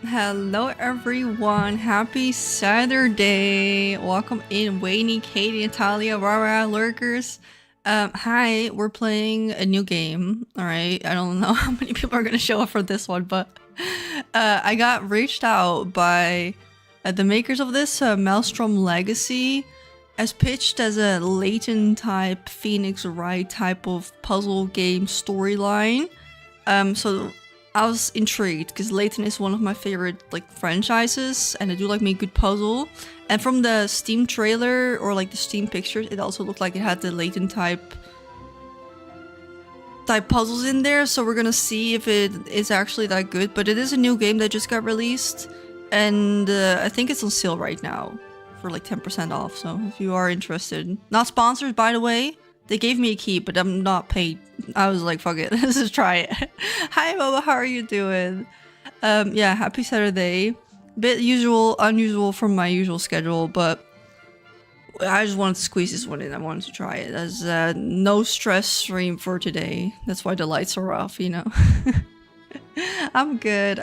Hello everyone, happy Saturday. Welcome in Wayne, Katie, Natalia, Rara, Lurkers. Hi, we're playing a new game. Alright, I don't know how many people are gonna show up for this one, but I got reached out by the makers of this, Maelstrom Legacy, as pitched as a Layton type, Phoenix Wright type of puzzle game storyline. So I was intrigued because Layton is one of my favorite franchises, and I do like me a good puzzle. And from the Steam trailer or the Steam pictures, it also looked like it had the Layton type puzzles in there. So we're gonna see if it is actually that good. But it is a new game that just got released, and I think it's on sale right now for 10% off. So if you are interested, not sponsored by the way. They gave me a key, but I'm not paid. I was like, fuck it, let's just try it. Hi, Momo, how are you doing? Yeah, happy Saturday. Bit unusual from my usual schedule, but I just wanted to squeeze this one in. I wanted to try it as no stress stream for today. That's why the lights are off, you know. I'm good,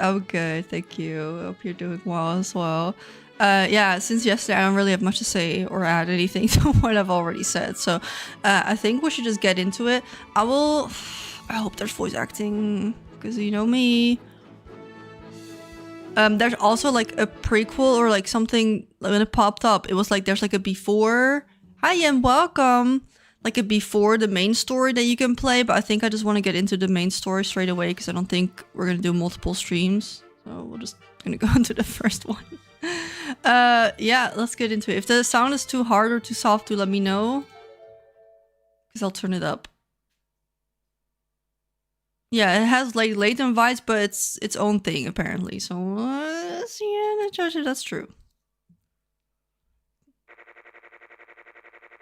thank you. Hope you're doing well as well. Yeah, since yesterday I don't really have much to say or add anything to what I've already said, so I think we should just get into it. I hope there's voice acting, because you know me. There's also a prequel or something. When it popped up, it was there's a before. Hi and welcome. A before the main story that you can play, but I think I just want to get into the main story straight away because I don't think we're gonna do multiple streams, so we're just gonna go into the first one. Yeah, let's get into it. If the sound is too hard or too soft, do let me know, because I'll turn it up. Yeah, it has Layton vibes, but it's its own thing apparently. So yeah, that's true.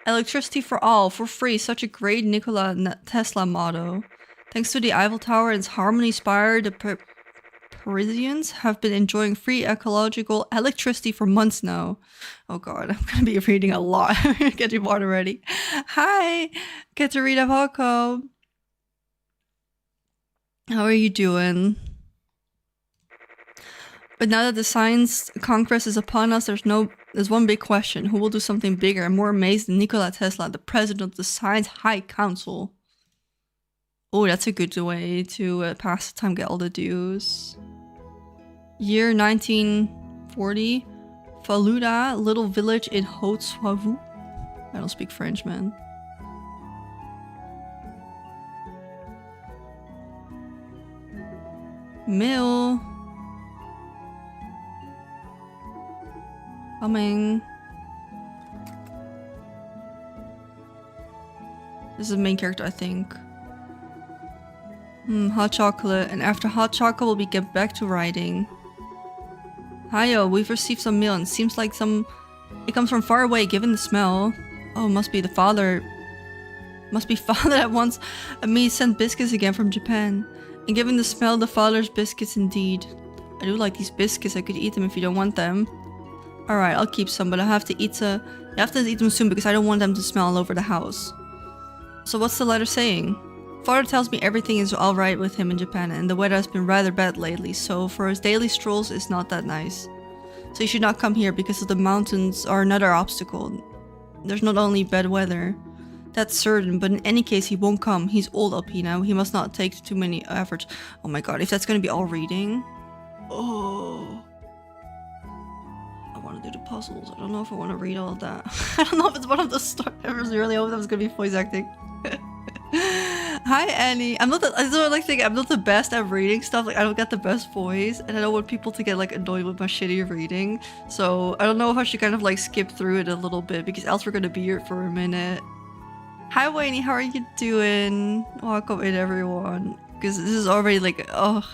Electricity for all, for free. Such a great Nikola Tesla motto. Thanks to the Eiffel Tower and its Harmony Spire, the Parisians have been enjoying free ecological electricity for months now. Oh god, I'm gonna be reading a lot. Getting water ready. Hi, Katerina, welcome. How are you doing? But now that the science conquest is upon us, there's one big question. Who will do something bigger and more amazing than Nikola Tesla, the president of the Science High Council? Oh, that's a good way to pass the time, get all the dues. Year 1940. Faluda, little village in Haute-Savoie. I don't speak French, man. Mill. Coming. This is the main character, I think. Hot chocolate. And after hot chocolate, we'll get back to writing. Hiyo, we've received some mail and seems like it comes from far away given the smell. Oh, must be father that wants me sent biscuits again from Japan. And given the smell, the father's biscuits indeed. I do like these biscuits. I could eat them if you don't want them. Alright, I'll keep some, but I have to eat them soon because I don't want them to smell all over the house. So what's the letter saying? Father tells me everything is alright with him in Japan, and the weather has been rather bad lately, so for his daily strolls it's not that nice. So you should not come here because of the mountains are another obstacle. There's not only bad weather. That's certain, but in any case he won't come. He's old LP now. He must not take too many efforts. Oh my god, if that's gonna be all reading. Oh. I want to do the puzzles. I don't know if I want to read all of that. I don't know if it's one of the stories. I really hope that was gonna be voice acting. Hi Annie. I'm not the best at reading stuff. I don't get the best voice, and I don't want people to get annoyed with my shitty reading. So I don't know if I should kind of skip through it a little bit, because else we're gonna be here for a minute. Hi Wayne, how are you doing? Welcome in everyone. Because this is already oh,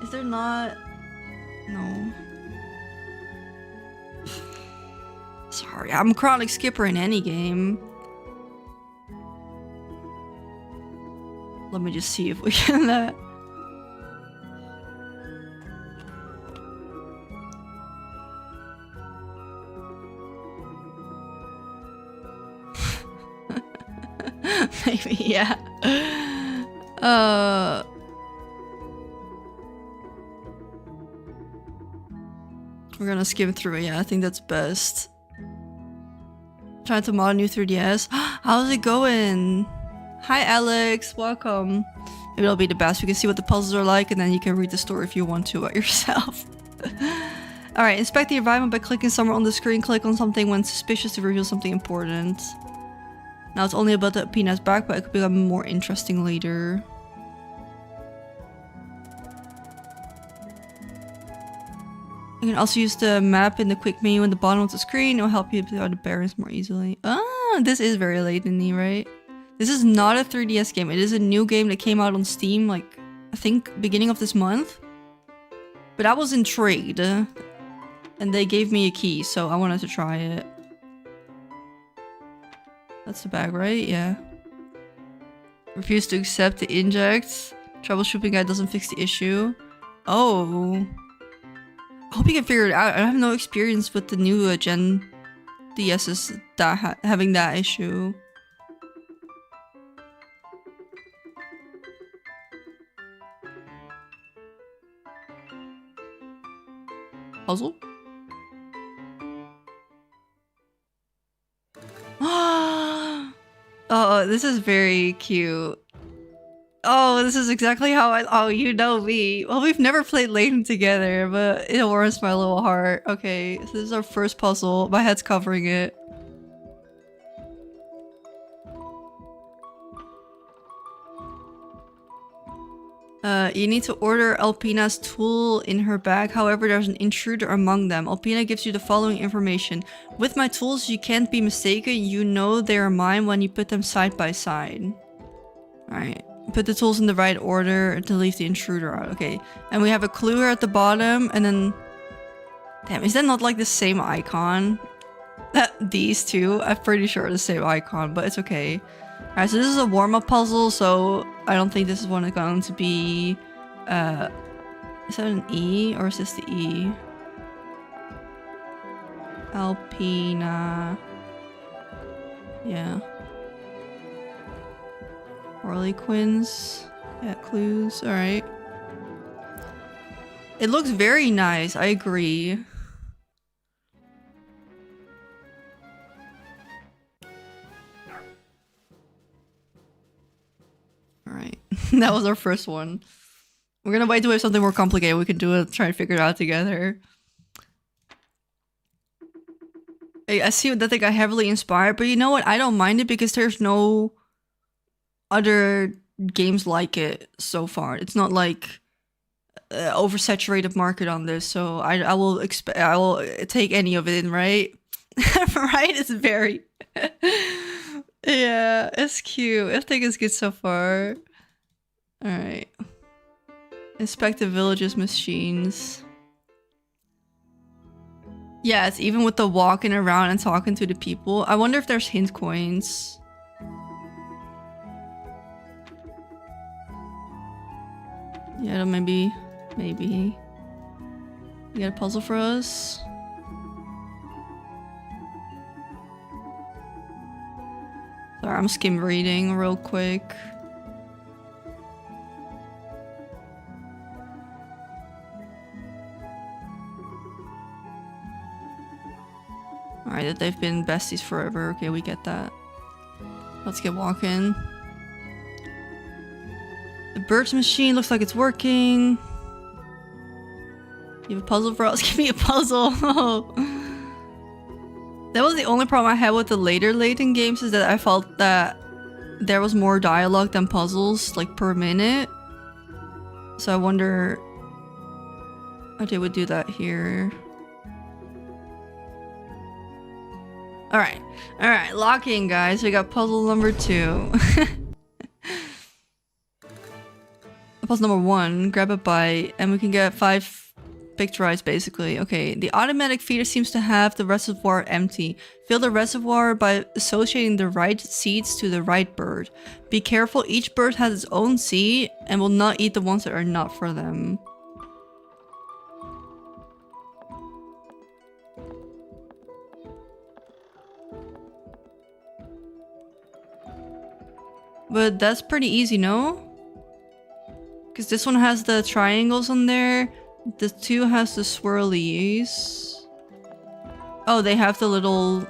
is there not? No. Sorry, I'm a chronic skipper in any game. Let me just see if we can maybe, yeah. We're gonna skim through it. Yeah, I think that's best. Trying to mod a new 3DS. How's it going? Hi, Alex. Welcome. Maybe it'll be the best. We can see what the puzzles are like, and then you can read the story if you want to yourself. Alright, inspect the environment by clicking somewhere on the screen. Click on something when suspicious to reveal something important. Now it's only about the Pina's back, but it could become more interesting later. You can also use the map in the quick menu in the bottom of the screen. It will help you find the bearings more easily. Ah, this is very Layton-y, right? This is not a 3DS game. It is a new game that came out on Steam, like, I think beginning of this month. But I was intrigued. And they gave me a key, so I wanted to try it. That's the bag, right? Yeah. Refuse to accept the inject. Troubleshooting guide doesn't fix the issue. Oh. I hope you can figure it out. I have no experience with the new gen DS's having that issue. Puzzle? Oh, this is very cute. Oh, this is exactly how oh, you know me. Well, we've never played Layton together, but it warms my little heart. Okay, so this is our first puzzle. My head's covering it. You need to order Alpina's tool in her bag. However, there's an intruder among them. Alpina gives you the following information. With my tools, you can't be mistaken. You know they are mine when you put them side by side. Alright. Put the tools in the right order to leave the intruder out. Okay. And we have a clue here at the bottom. And then... Damn, is that not like the same icon? These two? I'm pretty sure the same icon, but it's okay. Alright, so this is a warm-up puzzle, so I don't think this is one going to be... is that an E? Or is this the E? Alpina... Yeah. Harlequins. Yeah, clues. Alright. It looks very nice, I agree. Alright. That was our first one. We're gonna wait till we have something more complicated. We can do it, try and figure it out together. I see that they got heavily inspired, but you know what? I don't mind it because there's no other games like it so far. It's not like oversaturated market on this, so I will take any of it in, right? Right? It's very yeah, it's cute. I think it's good so far. Alright. Inspect the village's machines. Yeah, it's even with the walking around and talking to the people. I wonder if there's hint coins. Yeah, maybe. You got a puzzle for us? Sorry, I'm skim reading real quick. Alright, that they've been besties forever. Okay, we get that. Let's get walking. The bird's machine looks like it's working. You have a puzzle for us? Give me a puzzle. That was the only problem I had with the later Layton games, is that I felt that there was more dialogue than puzzles, like per minute. So I wonder how they would do that here. Alright, locking, guys. We got puzzle number 2. Puzzle number 1, grab a bite, and we can get 5 picturized basically. Okay, the automatic feeder seems to have the reservoir empty. Fill the reservoir by associating the right seeds to the right bird. Be careful, each bird has its own seed and will not eat the ones that are not for them. But that's pretty easy, no? Because this one has the triangles on there. The 2 has the swirlies. Oh, they have the little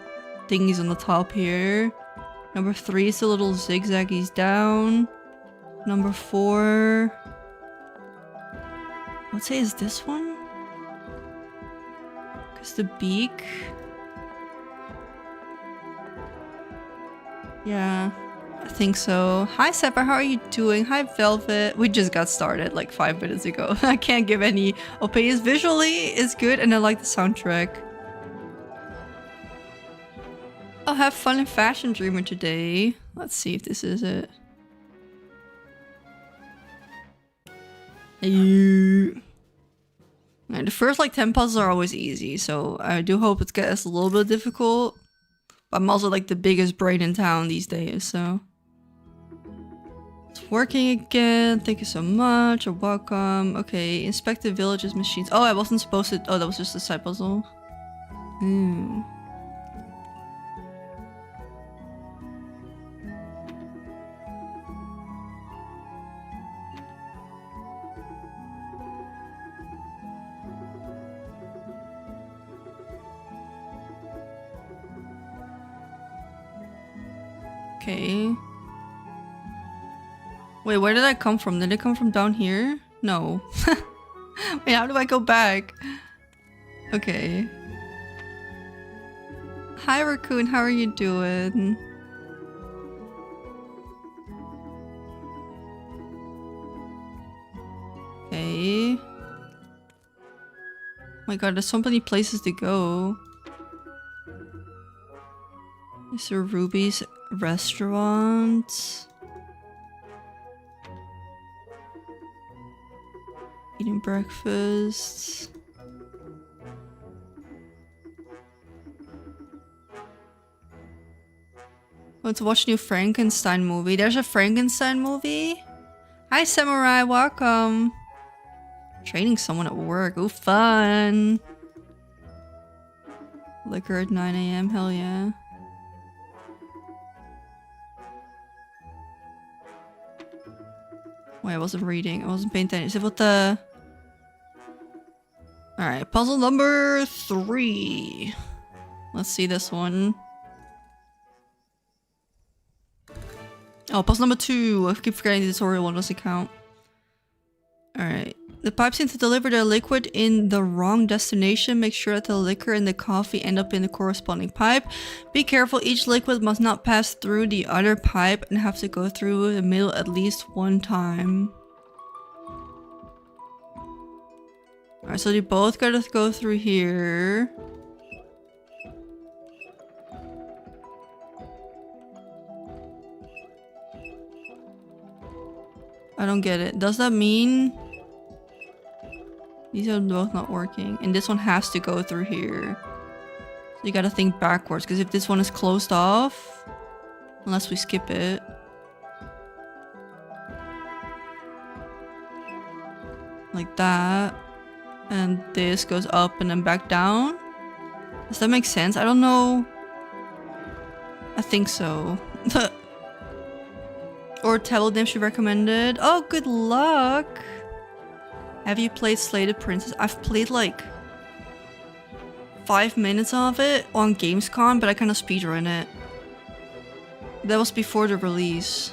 thingies on the top here. Number 3 is the little zigzaggies down. Number 4... Let's say is this one? Because the beak... Yeah, I think so. Hi Seppa, how are you doing? Hi Velvet. We just got started like 5 minutes ago. I can't give any opinions. Visually, it's good and I like the soundtrack. I'll have fun in Fashion Dreamer today. Let's see if this is it. And the first like 10 puzzles are always easy, so I do hope it gets a little bit difficult. But I'm also like the biggest brain in town these days, so... It's working again. Thank you so much. You're welcome. Okay, inspect the village's machines. Oh, I wasn't supposed to... Oh, that was just a side puzzle. Okay. Wait, where did I come from? Did it come from down here? No. Wait, how do I go back? Okay. Hi Raccoon, how are you doing? Okay. Oh my god, there's so many places to go. Is there Ruby's restaurant? Eating breakfast. Want to watch new Frankenstein movie? There's a Frankenstein movie? Hi Samurai, welcome. Training someone at work. Ooh, fun. Liquor at 9 AM, hell yeah. Wait, I wasn't reading. I wasn't paying attention. Is it what the... Alright, puzzle number 3. Let's see this one. Oh, puzzle number 2. I keep forgetting the tutorial one doesn't count. Alright. The pipe seems to deliver the liquid in the wrong destination. Make sure that the liquor and the coffee end up in the corresponding pipe. Be careful, each liquid must not pass through the other pipe and have to go through the middle at least one time. Alright, so they both gotta go through here. I don't get it. Does that mean... These are both not working. And this one has to go through here. So you gotta think backwards. Because if this one is closed off... Unless we skip it. Like that. And this goes up and then back down. Does that make sense? I don't know. I think so. Or table name she recommended. Oh, good luck! Have you played Slated Princess? I've played like 5 minutes of it on Gamescom, but I kind of speedrun it. That was before the release.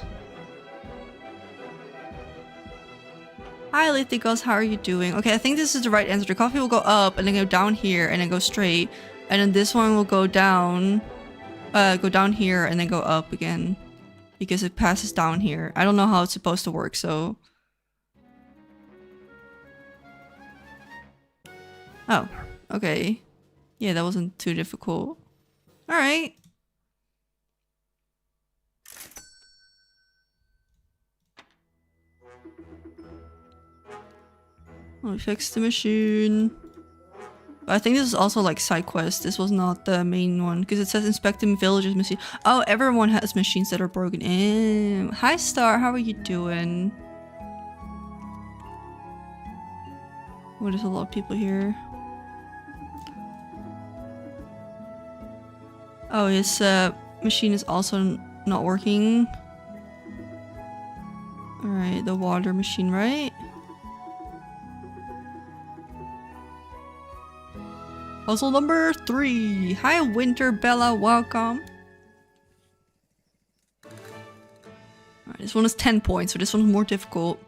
Hi Lithigos, how are you doing? Okay, I think this is the right answer. The coffee will go up and then go down here and then go straight. And then this one will go down here and then go up again. Because it passes down here. I don't know how it's supposed to work, so... Oh, okay. Yeah, that wasn't too difficult. Alright. Let me fix the machine. I think this is also like side quest. This was not the main one because it says inspecting villages machine. Oh, everyone has machines that are broken. Hi Star, how are you doing? Oh, there's a lot of people here. Oh, his machine is also not working. Alright, the water machine, right? Puzzle number 3. Hi, Winter Bella. Welcome. Alright, this one is 10 points, so this one's more difficult.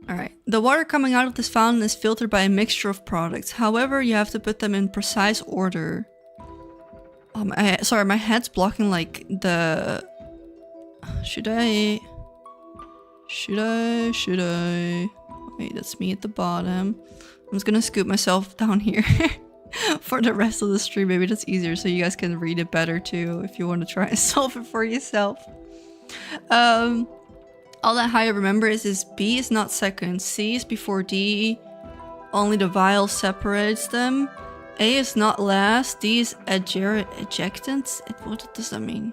Alright. The water coming out of this fountain is filtered by a mixture of products. However, you have to put them in precise order. Sorry, my head's blocking like the... Should I? Wait, that's me at the bottom. I'm just gonna scoop myself down here for the rest of the stream. Maybe that's easier so you guys can read it better too if you want to try and solve it for yourself. All that how I remember is B is not second, C is before D, only the vial separates them. A is not last, D is ejectant. What does that mean?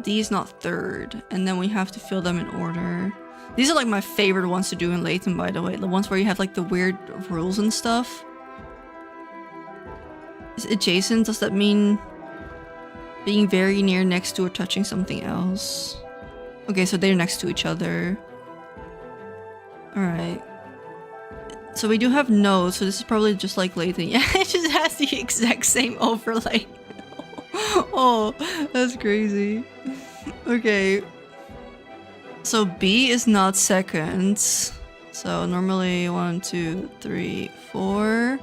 D is not third, and then we have to fill them in order. These are like my favorite ones to do in Layton, by the way. The ones where you have like the weird rules and stuff. Is adjacent, does that mean being very near, next to, or touching something else? Okay, so they're next to each other. Alright. So we do have nodes, so this is probably just like Layton. Yeah, it just has the exact same overlay. Oh, that's crazy. Okay. So B is not second. So normally 1, 2, 3, 4.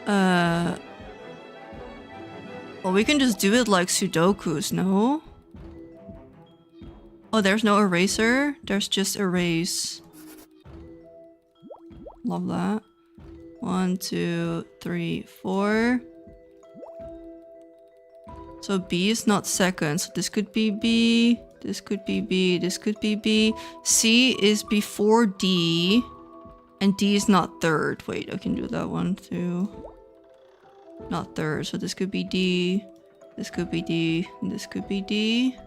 Well, we can just do it like Sudokus, no? Oh, there's no eraser. There's just erase. Love that. 1, 2, 3, 4. So B is not second. So this could be B. This could be B. This could be B. C is before D. And D is not third. Wait, I can do that one too. Not third. So this could be D. This could be D. And this could be D.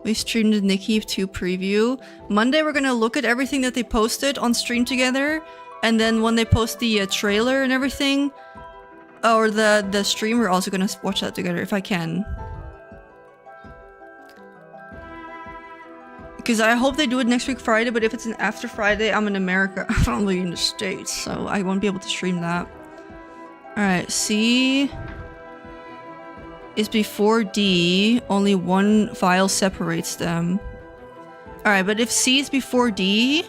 We streamed the Nikki 2 preview. Monday we're gonna look at everything that they posted on stream together. And then when they post the trailer and everything, or the stream, we're also gonna watch that together if I can. Because I hope they do it next week Friday, but if it's after Friday, I'm in America. I'm probably in the States, so I won't be able to stream that. Alright, C is before D. Only one file separates them. Alright, but if C is before D,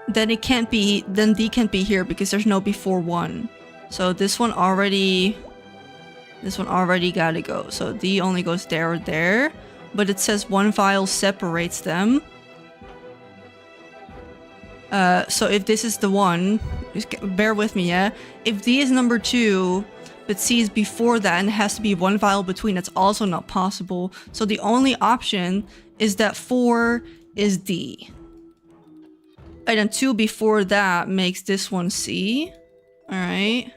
then it can't be, then D can't be here because there's no before 1. So this one already gotta go. So D only goes there or there, but it says one file separates them. So if this is the one, just bear with me, yeah? If D is number 2, but C is before that and it has to be one file between, that's also not possible. So the only option is that 4 is D. And then 2 before that makes this one C. Alright.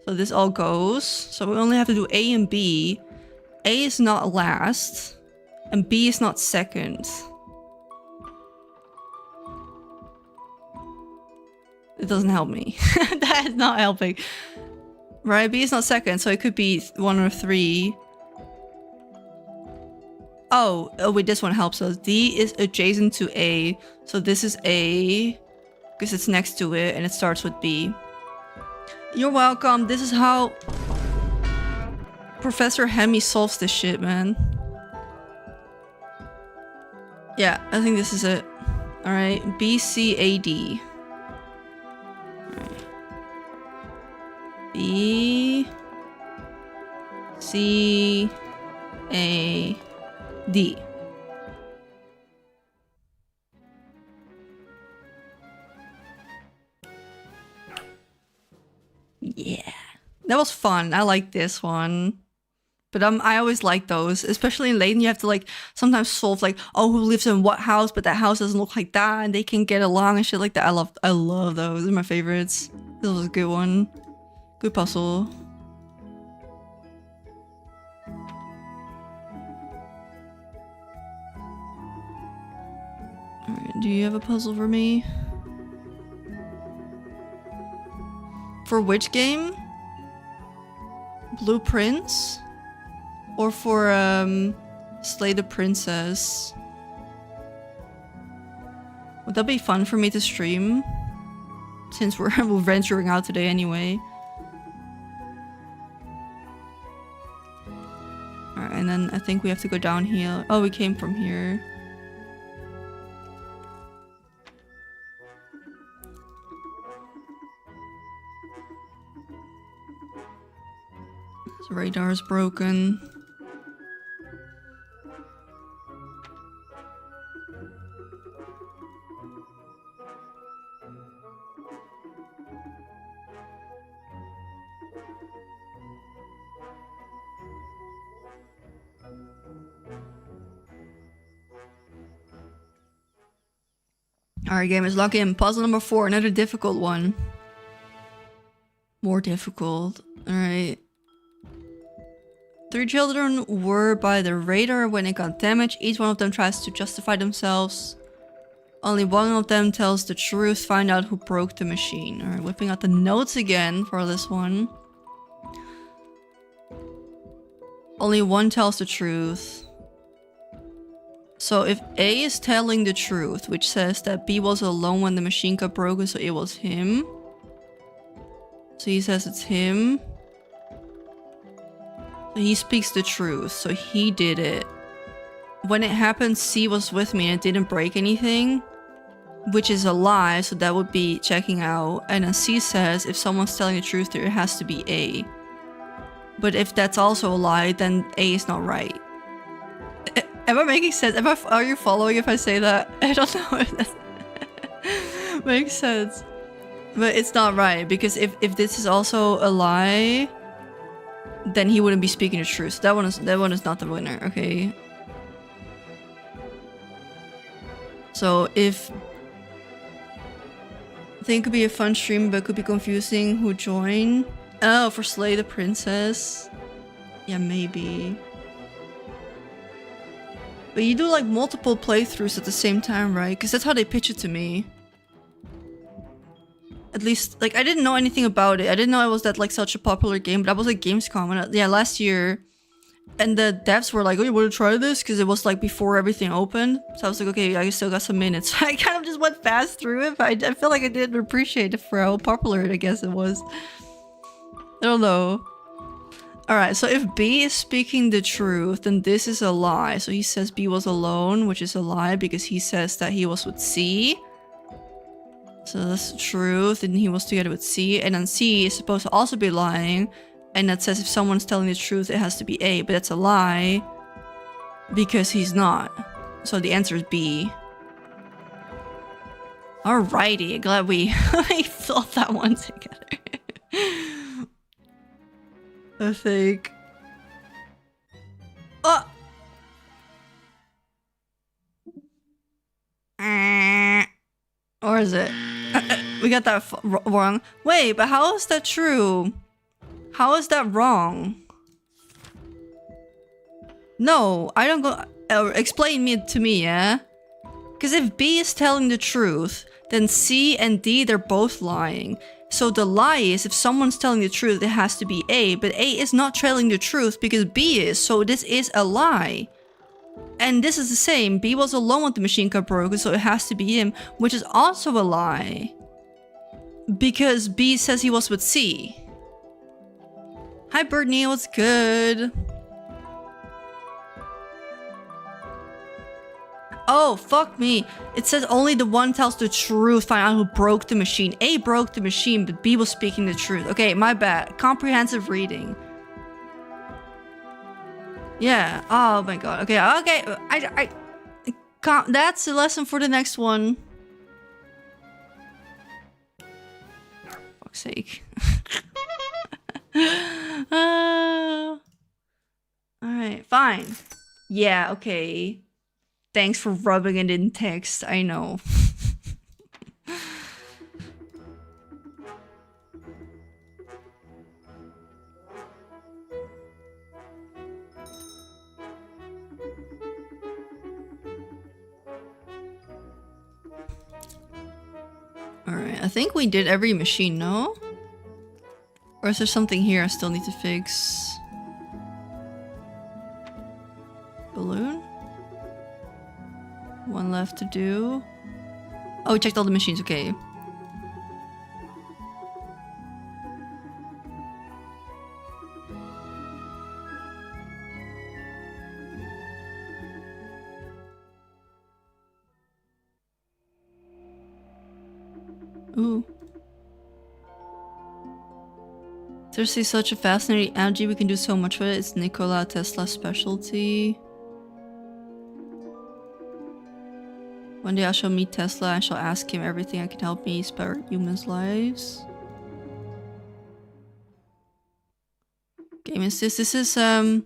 So this all goes. So we only have to do A and B. A is not last. And B is not second. It doesn't help me. That is not helping. Right, B is not second, so it could be 1 or 3. Oh wait, this one helps us. D is adjacent to A. So this is A, because it's next to it, and it starts with B. You're welcome. This is how Professor Hemi solves this shit, man. Yeah, I think this is it. Alright, B, C, A, D. B, C, A, D. Yeah, that was fun. I like this one. But I always like those, especially in Layton. You have to like sometimes solve like, oh, who lives in what house, but that house doesn't look like that, and they can get along and shit like that. I love those. They're my favorites. This was a good one. Good puzzle. Alright, do you have a puzzle for me? For which game? Blueprints? Or for Slay the Princess? Would that be fun for me to stream? since we're venturing out today anyway. Alright, and then I think we have to go down here. Oh, we came from here. This radar is broken. Alright, gamers, lock in. Puzzle number 4, another difficult one. More difficult. Alright. 3 children were by the radar when it got damaged. Each one of them tries to justify themselves. Only one of them tells the truth. Find out who broke the machine. Alright, whipping out the notes again for this one. Only one tells the truth. So if A is telling the truth, which says that B was alone when the machine got broken, so it was him. So he says it's him. So he speaks the truth, so he did it. When it happened, C was with me and it didn't break anything, which is a lie, so that would be checking out. And then C says if someone's telling the truth, there has to be A. But if that's also a lie, then A is not right. Am I making sense? Are you following if I say that? I don't know if that makes sense. But it's not right, because if this is also a lie, then he wouldn't be speaking the truth. So that one is not the winner, okay? So if... I think it could be a fun stream, but it could be confusing who joined. Oh, for Slay the Princess? Yeah, maybe. But you do like multiple playthroughs at the same time, right? Because that's how they pitch it to me. At least, like, I didn't know anything about it. I didn't know it was that like such a popular game, but I was at Gamescom and yeah, last year. And the devs were like, oh, you want to try this? Because it was like before everything opened. So I was like, okay, I still got some minutes. So I kind of just went fast through it, but I feel like I didn't appreciate it for how popular I guess it was. I don't know. Alright, so if B is speaking the truth, then this is a lie. So he says B was alone, which is a lie because he says that he was with C. So that's the truth, and he was together with C. And then C is supposed to also be lying. And that says if someone's telling the truth, it has to be A. But that's a lie because he's not. So the answer is B. Alrighty, glad we thought that one together. I think. Oh! Or is it? We got that wrong. Wait, but how is that true? How is that wrong? No, I don't go... explain to me, yeah? Because if B is telling the truth, then C and D, they're both lying. So the lie is if someone's telling the truth, it has to be A. But A is not telling the truth because B is. So this is a lie. And this is the same. B was alone when the machine got broken, so it has to be him. Which is also a lie. Because B says he was with C. Hi Brittany, what's good? Oh, fuck me. It says only the one tells the truth. Find out who broke the machine. A broke the machine, but B was speaking the truth. Okay, my bad. Comprehensive reading. Yeah. Oh my god. Okay, okay. I that's a lesson for the next one. For fuck's sake. Alright, fine. Yeah, okay. Thanks for rubbing it in text, I know. Alright, I think we did every machine, no? Or is there something here I still need to fix? Balloon? One left to do. Oh, we checked all the machines, okay. Ooh. Seriously, such a fascinating energy. We can do so much with it. It's Nikola Tesla's specialty. One day I shall meet Tesla and shall ask him everything that can help me spare humans' lives. Game is this? This is the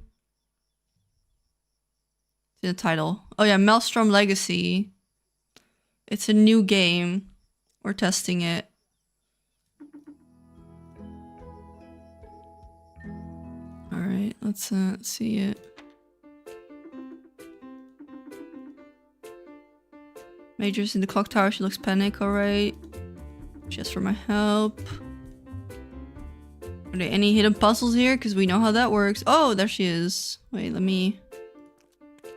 title. Oh yeah, Maelstrom Legacy. It's a new game. We're testing it. Alright, let's see it. Major's in the clock tower. She looks panicked, alright. She asks for my help. Are there any hidden puzzles here? Because we know how that works. Oh, there she is. Wait, let me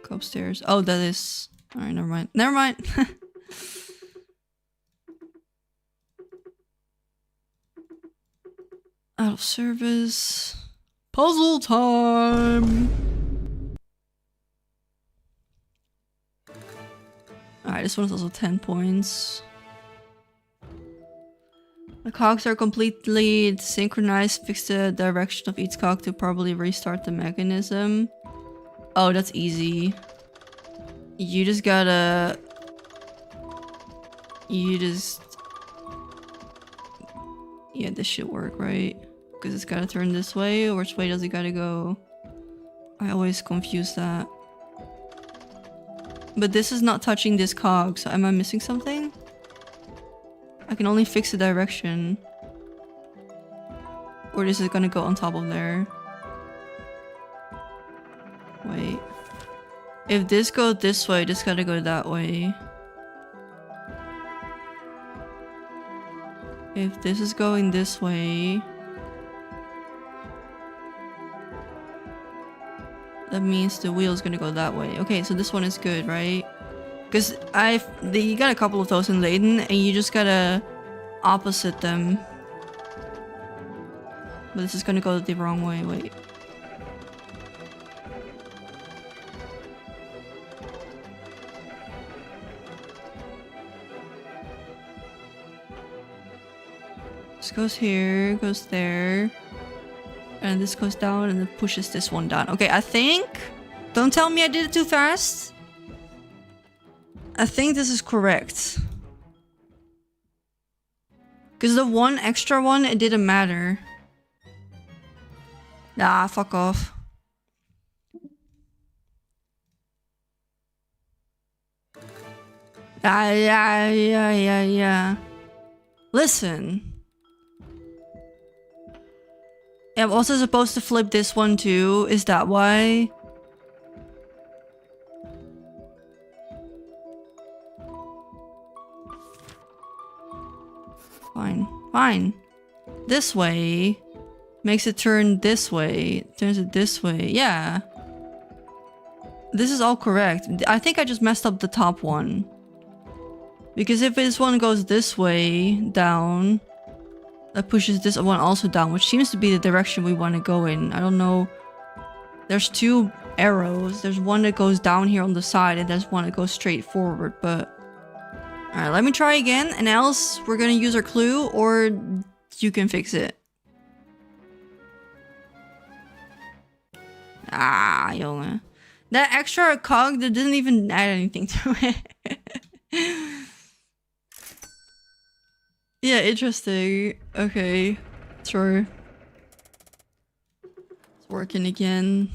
go upstairs. Oh, that is... Alright, never mind. Never mind! Out of service. Puzzle time! Alright, this one's also 10 points. The cogs are completely synchronized. Fix the direction of each cog to properly restart the mechanism. Oh, that's easy. You just gotta... Yeah, this should work, right? Because it's gotta turn this way, or which way does it gotta go? I always confuse that. But this is not touching this cog, so am I missing something? I can only fix the direction. Or is it gonna go on top of there? Wait. If this goes this way, this gotta go that way. If this is going this way... that means the wheel is gonna go that way. Okay, so this one is good, right? Because you got a couple of those in Layton, and you just gotta opposite them. But this is gonna go the wrong way. Wait. This goes here, goes there. And this goes down and it pushes this one down. Okay, I think... Don't tell me I did it too fast. I think this is correct. Because the one extra one, it didn't matter. Nah, fuck off. Yeah. Listen. I'm also supposed to flip this one too. Is that why? Fine. This way makes it turn this way. Turns it this way. Yeah. This is all correct. I think I just messed up the top one. Because if this one goes this way down, that pushes this one also down, which seems to be the direction we want to go in. I don't know. There's two arrows. There's one that goes down here on the side, and there's one that goes straight forward, but... Alright, let me try again, and else we're gonna use our clue, or you can fix it. Ah, jongen. That extra cog, that didn't even add anything to it. Yeah, interesting. Okay, sure. It's working again.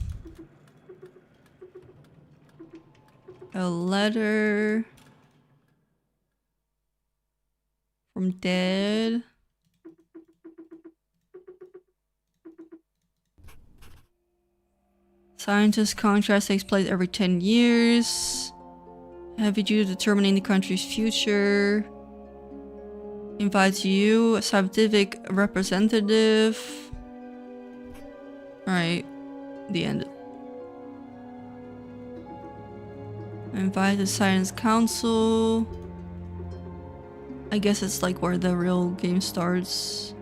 A letter from Dad. Scientist contrast takes place every 10 years. Heavy duty determining the country's future. Invites you, a scientific representative. Alright, the end. Invite the Science Council. I guess it's like where the real game starts.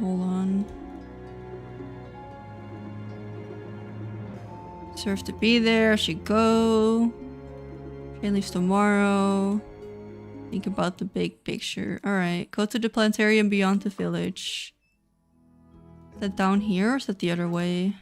Hold on. Deserve to be there. Should go. Train leaves tomorrow. Think about the big picture. Alright. Go to the planetarium beyond the village. Is that down here or is that the other way?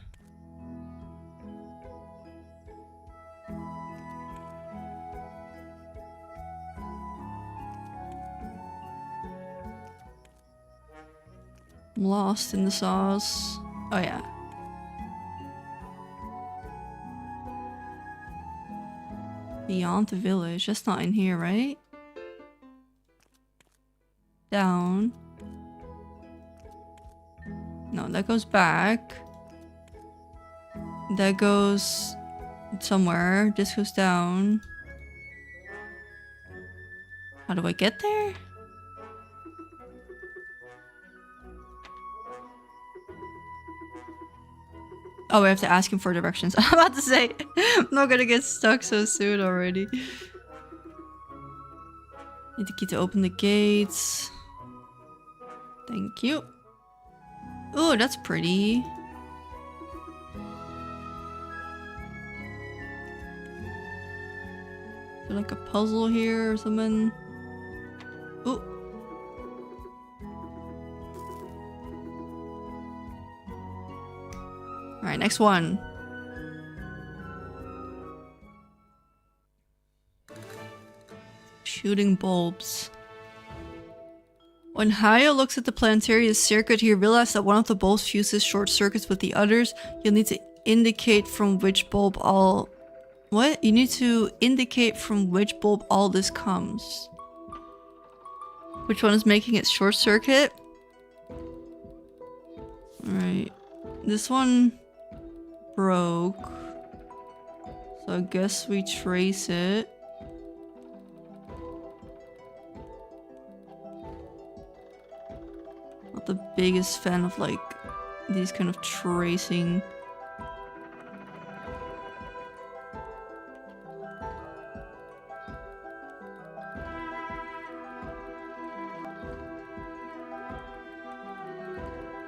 I'm lost in the sauce. Oh yeah. Beyond the village. That's not in here, right? Down. No, that goes back. That goes somewhere. This goes down. How do I get there? Oh, we have to ask him for directions. I'm about to say, I'm not gonna get stuck so soon already. Need the key to open the gates. Thank you. Oh, that's pretty. Is there like a puzzle here or something? Oh. Alright, next one. Shooting bulbs. When Hayo looks at the planetarium's circuit, he realizes that one of the bulbs fuses short circuits with the others. You'll need to indicate from which bulb all... What? You need to indicate from which bulb all this comes. Which one is making it short circuit? Alright. This one broke. So I guess we trace it. Not the biggest fan of like these kind of tracing.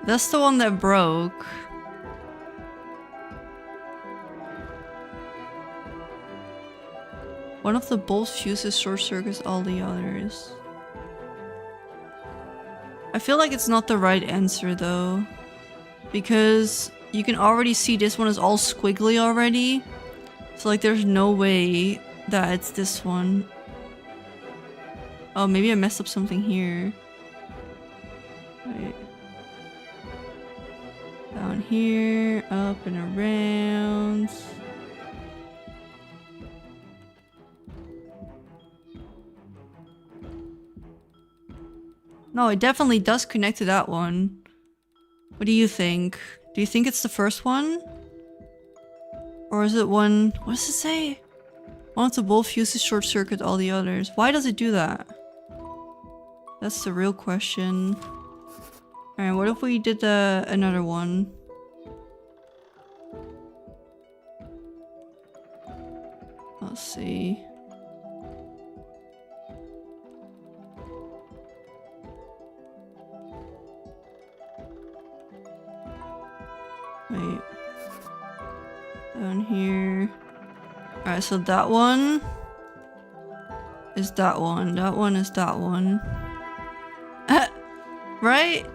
That's the one that broke. One of the bulbs fuses short circuits all the others. I feel like it's not the right answer though. Because you can already see this one is all squiggly already. So like there's no way that it's this one. Oh, maybe I messed up something here. Right. Down here, up and around. No, it definitely does connect to that one. What do you think? Do you think it's the first one? Or is it one... What does it say? One of the bulb fuses short circuit all the others. Why does it do that? That's the real question. Alright, what if we did another one? Let's see. Wait. Down here. Alright, so that one is that one. That one is that one. Right?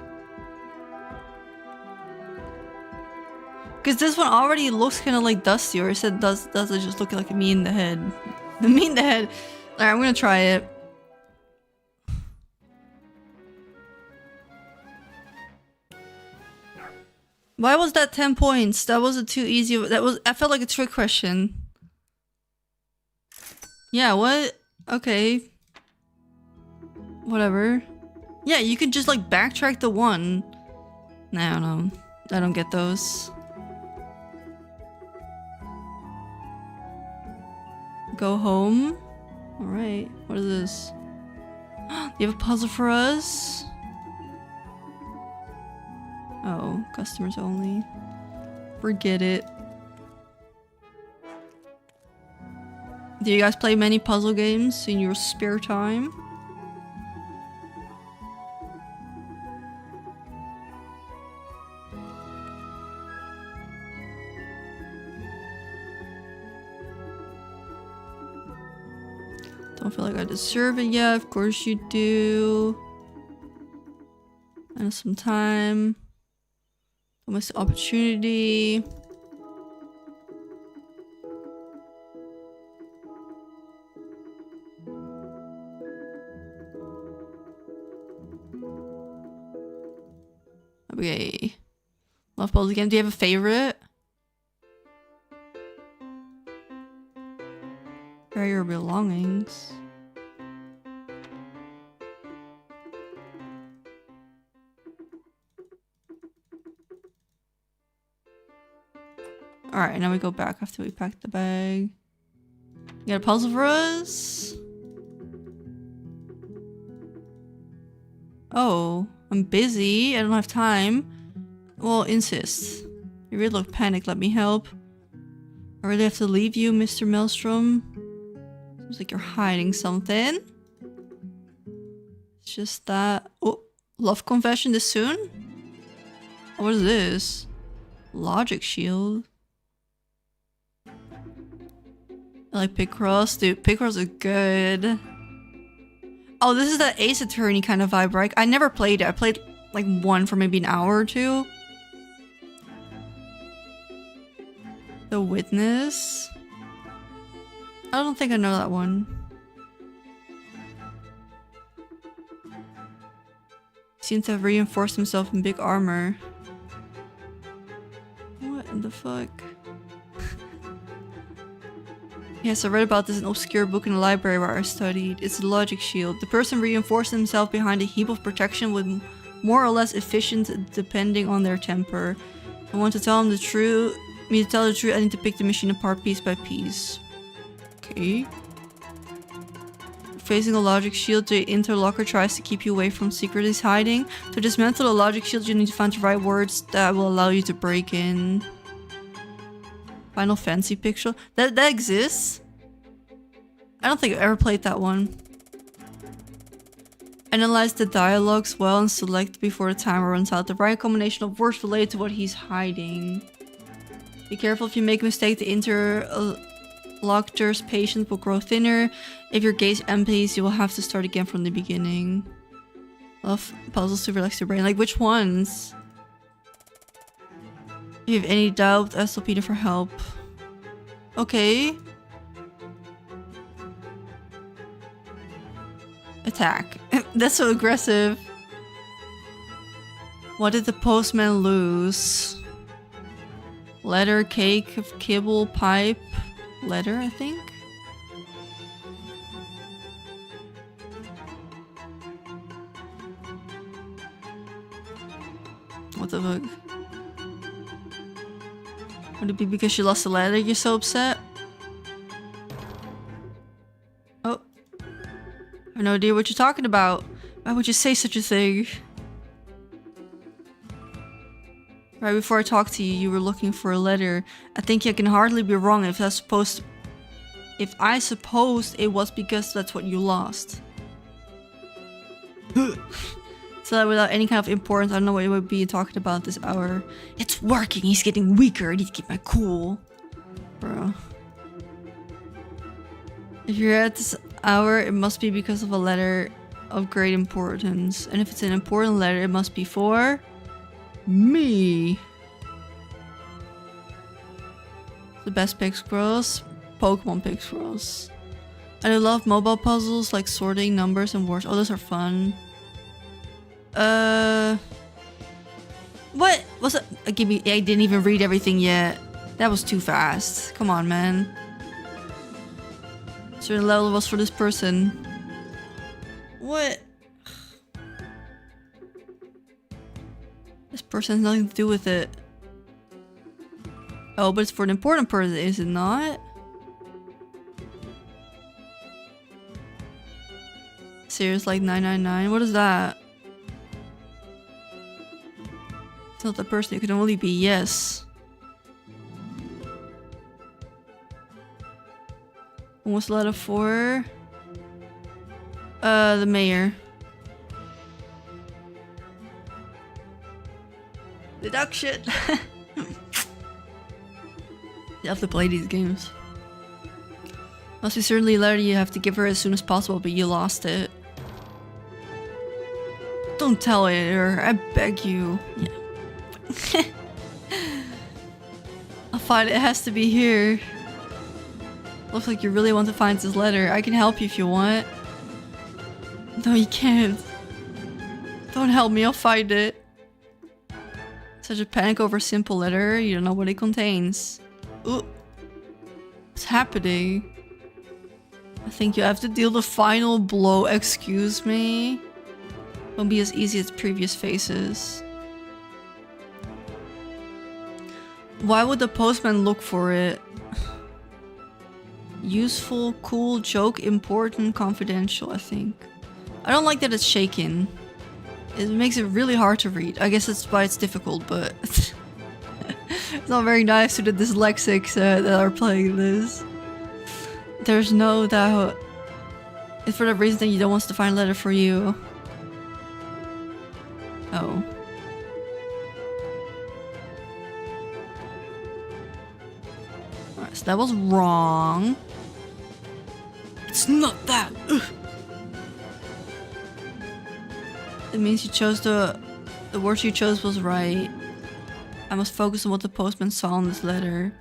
Because this one already looks kind of like dusty, or it does it just look like me in the head? The me in the head. Alright, I'm gonna try it. Why was that 10 points? That wasn't too easy. I felt like a trick question. Yeah, what? Okay. Whatever. Yeah, you could just like backtrack the one. Nah, I don't know. I don't get those. Go home? Alright, what is this? You have a puzzle for us? Oh, customers only. Forget it. Do you guys play many puzzle games in your spare time? Don't feel like I deserve it yet. Of course you do. And some time. Don't miss the opportunity. Okay. Love puzzle again. Do you have a favorite? Where are your belongings? Alright, now we go back after we pack the bag. You got a puzzle for us? Oh, I'm busy. I don't have time. Well, insist. You really look panicked. Let me help. I really have to leave you, Mr. Maelstrom. Seems like you're hiding something. It's just that... Oh, love confession this soon? What is this? Logic shield. I like Picross. Dude, Picross are good. Oh, this is that Ace Attorney kind of vibe, right? I never played it. I played like one for maybe an hour or two. The Witness. I don't think I know that one. Seems to have reinforced himself in big armor. What in the fuck? Yes, I read about this in an obscure book in the library where I studied. It's the logic shield. The person reinforced himself behind a heap of protection with more or less efficient depending on their temper. I want to tell him the truth. Me to tell the truth, I need to pick the machine apart piece by piece. Okay. Facing a logic shield, the interlocker tries to keep you away from secret he's hiding. To dismantle the logic shield, you need to find the right words that will allow you to break in. Final Fantasy picture. That exists? I don't think I ever played that one. Analyze the dialogues well and select before the timer runs out the right combination of words related to what he's hiding. Be careful if you make a mistake, the interlocutor's patience will grow thinner. If your gaze empties, you will have to start again from the beginning. Love puzzles to relax your brain. Like which ones? If you have any doubt, ask Peter for help. Okay. Attack. That's so aggressive. What did the postman lose? Letter, cake, kibble, pipe. Letter, I think. What the fuck? Would it be because you lost a letter you're so upset? Oh. I have no idea what you're talking about. Why would you say such a thing? Right before I talked to you, you were looking for a letter. I think you can hardly be wrong if I supposed it was because that's what you lost. So that without any kind of importance, I don't know what it would be talking about this hour. It's working. He's getting weaker. I need to keep my cool. Bro. If you're at this hour, it must be because of a letter of great importance. And if it's an important letter, it must be for me. The best pick scrolls. Pokemon pick scrolls. I love mobile puzzles like sorting numbers and words. Oh, those are fun. What was it? I didn't even read everything yet. That was too fast. Come on, man. Certain level was for this person. What? This person has nothing to do with it. Oh, but it's for an important person, is it not? Serious like 999? What is that? It's not the person, it could only be yes. What was the letter for? The mayor. Deduction! You have to play these games. Must be certainly a letter you have to give her as soon as possible, but you lost it. Don't tell her, I beg you. Yeah. I'll find it. It has to be here. Looks like you really want to find this letter. I can help you if you want. No, you can't. Don't help me, I'll find it. Such a panic over a simple letter. You don't know what it contains. Ooh. What's happening? I think you have to deal the final blow. Excuse me. Won't be as easy as previous phases. Why would the postman look for it? Useful, cool, joke, important, confidential, I think. I don't like that it's shaken. It makes it really hard to read. I guess that's why it's difficult, but... it's not very nice to the dyslexics that are playing this. There's no doubt. It's for the reason that you don't want us to find a letter for you. Oh. Alright, so that was wrong. It's not that! Ugh. It means you chose the words you chose was right. I must focus on what the postman saw in this letter.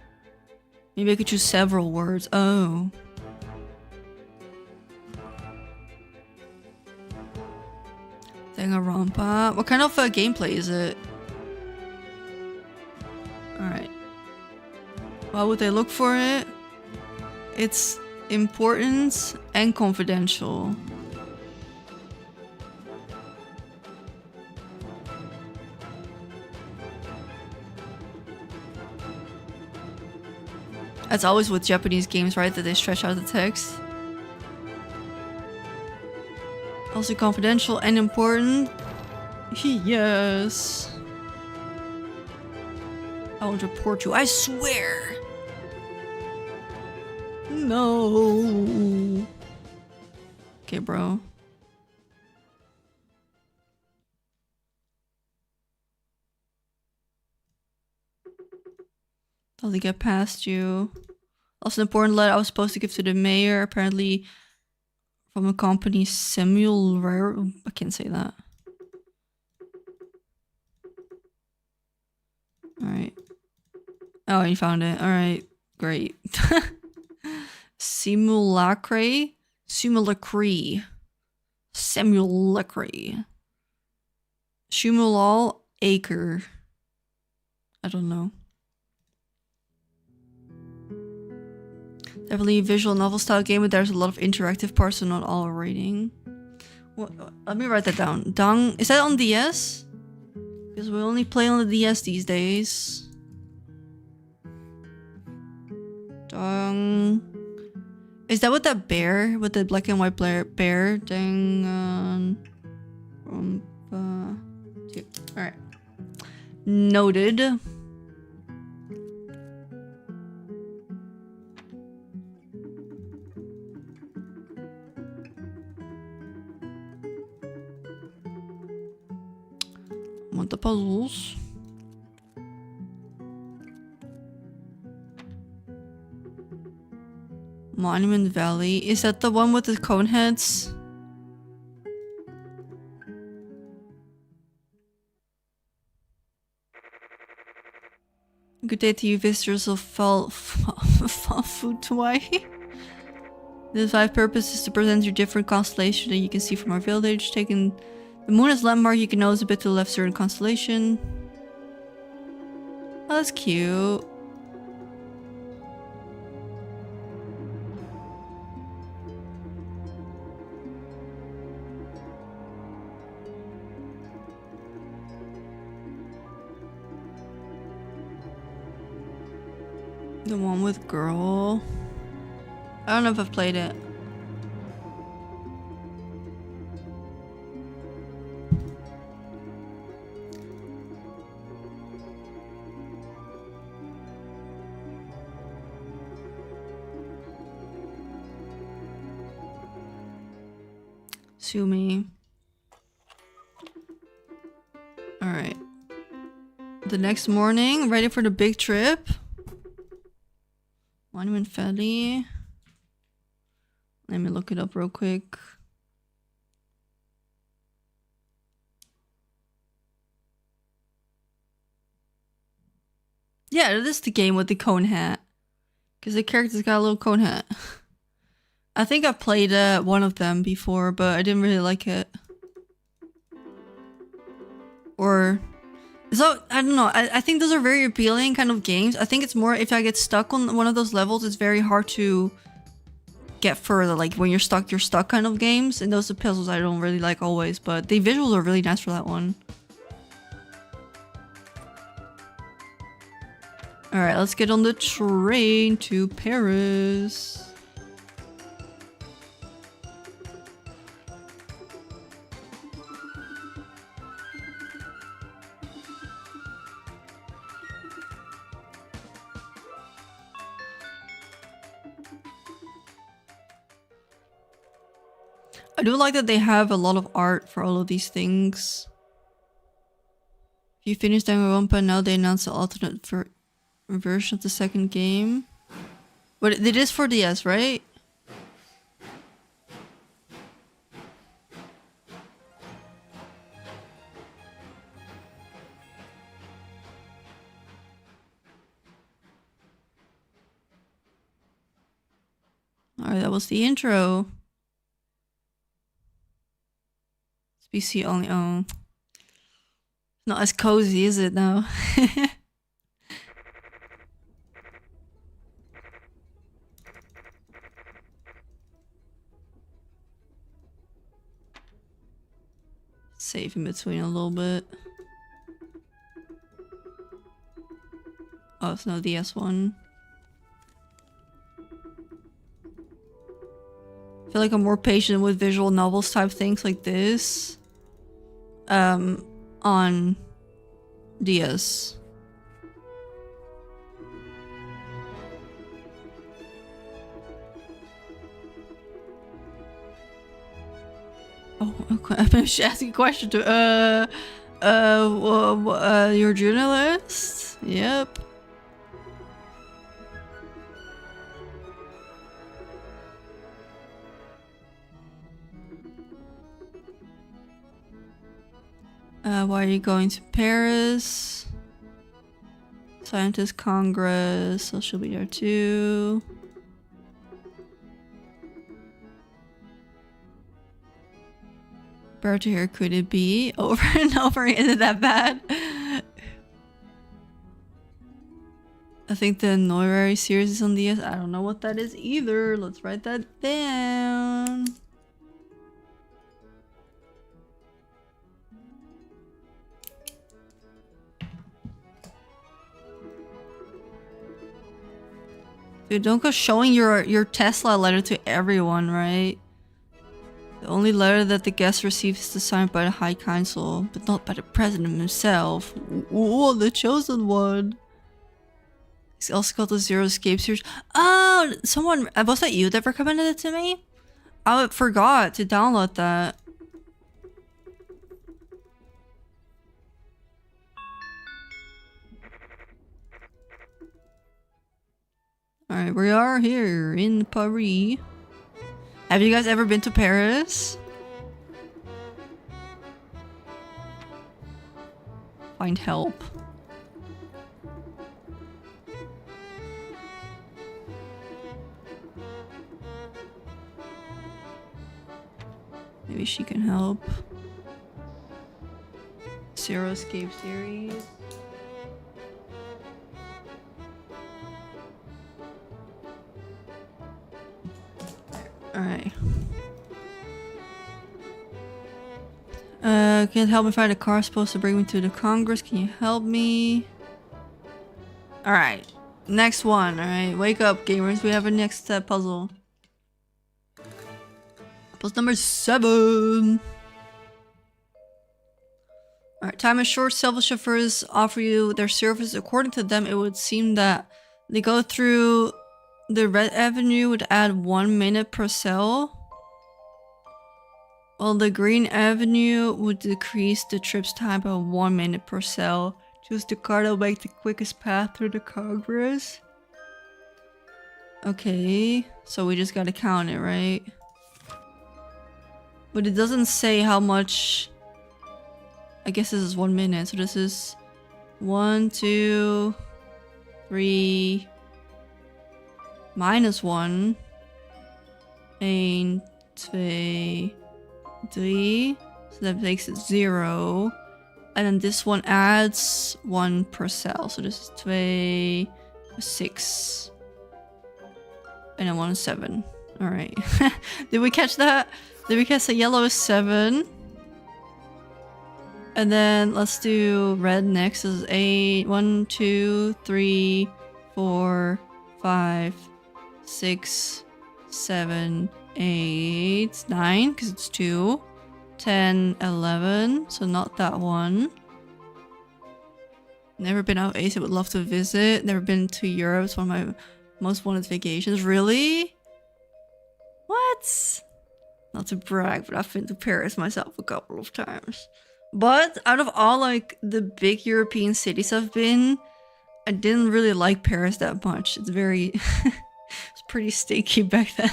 Maybe I could choose several words. Oh. Danganronpa. What kind of gameplay is it? Alright. Why would they look for it? It's important and confidential. That's always with Japanese games, right? That they stretch out the text. Also confidential and important. Yes. I won't report you, I swear. No. Okay, bro. How they get past you? Also, an important letter I was supposed to give to the mayor, apparently from a company, Samuel Rare. I can't say that. Alright. Oh, you found it. Alright, great. Simulacre? Simulacre. Simulacre. Shumulal Acre. I don't know. Definitely a visual novel style game, but there's a lot of interactive parts, so not all reading. What, let me write that down. Dang, is that on DS? Because we only play on the DS these days. Dang. Is that with that bear? With the black and white bear? Dang. Alright. Noted. Want the puzzles. Monument Valley. Is that the one with the cone heads? Good day to you, visitors of Fall Food Hawaii. The 5 purpose is to present you different constellations that you can see from our village. Taking the moon as landmark, you can notice a bit to the left certain constellation. Oh, that's cute. The one with girl. I don't know if I've played it. Sue me. Alright. The next morning, ready for the big trip. Monument Valley. Let me look it up real quick. Yeah, it is the game with the cone hat. Because the character's got a little cone hat. I think I've played one of them before, but I didn't really like it. Or... So, I don't know. I think those are very appealing kind of games. I think it's more if I get stuck on one of those levels, it's very hard to get further. Like when you're stuck kind of games. And those are puzzles I don't really like always. But the visuals are really nice for that one. Alright, let's get on the train to Paris. I do like that they have a lot of art for all of these things. If you finish Danganronpa, now they announce the alternate version of the second game. But it is for DS, right? Alright, that was the intro. It's PC only. Oh. Not as cozy, is it now? Save in between a little bit. Oh, it's no DS one. I feel like I'm more patient with visual novels type things like this. On DS. Oh, okay. I'm asking a question to you're a journalist? Yep. Why are you going to Paris? Scientist Congress, so she'll be there too. Better to hear, could it be? Over and over, is it that bad? I think the Noirari series is on DS. I don't know what that is either. Let's write that down. Dude, don't go showing your Tesla letter to everyone, right? The only letter that the guest receives is signed by the High Council, but not by the President himself. Oh, the chosen one. It's also called the Zero Escape series. Oh, someone, was that you that recommended it to me? I forgot to download that. Alright, we are here in Paris. Have you guys ever been to Paris? Find help. Maybe she can help. Zero Escape series. Alright. Can't help me find a car supposed to bring me to the Congress. Can you help me? Alright. Next one. Alright. Wake up, gamers. We have a next puzzle. Puzzle number 7. Alright. Time is short. Selfish chauffeurs offer you their service. According to them, it would seem that they go through the Red Avenue would add 1 minute per cell, while the Green Avenue would decrease the trip's time by 1 minute per cell. Choose the car that will make the quickest path through the Congress. Okay, so we just gotta count it, right? But it doesn't say how much. I guess this is 1 minute, so this is 1, 2, 3, minus 1, 1, 2, 3, so that makes it 0. And then this one adds 1 per cell, so this is 2, 6, and then 1 is 7. Alright. Did we catch that? Did we catch that yellow is 7? And then let's do red next. This is 8. 1, 2, 3, 4, 5, 6, 7, 8, 9, because it's 2. 10, 11, so not that one. Never been out of Asia, would love to visit. Never been to Europe, it's one of my most wanted vacations. Really? What? Not to brag, but I've been to Paris myself a couple of times. But out of all like the big European cities I've been, I didn't really like Paris that much. It's very it's pretty stinky back then.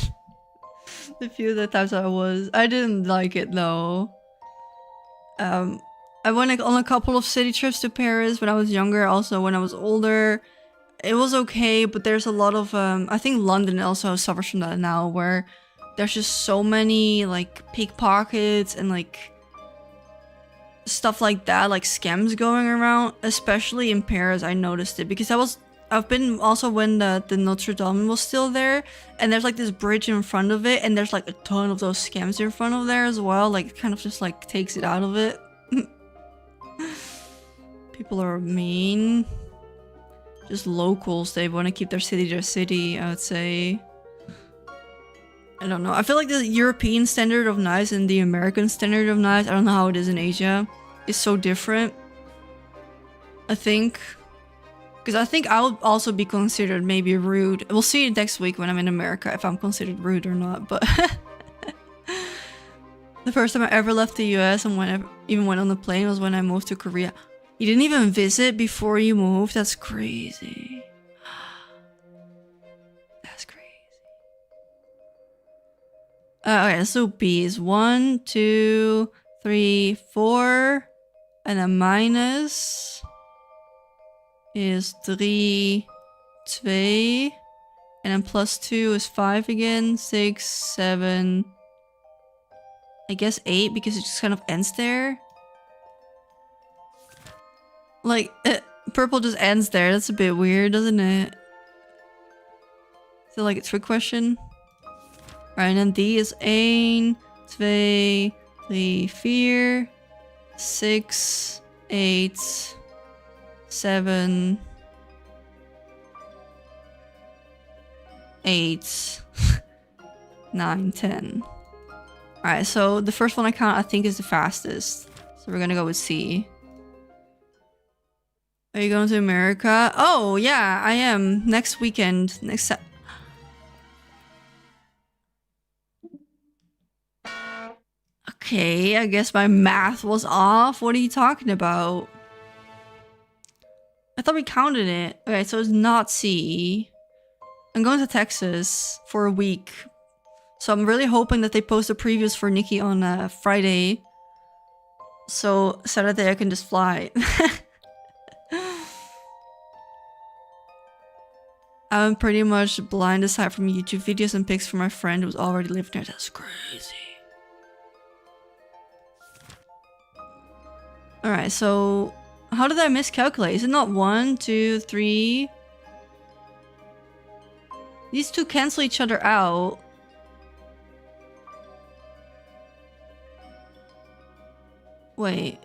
The few of the times I didn't like it though. I went like, on a couple of city trips to Paris when I was younger. Also when I was older, it was okay, but there's a lot of I think London also suffers from that now, where there's just so many like pickpockets and like stuff like that, like scams going around, especially in Paris. I noticed it because I've been also when the Notre Dame was still there, and there's like this bridge in front of it, and there's like a ton of those scams in front of there as well. Like it kind of just like takes it out of it. People are mean. Just locals, they want to keep their city, I would say. I don't know. I feel like the European standard of nice and the American standard of nice, I don't know how it is in Asia, is so different. I think. Because I think I would also be considered maybe rude. We'll see next week when I'm in America if I'm considered rude or not, but... The first time I ever left the US and when I even went on the plane was when I moved to Korea. You didn't even visit before you moved? That's crazy. That's crazy. Okay, let's do B's. 1, 2, 3, 4. And a minus is 3, 2. And then plus 2 is 5 again. 6, 7. I guess 8 because it just kind of ends there. Like, purple just ends there. That's a bit weird, doesn't it? Is it like a trick question? Alright, and then D is 1, 2, 3, 4, 6, 8, 7, 8, 9, 10. Alright, so the first one I think is the fastest. So we're gonna go with C. Are you going to America? Oh, yeah, I am. Next weekend. Okay, I guess my math was off. What are you talking about? I thought we counted it. Okay, so it's not C. I'm going to Texas for a week. So I'm really hoping that they post the previews for Nikki on Friday. So Saturday I can just fly. I'm pretty much blind aside from YouTube videos and pics from my friend who's already lived there. That's crazy. Alright, so how did I miscalculate? Is it not 1, 2, 3? These two cancel each other out. Wait.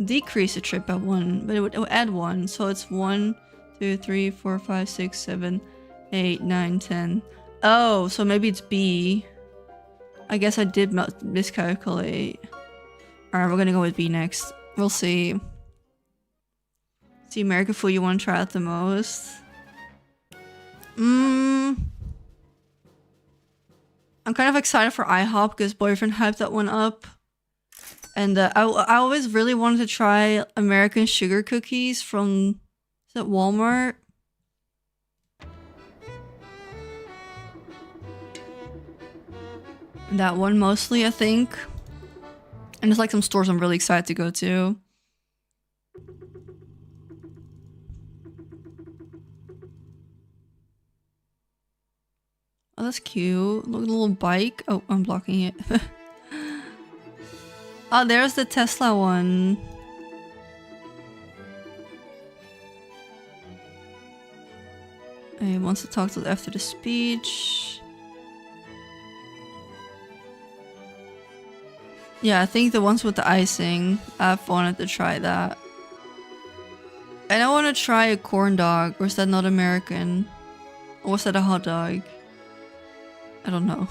Decrease the trip by 1, but it would add 1. So it's 1, 2, 3, 4, 5, 6, 7, 8, 9, 10. Oh, so maybe it's B. I guess I did miscalculate. Alright, we're gonna go with B next. We'll see. See American food you want to try out the most? I'm kind of excited for IHOP because boyfriend hyped that one up. And I always really wanted to try American sugar cookies from... Is that Walmart? That one mostly, I think. And there's like some stores I'm really excited to go to. Oh, that's cute. Look at the little bike. Oh, I'm blocking it. Oh, there's the Tesla one. He wants to talk to after the speech. Yeah, I think the ones with the icing. I've wanted to try that. And I want to try a corn dog. Or is that not American? Or was that a hot dog? I don't know.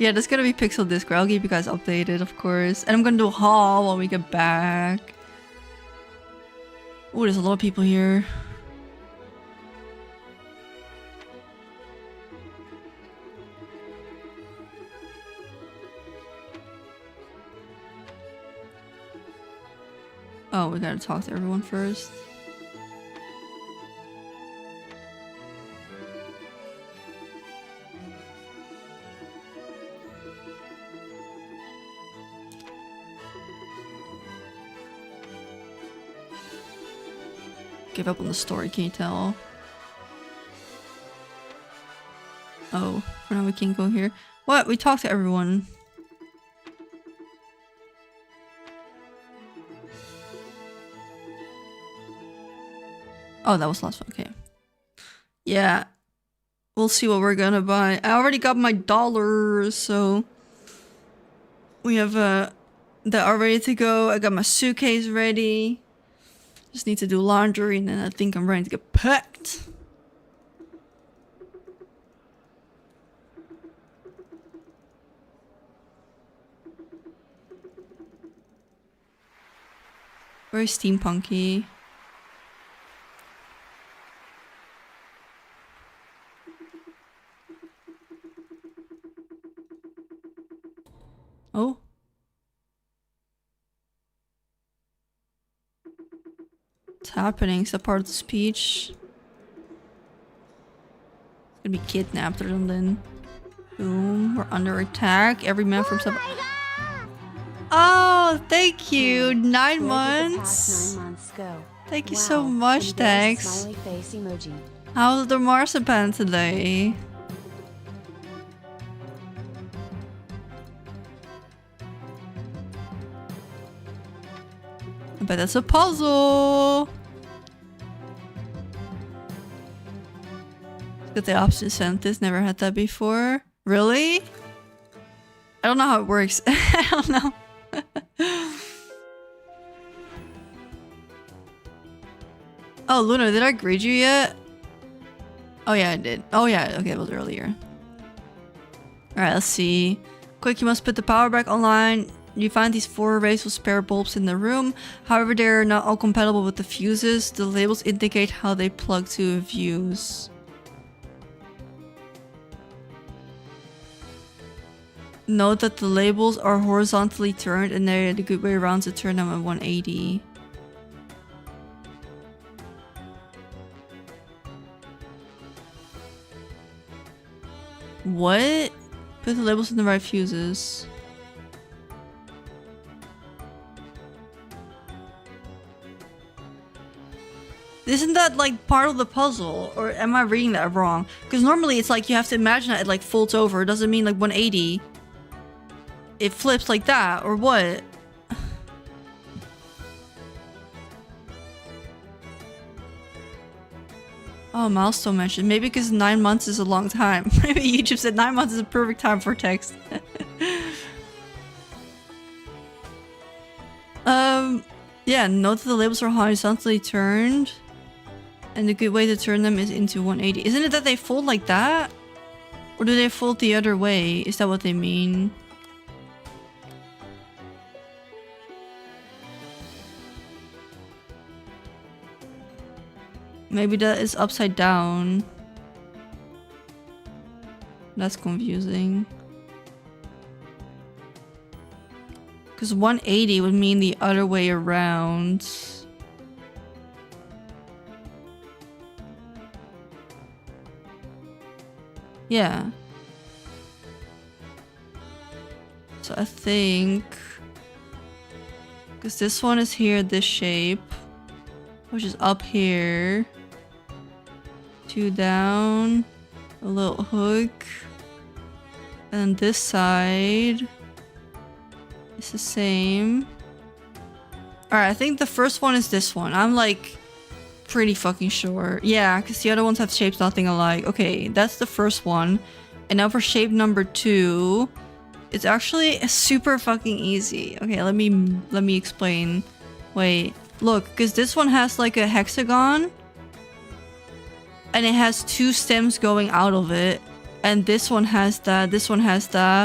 Yeah, there's gonna be Pixel Discord. I'll keep you guys updated, of course. And I'm gonna do a haul when we get back. Oh, there's a lot of people here. Oh, we gotta talk to everyone first. Give up on the story, can you tell? Oh, for now we can't go here. What? We talked to everyone. Oh, that was last one. Okay. Yeah. We'll see what we're gonna buy. I already got my dollars, so we have that are ready to go. I got my suitcase ready. Just need to do laundry and then I think I'm ready to get packed. Very steampunky. Oh. What's happening? Is that part of the speech? It's gonna be kidnapped or something. Boom. We're under attack. Every man from some. Oh, thank you. 9 months. 9 months go. Thank you so much, And there's a thanks. smiley face emoji. How's the marzipan today? I bet that's a puzzle. Got the opposite sentence. Never had that before. Really? I don't know how it works. I don't know. Oh, Luna, did I greet you yet? Oh yeah, I did. Oh yeah, okay, it was earlier. Alright, let's see. Quick, you must put the power back online. You find these 4 arrays with spare bulbs in the room. However, they're not all compatible with the fuses. The labels indicate how they plug to a fuse. Note that the labels are horizontally turned and they're the good way around to turn them at 180. What? Put the labels in the right fuses. Isn't that like part of the puzzle? Or am I reading that wrong? Because normally it's like you have to imagine that it like folds over. It doesn't mean like 180. It flips like that, or what? Oh, Maelstrom mentioned. Maybe because 9 months is a long time. Maybe YouTube said 9 months is a perfect time for text. Yeah, note that the labels are horizontally turned. And the good way to turn them is into 180. Isn't it that they fold like that? Or do they fold the other way? Is that what they mean? Maybe that is upside down. That's confusing. Because 180 would mean the other way around. Yeah. So I think... Because this one is here, this shape. Which is up here. 2 down. A little hook. And this side is the same. Alright, I think the first one is this one. I'm like pretty fucking sure. Yeah, because the other ones have shapes nothing alike. Okay, that's the first one. And now for shape number 2, it's actually super fucking easy. Okay, let me explain. Wait, look, because this one has like a hexagon. And it has 2 stems going out of it. And this one has that,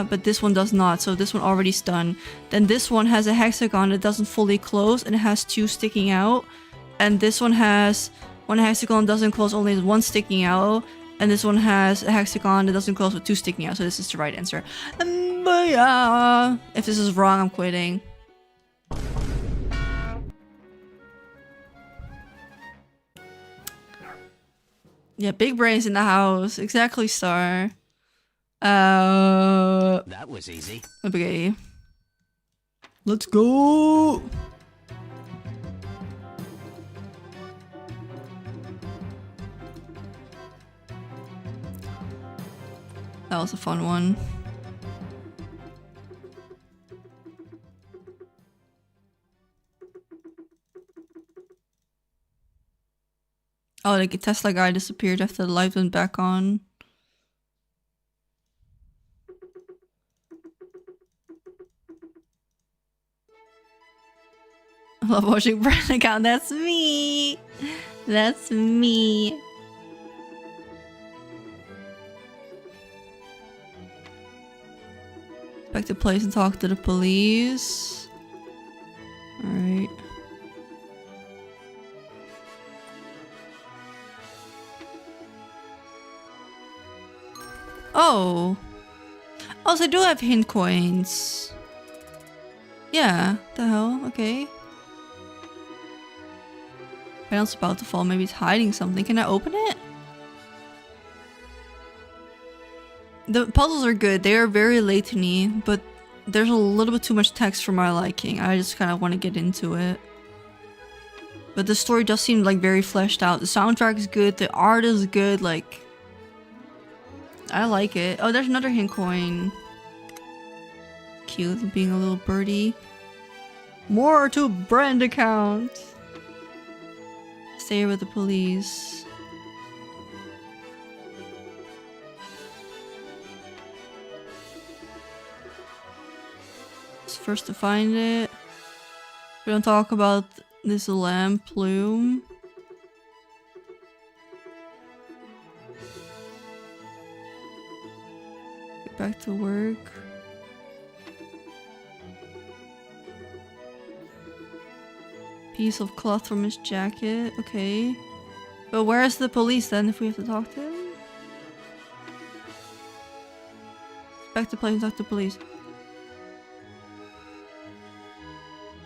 but this one does not. So this one already's done. Then this one has a hexagon that doesn't fully close and it has 2 sticking out. And this one has one hexagon doesn't close, only 1 sticking out. And this one has a hexagon that doesn't close with 2 sticking out. So this is the right answer. But yeah, if this is wrong, I'm quitting. Yeah, big brains in the house. Exactly, Star. That was easy. Okay. Let's go! That was a fun one. Oh, the Tesla guy disappeared after the light went back on. I love watching Brand account. That's me. That's me. Back to place and talk to the police. Alright. Oh. Oh, so I do have hint coins. Yeah, the hell, okay. Panel's about to fall, maybe it's hiding something. Can I open it? The puzzles are good, they are very Layton-y, but there's a little bit too much text for my liking. I just kind of want to get into it. But the story does seem like very fleshed out. The soundtrack is good, the art is good, like... I like it. Oh, there's another hint coin. Cute, being a little birdie. More to Brand account. Stay here with the police. It's first to find it. We don't talk about this lamp plume. Get back to work. Piece of cloth from his jacket. Okay. But where is the police then if we have to talk to him? Back to place and talk to police.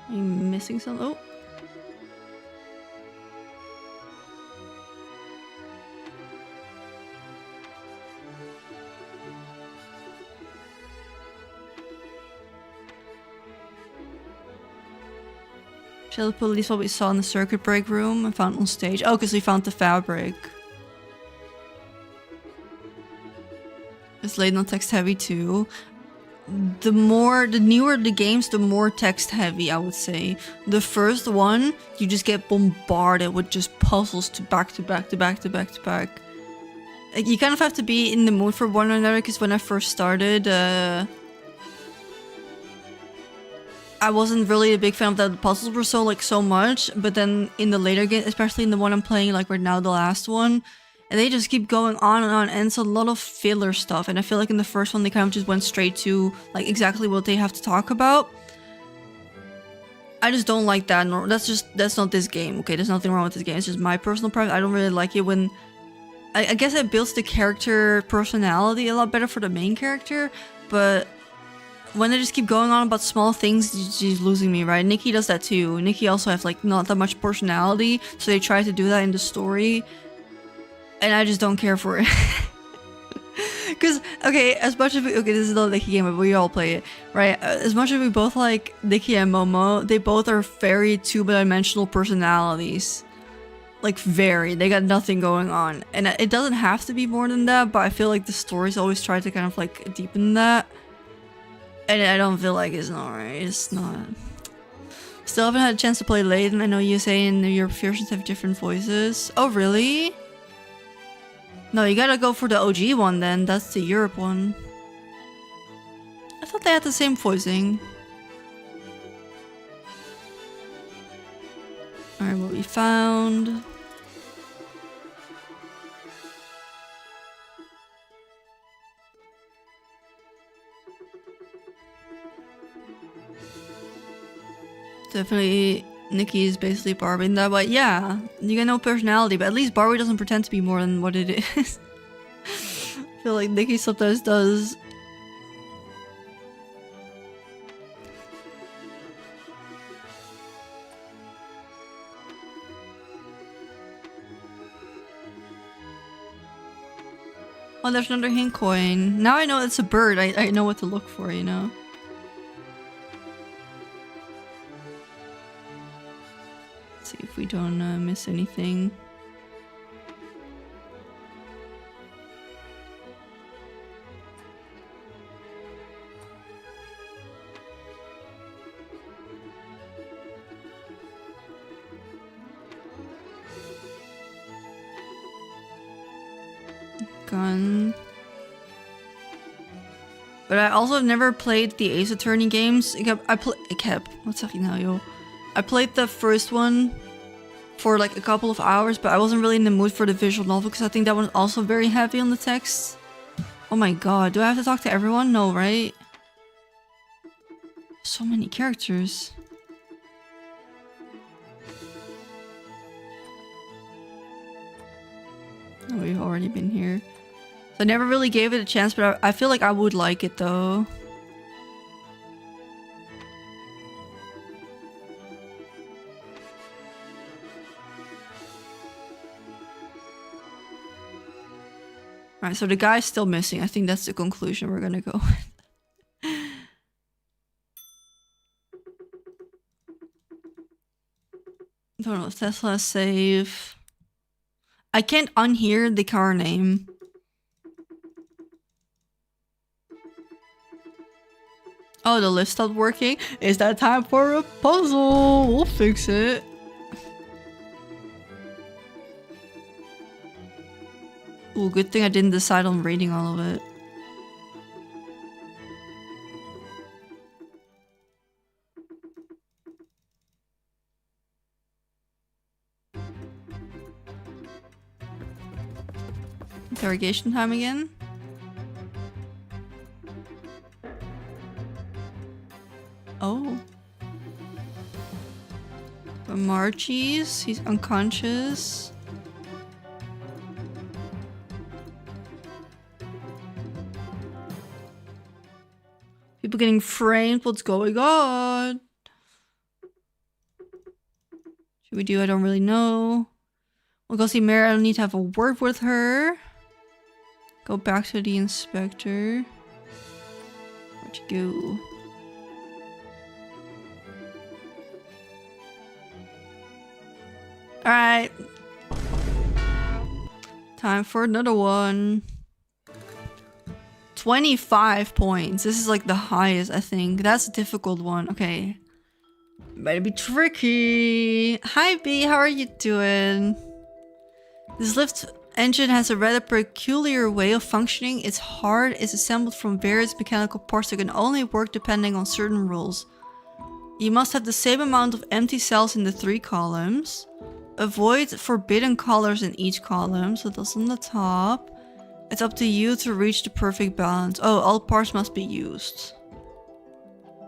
Are you missing something? Oh. Tell the police what we saw in the circuit break room and found on stage. Oh, because we found the fabric. It's Layton on text heavy too. The newer the games, the more text heavy, I would say. The first one, you just get bombarded with just puzzles to back to back to back to back to back. Like, you kind of have to be in the mood for one another, because when I first started, I wasn't really a big fan of that. The puzzles were so much, but then in the later game, especially in the one I'm playing like right now, the last one, and they just keep going on, and it's a lot of filler stuff. And I feel like in the first one, they kind of just went straight to like exactly what they have to talk about. I just don't like that. No, that's not this game. Okay, there's nothing wrong with this game. It's just my personal preference. I don't really like it when. I guess it builds the character personality a lot better for the main character, but when they just keep going on about small things, she's losing me, right? Nikki does that too. Nikki also has like not that much personality, so they try to do that in the story, and I just don't care for it. Because, okay, as much as we... Okay, this is the Nikki game, but we all play it, right? As much as we both like Nikki and Momo, they both are very two-dimensional personalities. Like, very. They got nothing going on. And it doesn't have to be more than that, but I feel like the stories always try to kind of, like, deepen that. And I don't feel like it's not right. It's not... Still haven't had a chance to play Layton. I know you saying your versions have different voices. Oh, really? No, you gotta go for the OG one then. That's the Europe one. I thought they had the same voicing. Alright, what we found. Definitely Nikki is basically Barbie in that way. Yeah, you got no personality, but at least Barbie doesn't pretend to be more than what it is. I feel like Nikki sometimes does. Oh, there's another hint coin. Now I know it's a bird. I know what to look for, you know? Let's see if we don't miss anything. Gun. But I also have never played the Ace Attorney games. I played the first one for like a couple of hours, but I wasn't really in the mood for the visual novel because I think that one's also very heavy on the text. Oh my god, do I have to talk to everyone? No, right? So many characters. Oh, we've already been here. So I never really gave it a chance, but I feel like I would like it though. Alright, so the guy's still missing. I think that's the conclusion we're gonna go with. Don't know, Tesla save. I can't unhear the car name. Oh, the lift stopped working? Is that time for a puzzle? We'll fix it. Ooh, good thing I didn't decide on rating all of it. Interrogation time again? Oh. But Marchie's, he's unconscious. People getting framed, what's going on? Should we do? I don't really know. We'll go see Mary, I don't need to have a word with her. Go back to the inspector. Where'd you go? Alright. Time for another one. 25 points. This is like the highest, I think. That's a difficult one. Okay. Better be tricky. Hi B, how are you doing? This lift engine has a rather peculiar way of functioning. Its heart is assembled from various mechanical parts that can only work depending on certain rules. You must have the same amount of empty cells in the 3 columns. Avoid forbidden colors in each column, so that's on the top. It's up to you to reach the perfect balance. Oh, all parts must be used.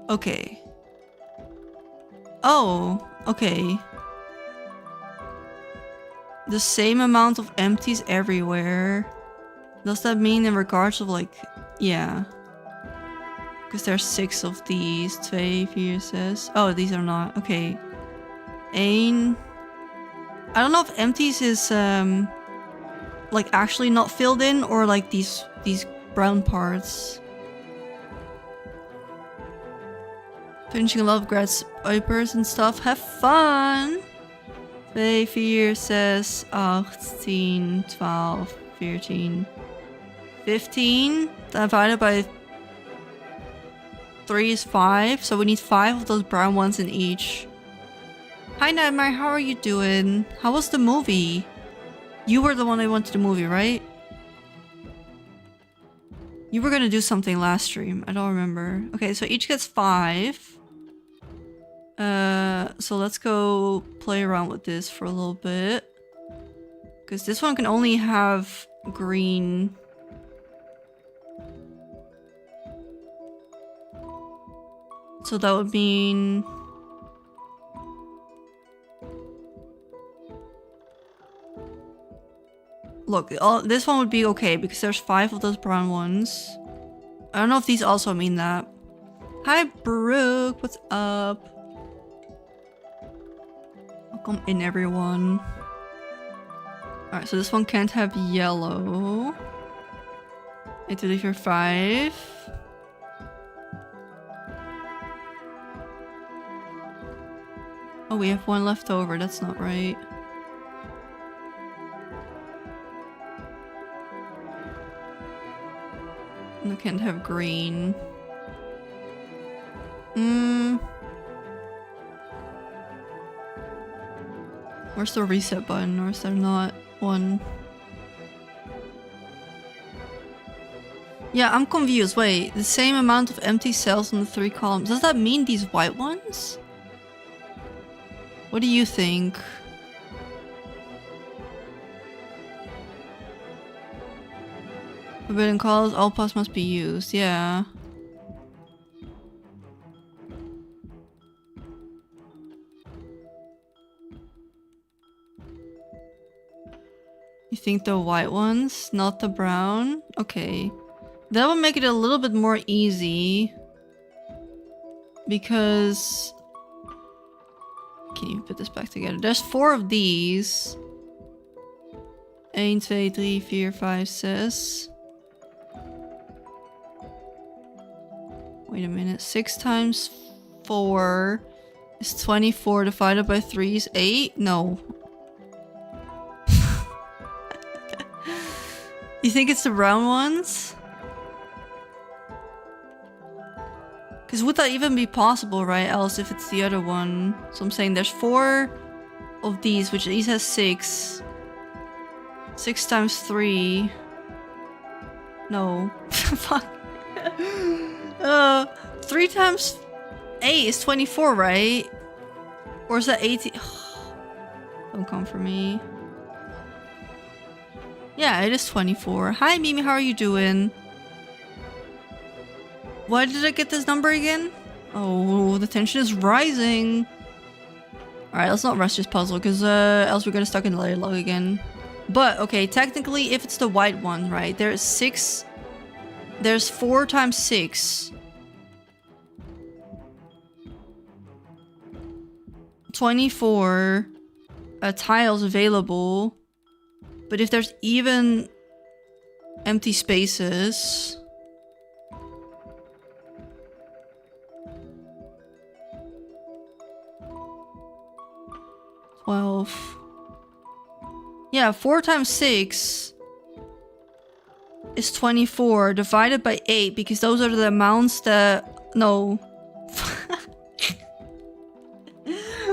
Okay. Oh, okay. The same amount of empties everywhere. Does that mean in regards of like... Yeah. Because there's 6 of these. 2, 4, 6. Oh, these are not. Okay. 1. I don't know if empties is like actually not filled in or like these brown parts. Finishing a lot of grads oipers and stuff. Have fun! 2, 4, 6, 18, 12, 14, 15. Divided by 3 is 5. So we need 5 of those brown ones in each. Hi Nightmare, how are you doing? How was the movie? You were the one that went to the movie, right? You were gonna do something last stream. I don't remember. Okay, so each gets 5. So let's go play around with this for a little bit. Because this one can only have green. So that would mean... Look, this one would be okay because there's 5 of those brown ones. I don't know if these also mean that. Hi Brooke, what's up? Welcome in everyone. Alright, so this one can't have yellow. 8, 2, 3, 4, 5. Oh, we have 1 left over, that's not right. And I can't have green. Where's the reset button, or is there not one? Yeah, I'm confused. Wait, the same amount of empty cells in the 3 columns. Does that mean these white ones? What do you think? Forbidden colors, all paths must be used. Yeah. You think the white ones, not the brown? Okay. That will make it a little bit more easy. Because... Can you put this back together? There's 4 of these. 1, 2, 3, 4, 5, 6. Wait a minute. 6 times 4 is 24. Divided by 3 is 8? No. You think it's the brown ones? Because would that even be possible, right? Else if it's the other one. So I'm saying there's 4 of these, which each has 6. 6 times 3. No. Fuck. 3 times 8 is 24, right? Or is that 18? Don't come for me. Yeah, it is 24. Hi Mimi, how are you doing? Why did I get this number again? Oh, the tension is rising. Alright, let's not rush this puzzle, because else we're gonna stuck in the layer log again. But, okay, technically, if it's the white one, right? There's 6... There's 4 times 6. 24 tiles available. But if there's even empty spaces... 12. Yeah, 4 times 6 is 24 divided by 8 because those are the amounts that... No.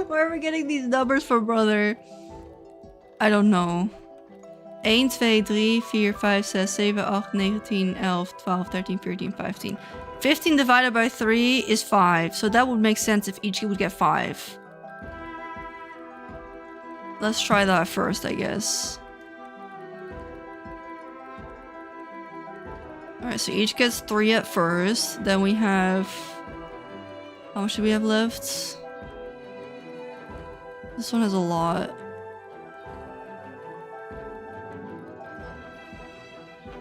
Where are we getting these numbers from, brother? I don't know. 1, 2, 3, 4, 5, 6, 7, 8, 9, 10, 11, 12, 13, 14, 15. 15 divided by 3 is 5. So that would make sense if each would get 5. Let's try that first, I guess. Alright, so each gets 3 at first. Then we have... How much do we have left? This one has a lot.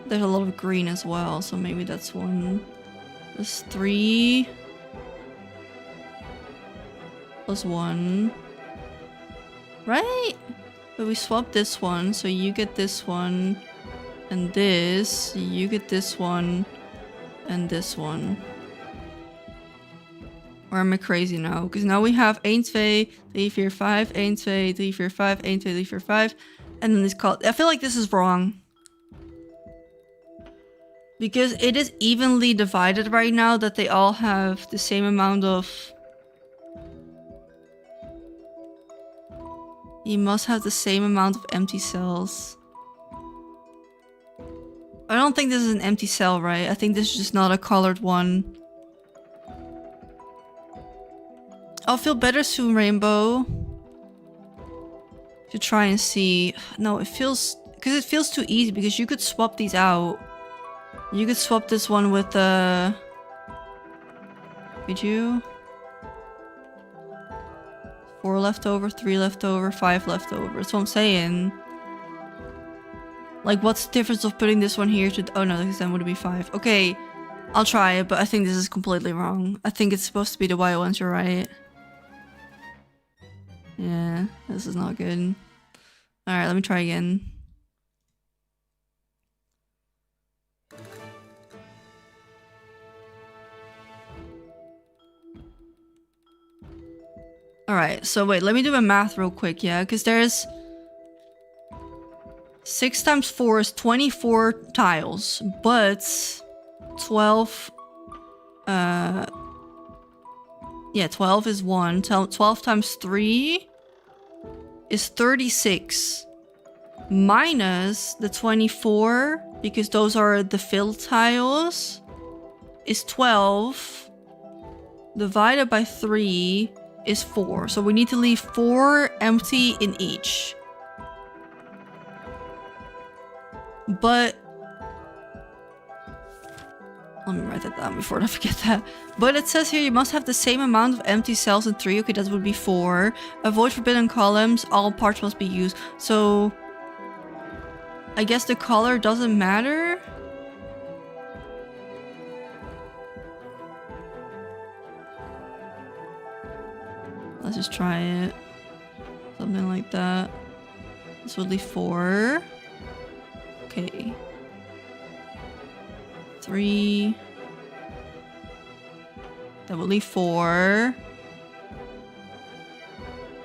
There's a lot of green as well, so maybe that's one. There's 3. Plus 1. Right? But we swapped this one, so you get this one. And this, you get this one and this one. Or am I crazy now? Because now we have 1, 2, 3, 4, 5, 1, 2, 3, 4, 5, 1, 2, 3, 4, 5. And then this called. I feel like this is wrong. Because it is evenly divided right now that they all have the same amount of... You must have the same amount of empty cells. I don't think this is an empty cell, right? I think this is just not a colored one. I'll feel better soon, Rainbow. To try and see. No, it feels... Because it feels too easy, because you could swap these out. You could swap this one with the... Could you? 4 left over, 3 left over, 5 left over. That's what I'm saying. Like, what's the difference of putting this one here to... Oh no, because then would it be 5? Okay, I'll try it, but I think this is completely wrong. I think it's supposed to be the white ones, you're right. Yeah, this is not good. Alright, let me try again. Alright, so wait, let me do my math real quick, yeah? Because there's... 6 times 4 is 24 tiles, but 12... Yeah, 12 is 1. 12 times 3 is 36. Minus the 24, because those are the filled tiles, is 12. Divided by 3 is 4. So we need to leave 4 empty in each. But... Let me write that down before I forget that. But it says here you must have the same amount of empty cells in 3. Okay, that would be 4. Avoid forbidden columns. All parts must be used. So... I guess the color doesn't matter? Let's just try it. Something like that. This would leave 4. Okay. 3. That will leave 4.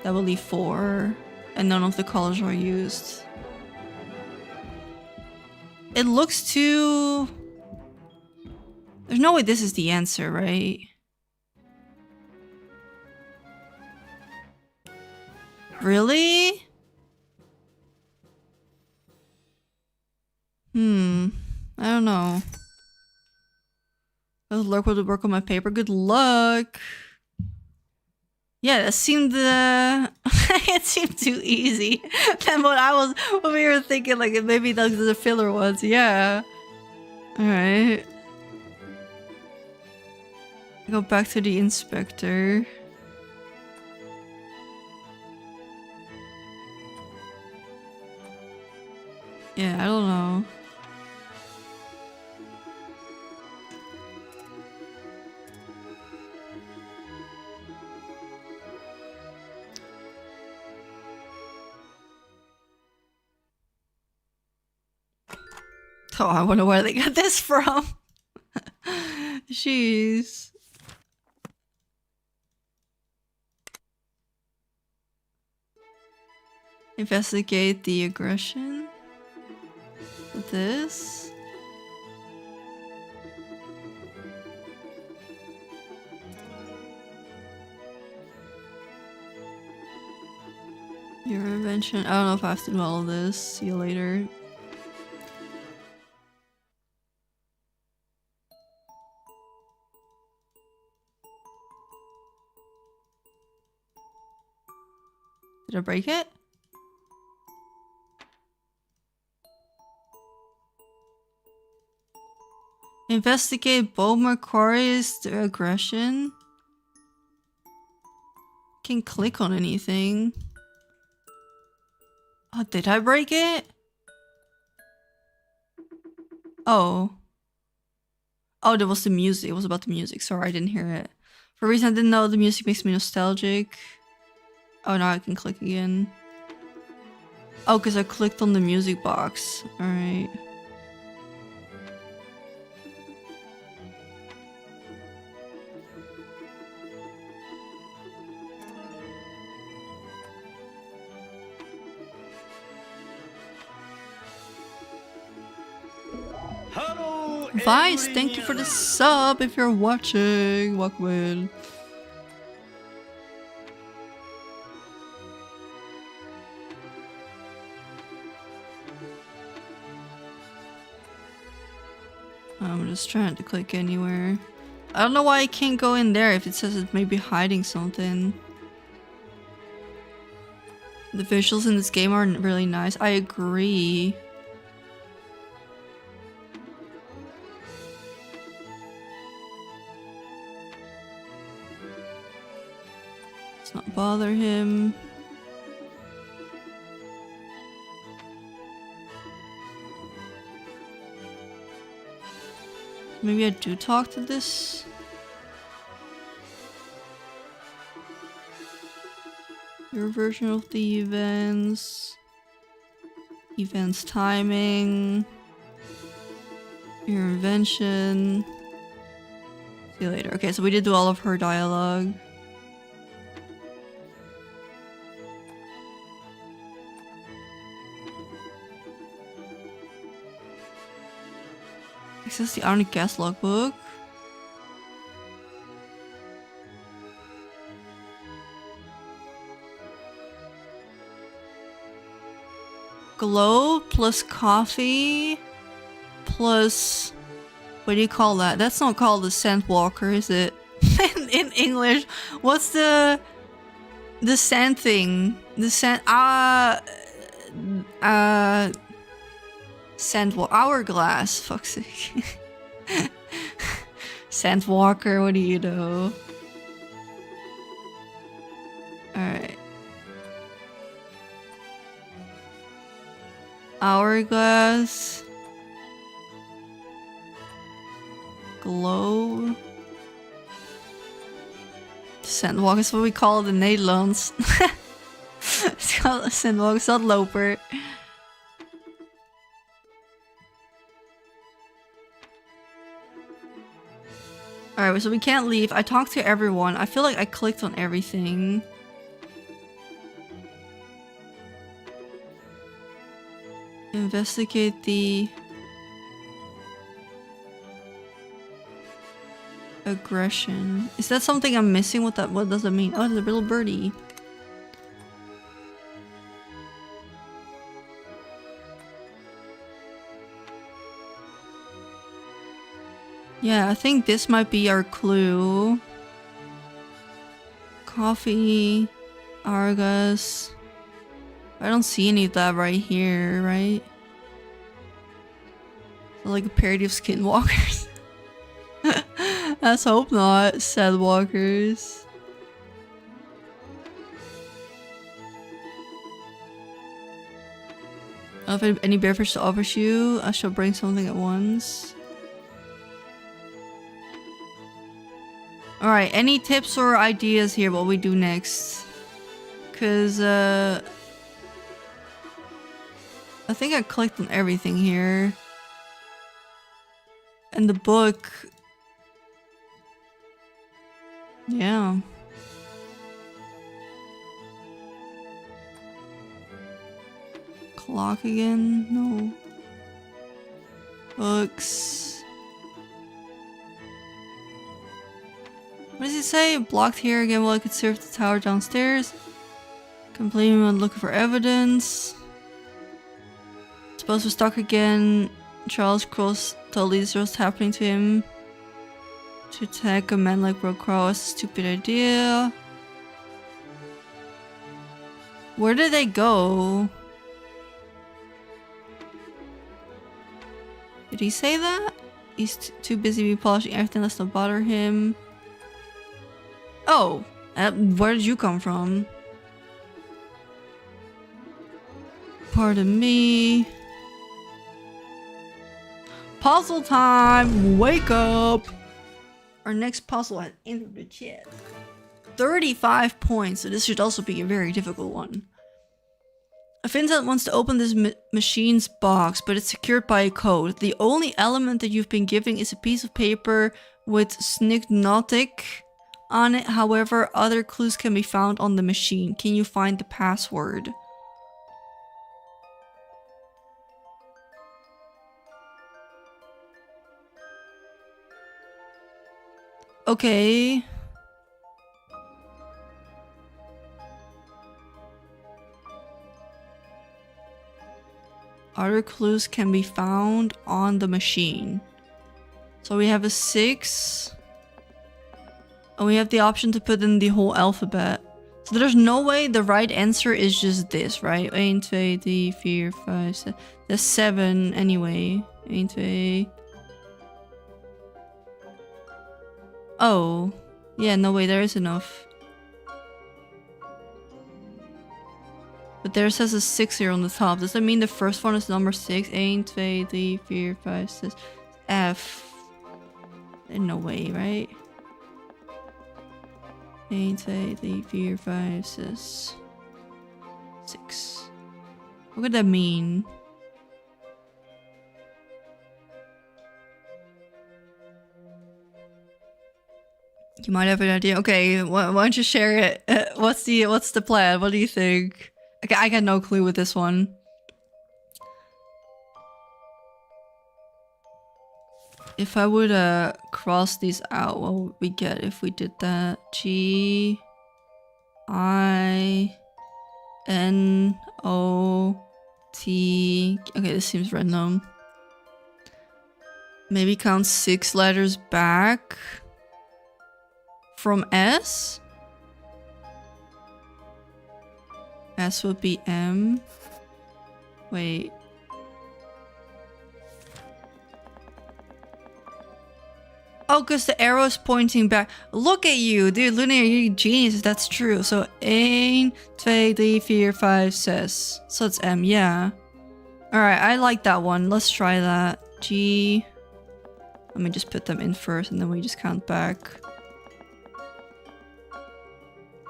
That will leave 4. And none of the colors are used. It looks too... There's no way this is the answer, right? Really? I don't know. Good luck with the work on my paper. Good luck. Yeah, that seemed it seemed too easy than what we were thinking. Like maybe those are the filler ones. Yeah. All right. Go back to the inspector. Yeah, I don't know. Oh, I wonder where they got this from. Jeez. Investigate the aggression. This. Your invention. I don't know if I have to do all of this. See you later. Did I break it? Investigate Bo Macquarie's aggression. Can click on anything. Oh, did I break it? Oh. Oh, there was the music. It was about the music. Sorry, I didn't hear it. For a reason I didn't know, the music makes me nostalgic. Oh, now I can click again. Oh, because I clicked on the music box. Alright. Vice, thank you for the sub if you're watching. Welcome. I'm just trying to click anywhere. I don't know why I can't go in there if it says it may be hiding something. The visuals in this game aren't really nice. I agree. Let's not bother him. Maybe I do talk to this. Your version of the events. Events timing. Your invention. See you later. Okay, so we did do all of her dialogue. Access the Arctic Gas logbook. Glow plus coffee plus what do you call that? That's not called the scent walker, is it? in English, what's the scent thing? The scent hourglass, fuck's sake. Scent walker, what do you know? Alright. Hourglass. Glow. Scent walker is what we call it in Netherlands. It's called a scent walker, it's not loper. Alright, so we can't leave. I talked to everyone. I feel like I clicked on everything. Investigate the aggression. Is that something I'm missing? What does that mean? Oh, there's a little birdie. Yeah, I think this might be our clue. Coffee, Argus. I don't see any of that right here, right? Like a parody of skinwalkers. Let's hope not. Sadwalkers. If any bearfish to offers you, I shall bring something at once. Alright, any tips or ideas here what we do next? Cause I think I clicked on everything here. And the book. Yeah. Clock again? No. Books. What does he say? Blocked here again while I could serve the tower downstairs. Completely looking for evidence. Suppose we're stuck again. Charles Cross totally deserves what's happening to him. To attack a man like Bro Crow is a stupid idea. Where did they go? Did he say that? He's too busy polishing everything, let's not bother him. Oh, where did you come from? Pardon me. Puzzle time! Wake up! Our next puzzle has entered the chat. 35 points, so this should also be a very difficult one. A Vincent wants to open this machine's box, but it's secured by a code. The only element that you've been given is a piece of paper with Snignotic on it. However, other clues can be found on the machine. Can you find the password? Okay. Other clues can be found on the machine. So we have a 6. And we have the option to put in the whole alphabet. So there's no way the right answer is just this, right? 1, 2, 3, 4, 5, 6. There's 7 anyway. 1, 2. Oh. Yeah, no way, there is enough. But there says a 6 here on the top. Does that mean the first one is number 6? 1, 2, 3, 4, 5, 6. F. No way, right? 1, 2, 3, 4, 5, 6. 6. What could that mean? You might have an idea. Okay, why don't you share it? What's the plan? What do you think? Okay, I got no clue with this one. If I would cross these out, what would we get if we did that? G I N O T. Okay, this seems random. Maybe count 6 letters back from S. S would be M. Wait. Oh, because the arrow is pointing back. Look at you, dude. Luna, you're a genius. That's true. So 1, 2, 3, 4, 5, 6. So it's M, yeah. Alright, I like that one. Let's try that. G. Let me just put them in first and then we just count back.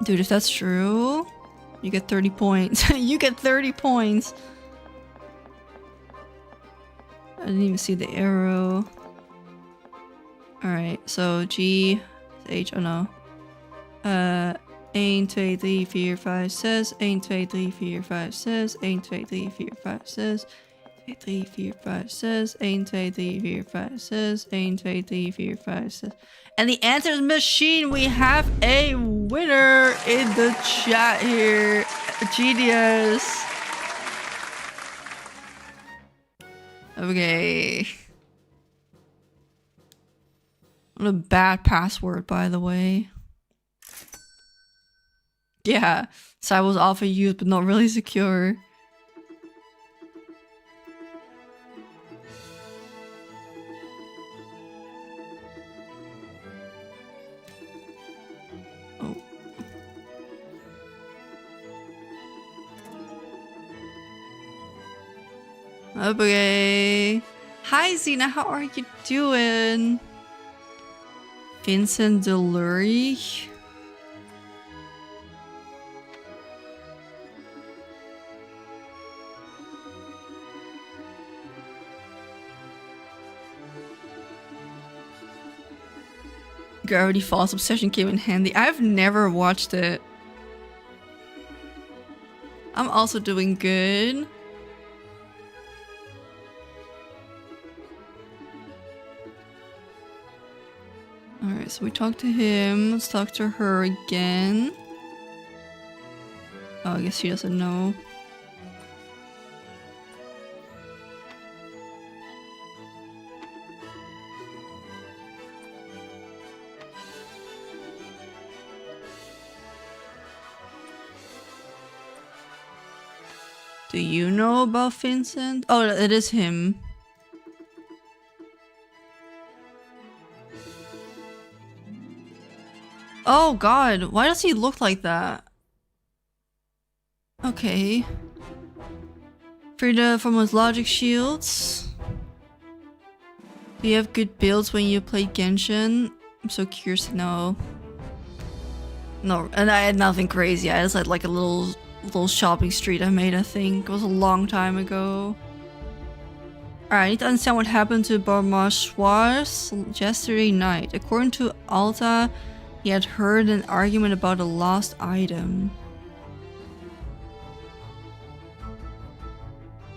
Dude, if that's true, you get 30 points. You get 30 points. I didn't even see the arrow. Alright, so G, H, oh no. 1, 2, 3, 4, 5, 6. 1, 2, 3, 4, 5, 6. 1, 2, 3, 4, 5, 6. 3, 4, 5, 6. 1, 2, 3, 4, 5, 6. 1, 2, 3, 4, 5, 6. And the answer is machine. We have a winner in the chat here. Genius. Okay. What a bad password, by the way. Yeah, site was alpha used, but not really secure. Oh. Okay. Hi, Zena, how are you doing? Vincent Delury. Gravity Falls Obsession came in handy. I've never watched it. I'm also doing good. Alright, so we talked to him. Let's talk to her again. Oh, I guess she doesn't know. Do you know about Vincent? Oh, it is him. Oh god, why does he look like that? Okay. From his logic shields. Do you have good builds when you play Genshin? I'm so curious to know. No, and I had nothing crazy. I just had like a little shopping street I made, I think. It was a long time ago. Alright, I need to understand what happened to Barmashwas yesterday night. According to Alta, he had heard an argument about a lost item.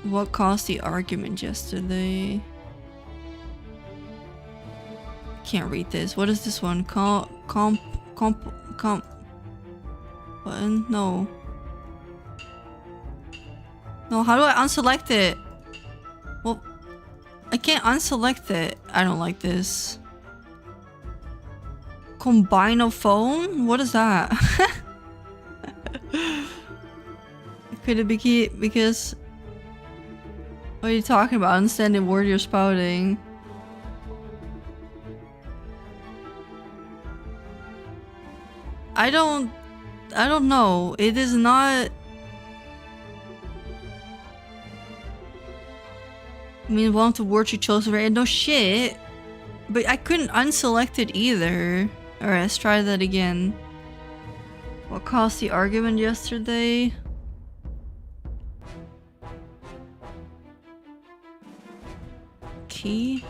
What caused the argument yesterday? can't read this. What is this one? Comp button? No. No, how do I unselect it? Well, I can't unselect it. I don't like this. Combinophone? What is that? Could it be because... What are you talking about? I understand the word you're spouting. I don't know. It is not... I mean, one of the words you chose right? No shit. But I couldn't unselect it either. Alright, let's try that again. What caused the argument yesterday? Key?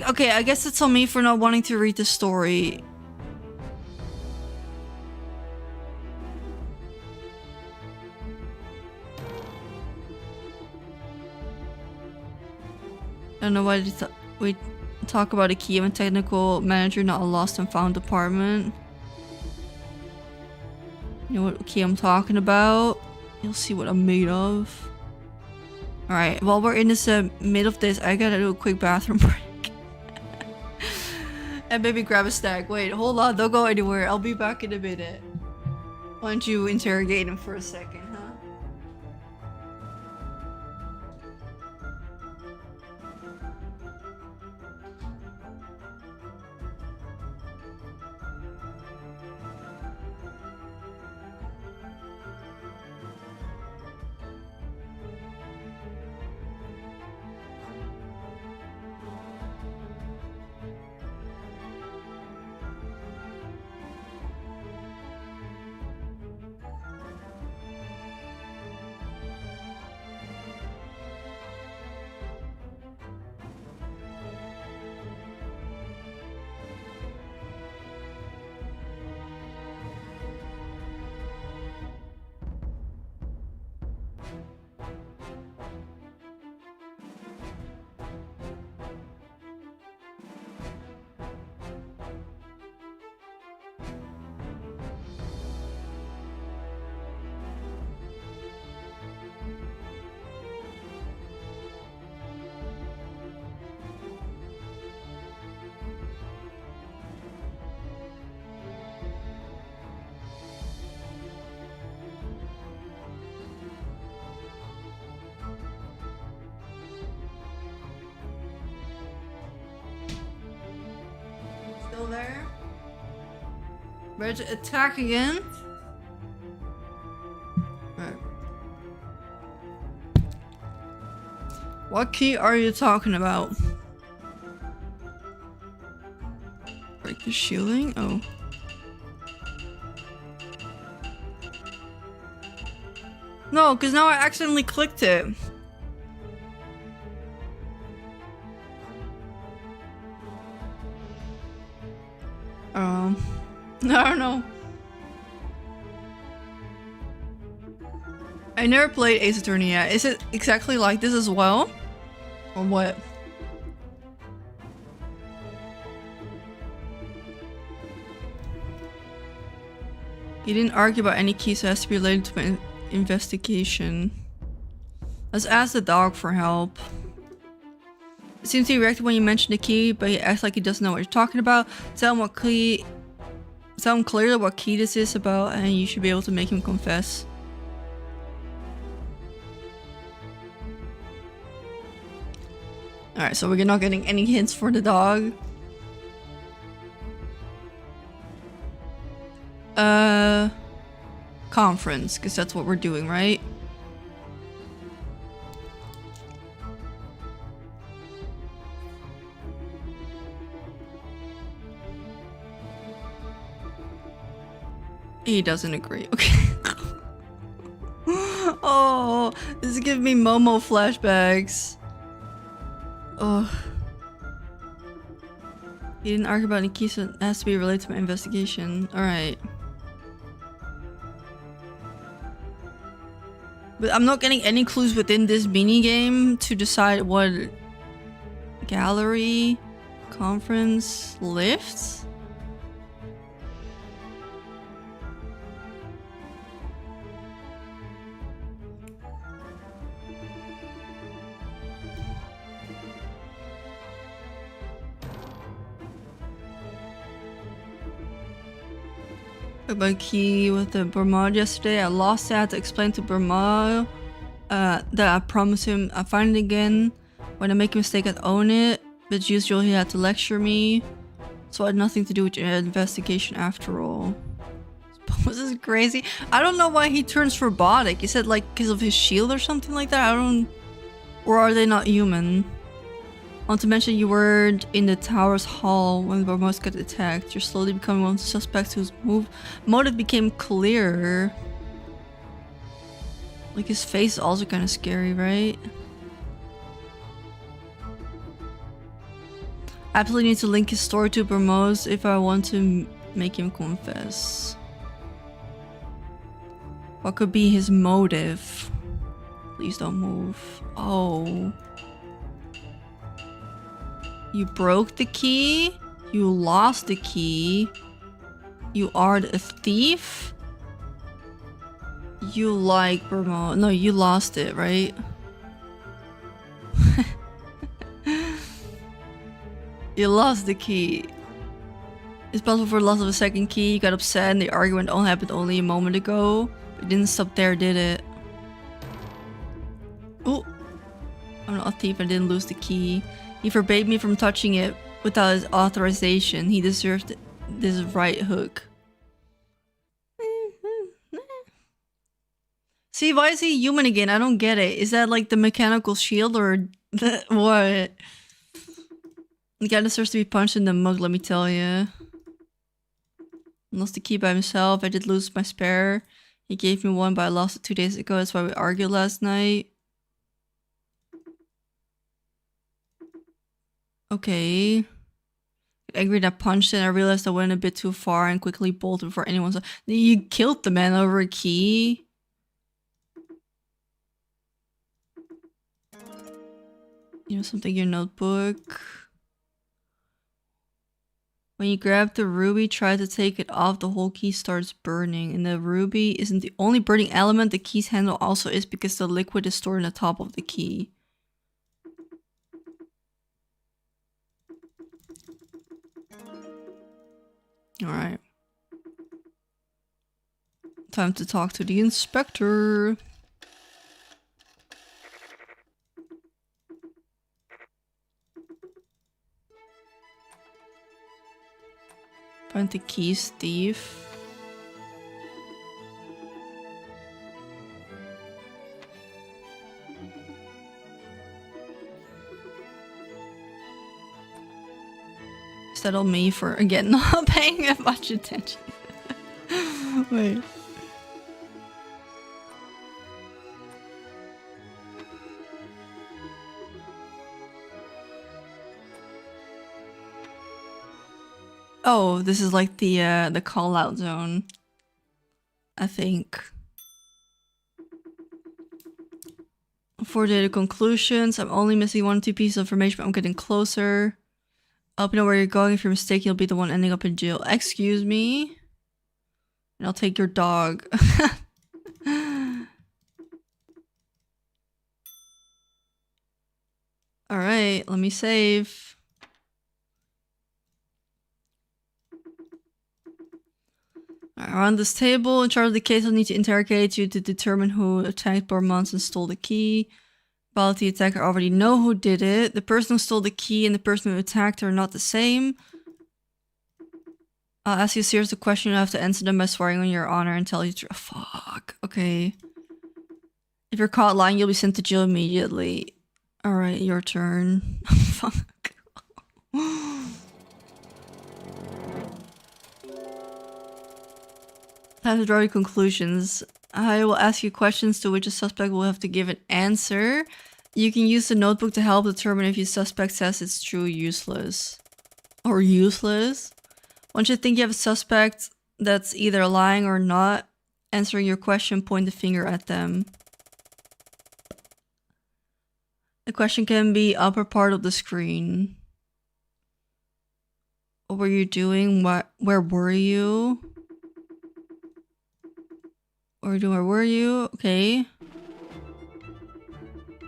Okay, I guess it's on me for not wanting to read the story. I don't know why we talk about a key of a technical manager, not a lost and found department. You know what key I'm talking about? You'll see what I'm made of. Alright, while we're in this mid of this, I gotta do a quick bathroom break. And maybe grab a snack. Wait, hold on, don't go anywhere. I'll be back in a minute. Why don't you interrogate him for a second, huh? There. Ready to attack again? Alright. What key are you talking about? Break the shielding? Oh. No, because now I accidentally clicked it. I don't know. I never played Ace Attorney yet. Is it exactly like this as well? Or what? He didn't argue about any keys, so it has to be related to my investigation. Let's ask the dog for help. It seems he reacted when you mentioned the key, but he acts like he doesn't know what you're talking about. Tell him clearly what key this is about, and you should be able to make him confess. Alright, so we're not getting any hints for the dog. Conference, because that's what we're doing, right? He doesn't agree. Okay. Oh, this is giving me Momo flashbacks. Oh. He didn't argue about any keys, so it has to be related to my investigation. Alright. But I'm not getting any clues within this mini game to decide what gallery. Conference lift? My key with the Burma yesterday. I lost it. I had to explain to Burma that I promised him I'd find it again. When I make a mistake, I'd own it. But as usual, he had to lecture me. So I had nothing to do with your investigation after all. This is crazy. I don't know why he turns robotic. Is it like because of his shield or something like that? I don't... Or are they not human? Want to mention you were in the tower's hall when Barmos got attacked. You're slowly becoming one of the suspects whose motive became clearer. Like his face is also kind of scary, right? I absolutely need to link his story to Barmos if I want to make him confess. What could be his motive? Please don't move. Oh. You broke the key? You lost the key? You are a thief? You like Burma. No, you lost it, right? You lost the key. It's possible for the loss of a second key. You got upset and the argument all happened only a moment ago. It didn't stop there, did it? Oh, I'm not a thief. I didn't lose the key. He forbade me from touching it without his authorization. He deserved this right hook. See, why is he human again? I don't get it. Is that like the mechanical shield or what? The guy deserves to be punched in the mug, let me tell you. Lost the key by himself. I did lose my spare. He gave me one, but I lost it 2 days ago. That's why we argued last night. Okay. Angry that I punched it, and I realized I went a bit too far and quickly bolted before anyone saw. You killed the man over a key? You know something in your notebook? When you grab the ruby, try to take it off, the whole key starts burning. And the ruby isn't the only burning element, the key's handle also is because the liquid is stored in the top of the key. Alright. Time to talk to the inspector. Find the keys, thief. Is that on me for, again, not paying that much attention? Wait. Oh, this is like the call out zone, I think. For data conclusions, I'm only missing 1 or 2 pieces of information, but I'm getting closer. I'll help you know where you're going. If you're mistaken, you'll be the one ending up in jail. Excuse me? And I'll take your dog. Alright, let me save. Around this table, in charge of the case, I'll need to interrogate you to determine who attacked Bormans and stole the key. About the attacker, I already know who did it. The person who stole the key and the person who attacked are not the same. I'll ask you a series of questions. You have to answer them by swearing on your honor and tell you the truth. Fuck. Okay. If you're caught lying, you'll be sent to jail immediately. Alright, your turn. Fuck. Time to draw your conclusions. I will ask you questions to which a suspect will have to give an answer. You can use the notebook to help determine if your suspect says it's true or useless. Or useless? Once you think you have a suspect that's either lying or not answering your question, point the finger at them. The question can be upper part of the screen. What were you doing? Where were you? Where were you? Okay.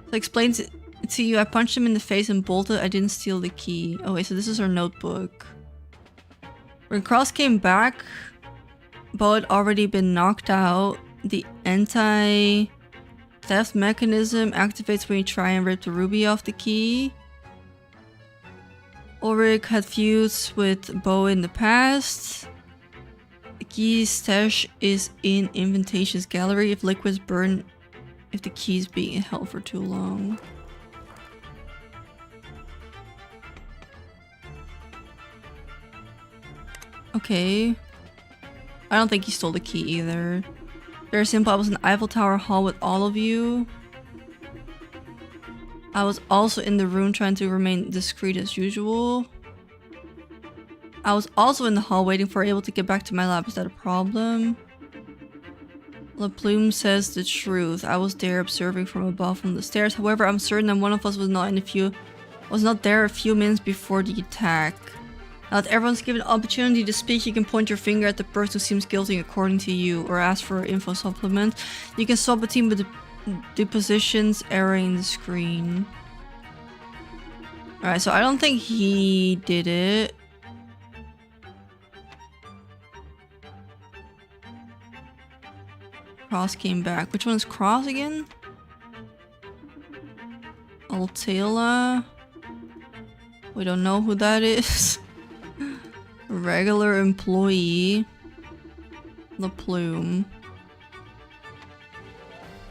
So explains it to you. I punched him in the face and bolted. I didn't steal the key. Okay, so this is her notebook. When Cross came back, Bo had already been knocked out. The anti-theft mechanism activates when you try and rip the ruby off the key. Ulrich had feuds with Bo in the past. The key stash is in Invitation's gallery. If liquids burn, if the key's being held for too long. Okay. I don't think he stole the key either. Very simple. I was in Eiffel Tower Hall with all of you. I was also in the room trying to remain discreet as usual. I was also in the hall waiting for able to get back to my lab. Is that a problem? LaPlume says the truth. I was there observing from above from the stairs. However, I'm certain that one of us was not there a few minutes before the attack. Now that everyone's given an opportunity to speak, you can point your finger at the person who seems guilty according to you, or ask for an info supplement. You can swap a team with the positions area in the screen. Alright, so I don't think he did it. Cross came back. Which one is Cross again? Altela. We don't know who that is. Regular employee. LaPlume.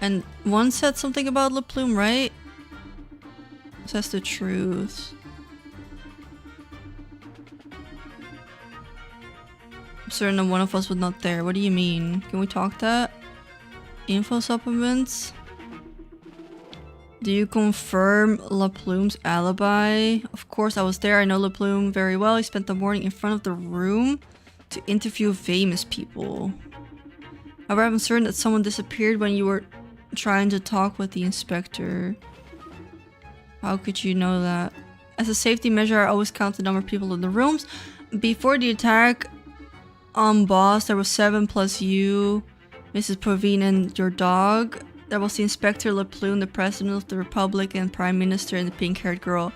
And one said something about LaPlume, right? Says the truth. I'm certain that one of us was not there. What do you mean? Can we talk that? Info supplements? Do you confirm LaPlume's alibi? Of course I was there. I know LaPlume very well. He spent the morning in front of the room to interview famous people. However, I'm certain that someone disappeared when you were trying to talk with the inspector. How could you know that? As a safety measure, I always count the number of people in the rooms. Before the attack on Boss, there was 7 plus you, Mrs. Provine, and your dog. There was the Inspector LaPlume, the President of the Republic, and Prime Minister, and the pink-haired girl.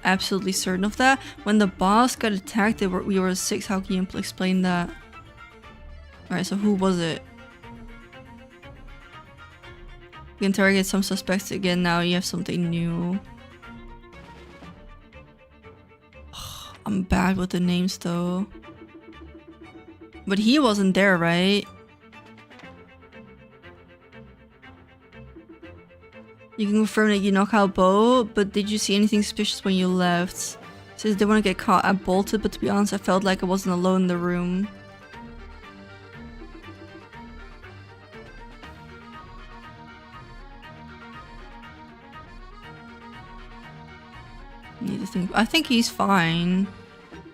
Absolutely certain of that. When the boss got attacked, we were 6. How can you explain that? Alright, so who was it? You interrogate some suspects again. Now you have something new. I'm bad with the names though. But he wasn't there, right? You can confirm that you knock out Bo, but did you see anything suspicious when you left? Says they want to get caught. I bolted, but to be honest, I felt like I wasn't alone in the room. Need to think. I think he's fine.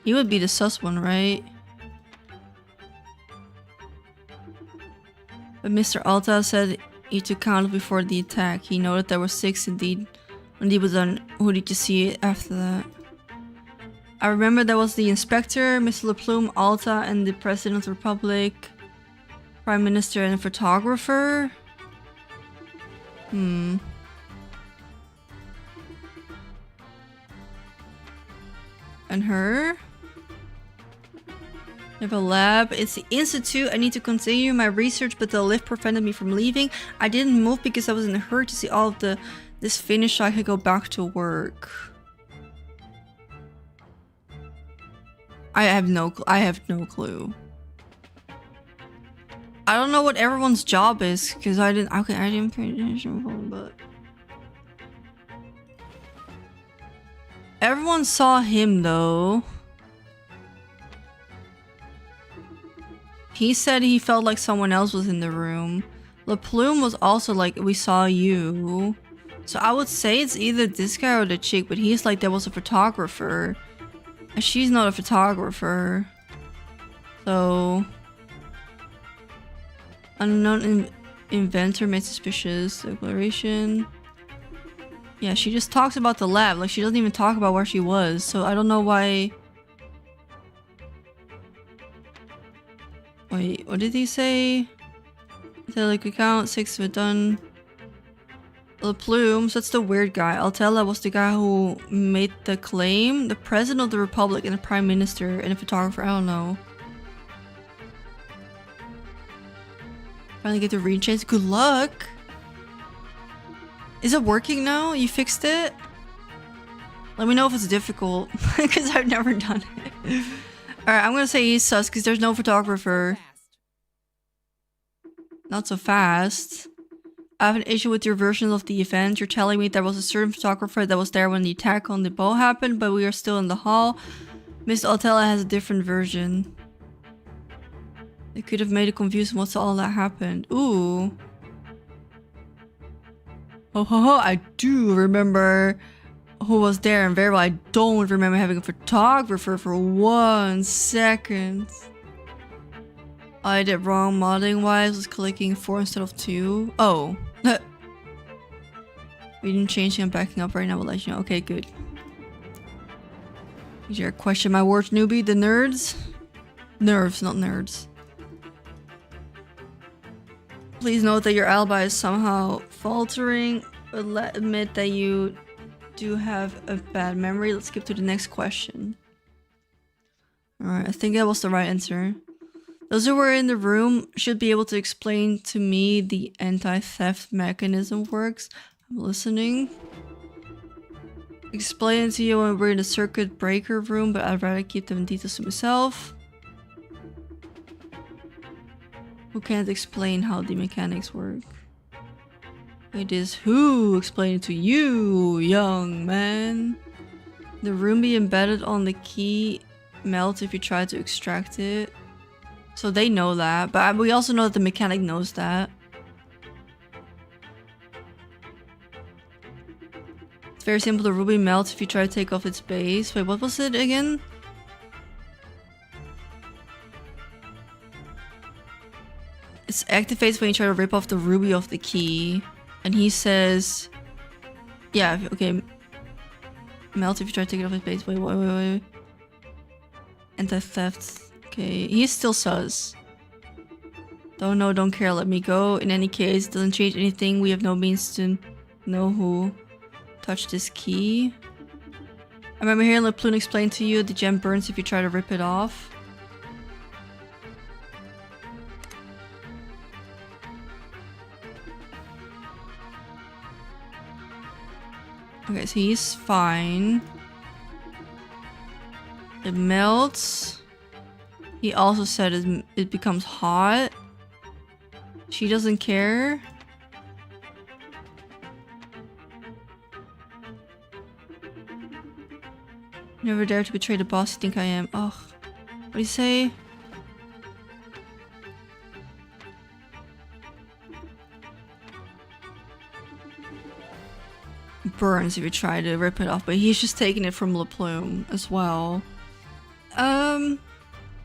He would be the sus one, right? But Mr. Alta said he took count before the attack. He noted there were 6 indeed. When he was done, who did you see after that? I remember there was the inspector, Mr. LaPlume, Alta, and the President of the Republic, Prime Minister, and a photographer. And her? I have a lab. It's the Institute. I need to continue my research, but the lift prevented me from leaving. I didn't move because I was in a hurry to see all of this finished so I could go back to work. I have no clue. I don't know what everyone's job is because I didn't pay attention, but everyone saw him though. He said he felt like someone else was in the room. LaPlume was also like, we saw you. So I would say it's either this guy or the chick, but he's like, there was a photographer. And she's not a photographer. So unknown inventor made suspicious declaration. Yeah, she just talks about the lab. Like, she doesn't even talk about where she was. So I don't know why Wait, what did he say? Like we count 6 of it done. The Plumes, that's the weird guy. Altella was the guy who made the claim. The president of the republic and the prime minister and a photographer. I don't know. Finally get the read chance. Good luck. Is it working now? You fixed it? Let me know if it's difficult because I've never done it. Alright, I'm gonna say he's sus because there's no photographer. Not so fast. I have an issue with your version of the event. You're telling me there was a certain photographer that was there when the attack on the bow happened, but we are still in the hall. Miss Altella has a different version. They could have made it confusing what's all that happened. Ooh. Ho ho ho, I do remember who was there and very well. I don't remember having a photographer for 1 second. I did wrong modding wise, was clicking 4 instead of 2. Oh. We didn't change it, I'm backing up right now, we'll let you know. Okay, good. Is your question my words, newbie? The nerds? Nerves, not nerds. Please note that your alibi is somehow faltering, but admit that you do have a bad memory. Let's skip to the next question. Alright, I think that was the right answer. Those who were in the room should be able to explain to me the anti-theft mechanism works. I'm listening. Explain it to you when we're in the circuit breaker room, but I'd rather keep them in details to myself. Who can't explain how the mechanics work? It is who explain it to you, young man. The room be embedded on the key melts if you try to extract it. So they know that, but we also know that the mechanic knows that. It's very simple, the ruby melts if you try to take off its base. Wait, what was it again? It activates when you try to rip off the ruby off the key. And he says... Yeah, okay. Melt if you try to take it off its base. Wait. Anti-theft. Okay, he's still sus. Don't know, don't care, let me go. In any case, it doesn't change anything. We have no means to know who touched this key. I remember hearing LePlune explain to you the gem burns if you try to rip it off. Okay, so he's fine. It melts. He also said it becomes hot. She doesn't care. Never dare to betray the boss you think I am. Ugh. What do you say? Burns if you try to rip it off, but he's just taking it from LePlume as well.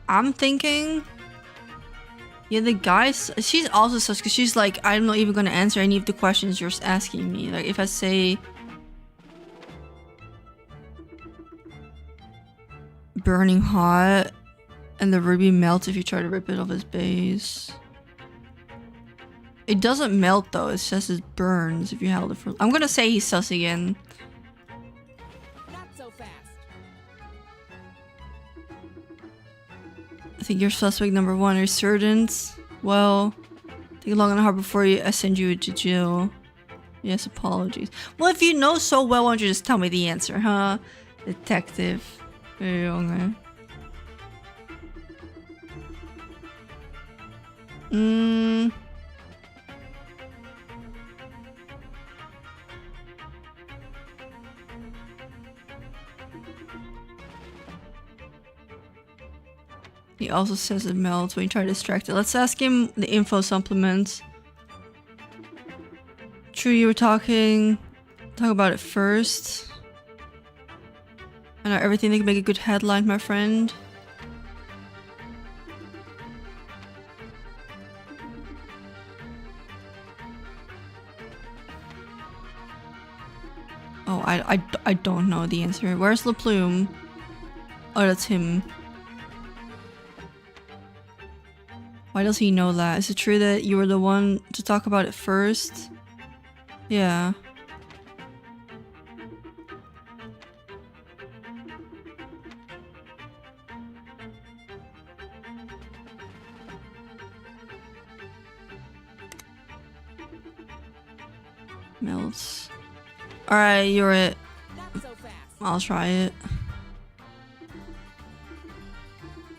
I'm thinking... Yeah, the guys... She's also such because she's like, I'm not even gonna answer any of the questions you're asking me. Like, if I say... Burning hot, and the ruby melts if you try to rip it off its base. It doesn't melt though, it says it burns if you held it for... I'm gonna say he's sus again. Not so fast. I think you're suspect number 1, resurgence. Well, take long and hard before I send you to jail. Yes, apologies. Well, if you know so well, why don't you just tell me the answer, huh? Detective. Okay. He also says it melts when you try to distract it. Let's ask him the info supplements. True, you were talk about it first. I know everything that can make a good headline, my friend. Oh, I don't know the answer. Where's LePlume? Oh, that's him. Why does he know that? Is it true that you were the one to talk about it first? Yeah. Melts. Alright, you're it. Not so fast. I'll try it.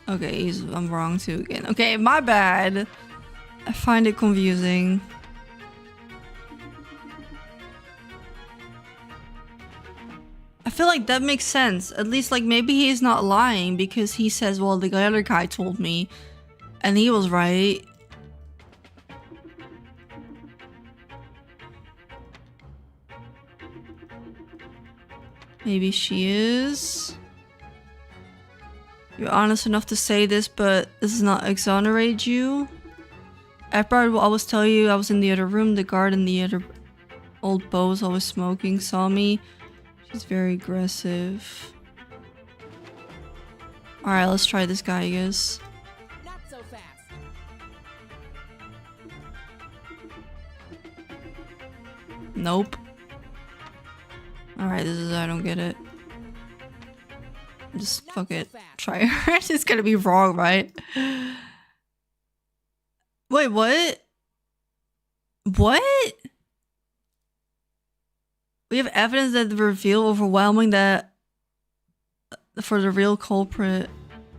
Okay, I'm wrong too again. Okay, my bad. I find it confusing. I feel like that makes sense. At least, like, maybe he's not lying because he says, well, the other guy told me. And he was right. Maybe she is. You're honest enough to say this, but this does not exonerate you. Edward will always tell you I was in the other room. The guard in the other old beau was always smoking, saw me. She's very aggressive. Alright, let's try this guy, I guess. Not so fast. Nope. Alright, this is I don't get it. Just fuck it. Try it. It's gonna be wrong, right? Wait, what? What? We have evidence that the reveal overwhelming that for the real culprit.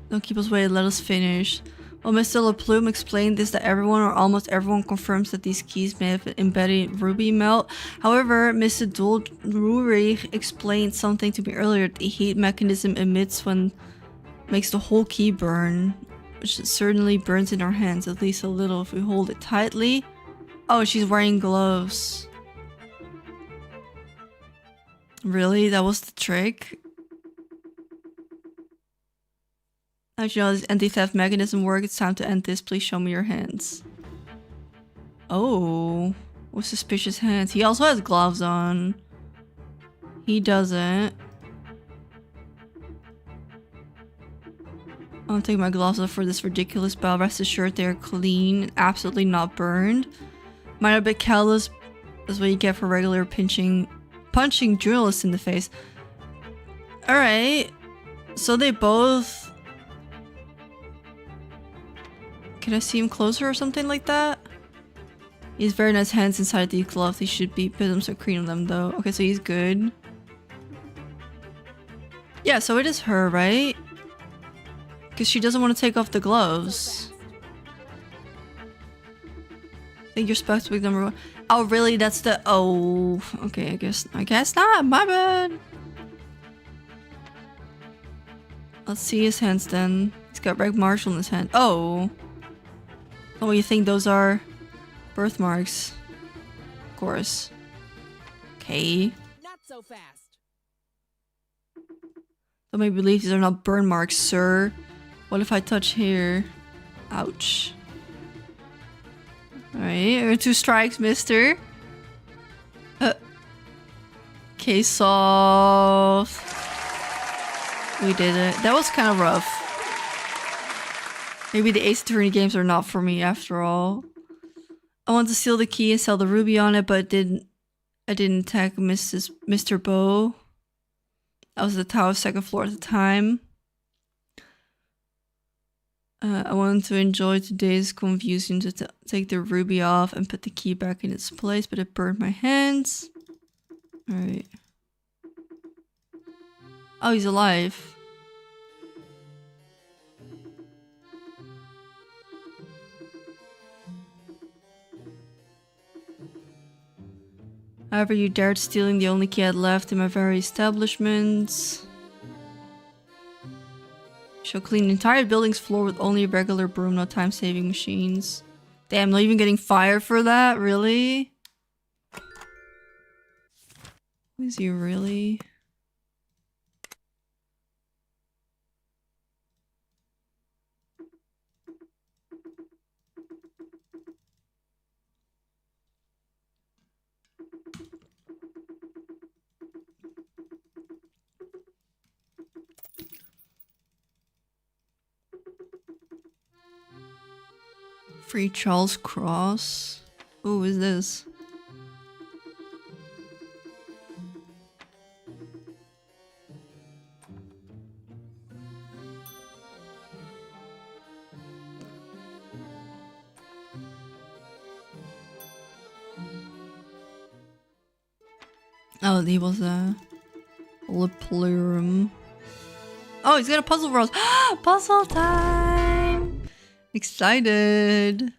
Don't keep us waiting, let us finish. Well, Mr. LaPlume explained this that everyone or almost everyone confirms that these keys may have embedded ruby melt. However, Mr. Drury explained something to me earlier. The heat mechanism emits when makes the whole key burn, which certainly burns in our hands, at least a little if we hold it tightly. Oh, she's wearing gloves. Really? That was the trick? How'd you know this anti-theft mechanism work? It's time to end this. Please show me your hands. Oh, with suspicious hands. He also has gloves on. He doesn't. I'll take my gloves off for this ridiculous bout. Rest assured they're clean and absolutely not burned. Might have been careless. That's what you get for regular punching journalists in the face. Alright. So they both... Can I see him closer or something like that? He has very nice hands inside these gloves. He should be put some cream on them though. Okay, so he's good. Yeah, so it is her, right? Because she doesn't want to take off the gloves. I think you're supposed to be number 1. Oh, really? That's the... Oh, okay, I guess not. My bad. Let's see his hands then. He's got Reg Marshall in his hand. Oh. Oh, you think those are birthmarks? Of course. Okay. Not so fast. Don't make me believe these are not burn marks, sir. What if I touch here? Ouch. Alright, 2 strikes, mister. Case solved. We did it. That was kind of rough. Maybe the Ace Attorney games are not for me after all. I want to steal the key and sell the ruby on it, but I didn't attack Mr. Beau. I was at the tower 2nd floor at the time. I wanted to enjoy today's confusion to take the ruby off and put the key back in its place, but it burned my hands. Alright. Oh, he's alive. However, you dared stealing the only key I had left in my very establishment. Shall clean the entire building's floor with only a regular broom, no time-saving machines. Damn, not even getting fired for that? Really? Is he really? Free Charles Cross. Who is this? Oh, he was a Liplum. Oh, he's got a puzzle for us. Puzzle time! Excited.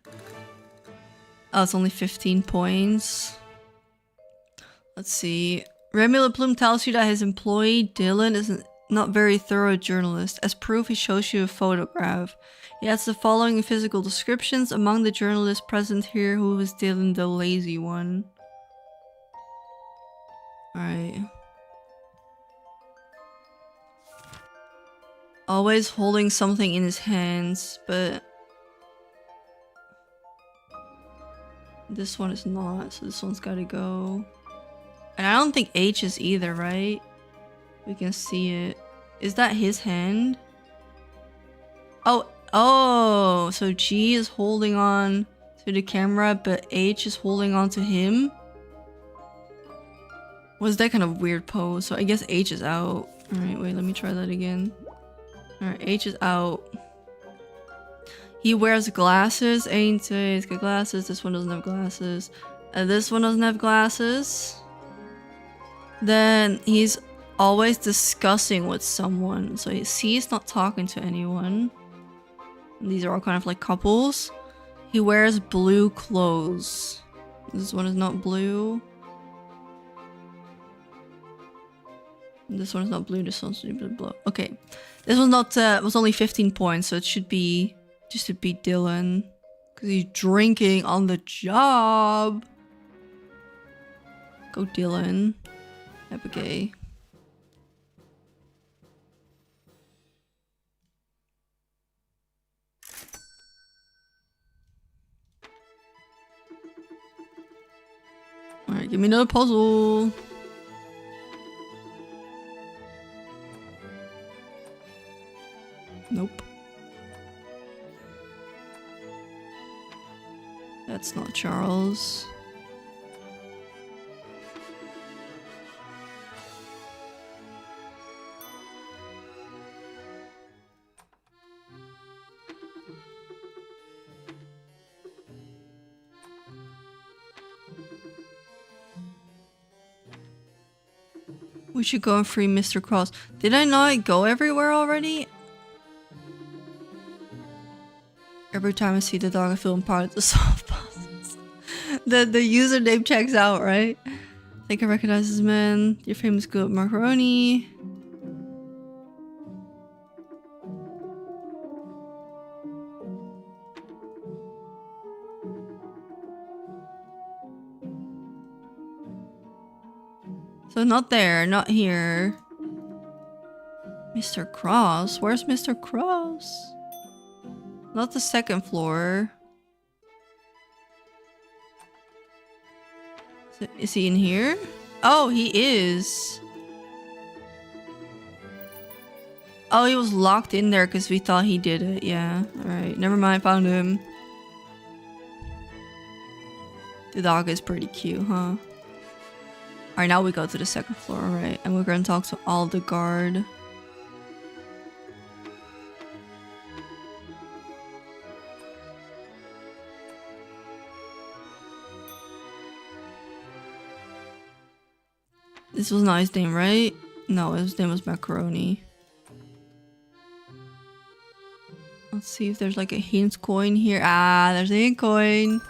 Oh, it's only 15 points. Let's see. Remy Liplum tells you that his employee Dylan is not very thorough journalist. As proof, he shows you a photograph. He adds the following physical descriptions among the journalists present here. Who is Dylan, the lazy one? Alright. Always holding something in his hands, but this one is not, so this one's gotta go. And I don't think H is either, right? We can see it. Is that his hand? Oh, so G is holding on to the camera, but H is holding on to him? Was that kind of weird pose? So I guess H is out. Alright, wait, let me try that again. Alright, H is out. He wears glasses. Ain't it? He's got glasses. This one doesn't have glasses. This one doesn't have glasses. Then he's always discussing with someone. So he's not talking to anyone. These are all kind of like couples. He wears blue clothes. This one is not blue. This one is not blue, this one's blue. Okay. This one's not, was only 15 points, so it should be, just to beat Dylan. Because he's drinking on the job. Go Dylan. Epigay. Alright, give me another puzzle. Nope. That's not Charles. We should go and free Mr. Cross. Did I not go everywhere already? Every time I see the dog, I feel empowered to solve puzzles. The username checks out, right? I think I recognize this man. Your famous good macaroni. So not there, not here. Mr. Cross? Where's Mr. Cross? Not the second floor. Is he in here? Oh, he is. Oh, he was locked in there because we thought he did it. Yeah. Alright, never mind. Found him. The dog is pretty cute, huh? Alright, now we go to the second floor, right? And we're gonna talk to Aldegard. This was not his name, right? No, his name was Macaroni. Let's see if there's like a hint coin here. Ah, there's a hint coin.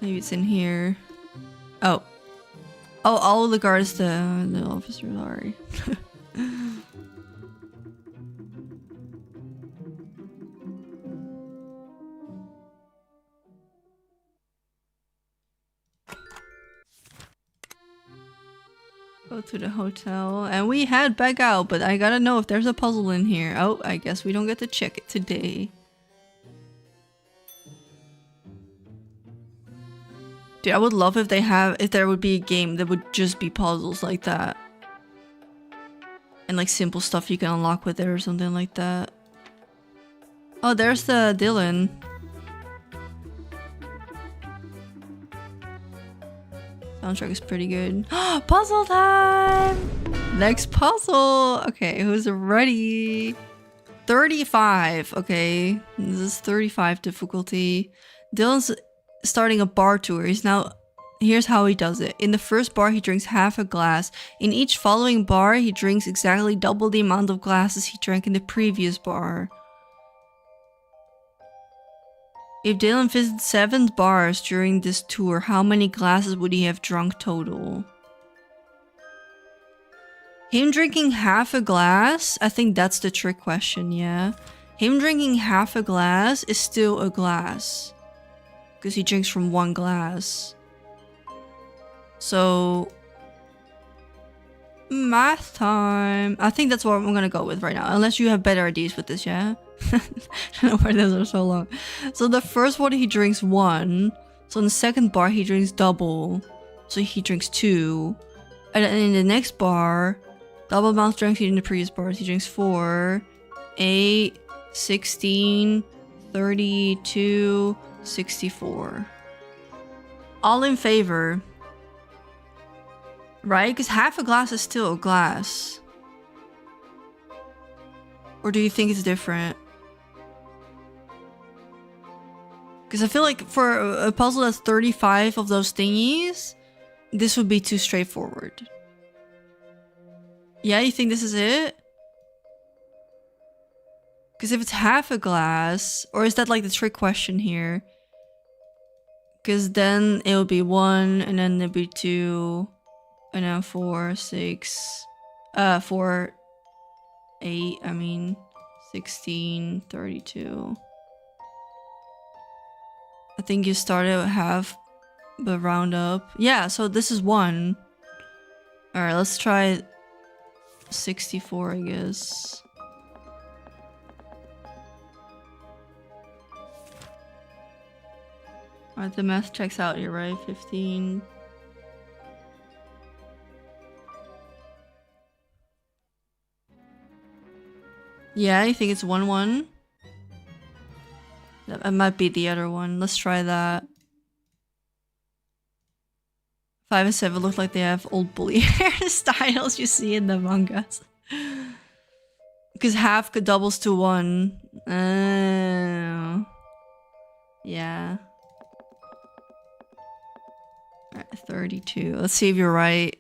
Maybe it's in here. Oh. Oh, all the guards, the officer, sorry. Go to the hotel. And we head back out, but I gotta know if there's a puzzle in here. Oh, I guess we don't get to check it today. Dude, I would love if there would be a game that would just be puzzles like that. And like simple stuff you can unlock with it or something like that. Oh, there's the Dylan. Soundtrack is pretty good. Puzzle time! Next puzzle! Okay, who's ready? 35. Okay, this is 35 difficulty. Dylan's starting a bar tour. Here's how he does it. In the first bar, he drinks half a glass. In each following bar, he drinks exactly double the amount of glasses he drank in the previous bar. If Dylan visited 7 bars during this tour, how many glasses would he have drunk total? Him drinking half a glass? I think that's the trick question, yeah. Him drinking half a glass is still a glass. Because he drinks from 1 glass. So... math time. I think that's what I'm gonna go with right now. Unless you have better ideas with this, yeah? I don't know why those are so long. So the first one he drinks 1. So in the second bar he drinks double. So he drinks 2. And then in the next bar, double amount drinks in the previous bars. He drinks 4, 8, 16, 32, 64. All in favor. Right? Because half a glass is still a glass. Or do you think it's different? Because I feel like for a puzzle that's 35 of those thingies, this would be too straightforward. Yeah, you think this is it? Because if it's half a glass, or is that like the trick question here? Because then it would be 1, and then it'd be 2, and then 4, 6, 4, 8, I mean, 16, 32. I think you started at half, but round up. Yeah, so this is 1. Alright, let's try 64, I guess. Alright, the math checks out here, right? 15. Yeah, I think it's 1, 1. That might be the other one. Let's try that. 5 and 7 look like they have old bully hairstyles you see in the mangas. Because half doubles to 1. Oh. Yeah. Alright, 32. Let's see if you're right.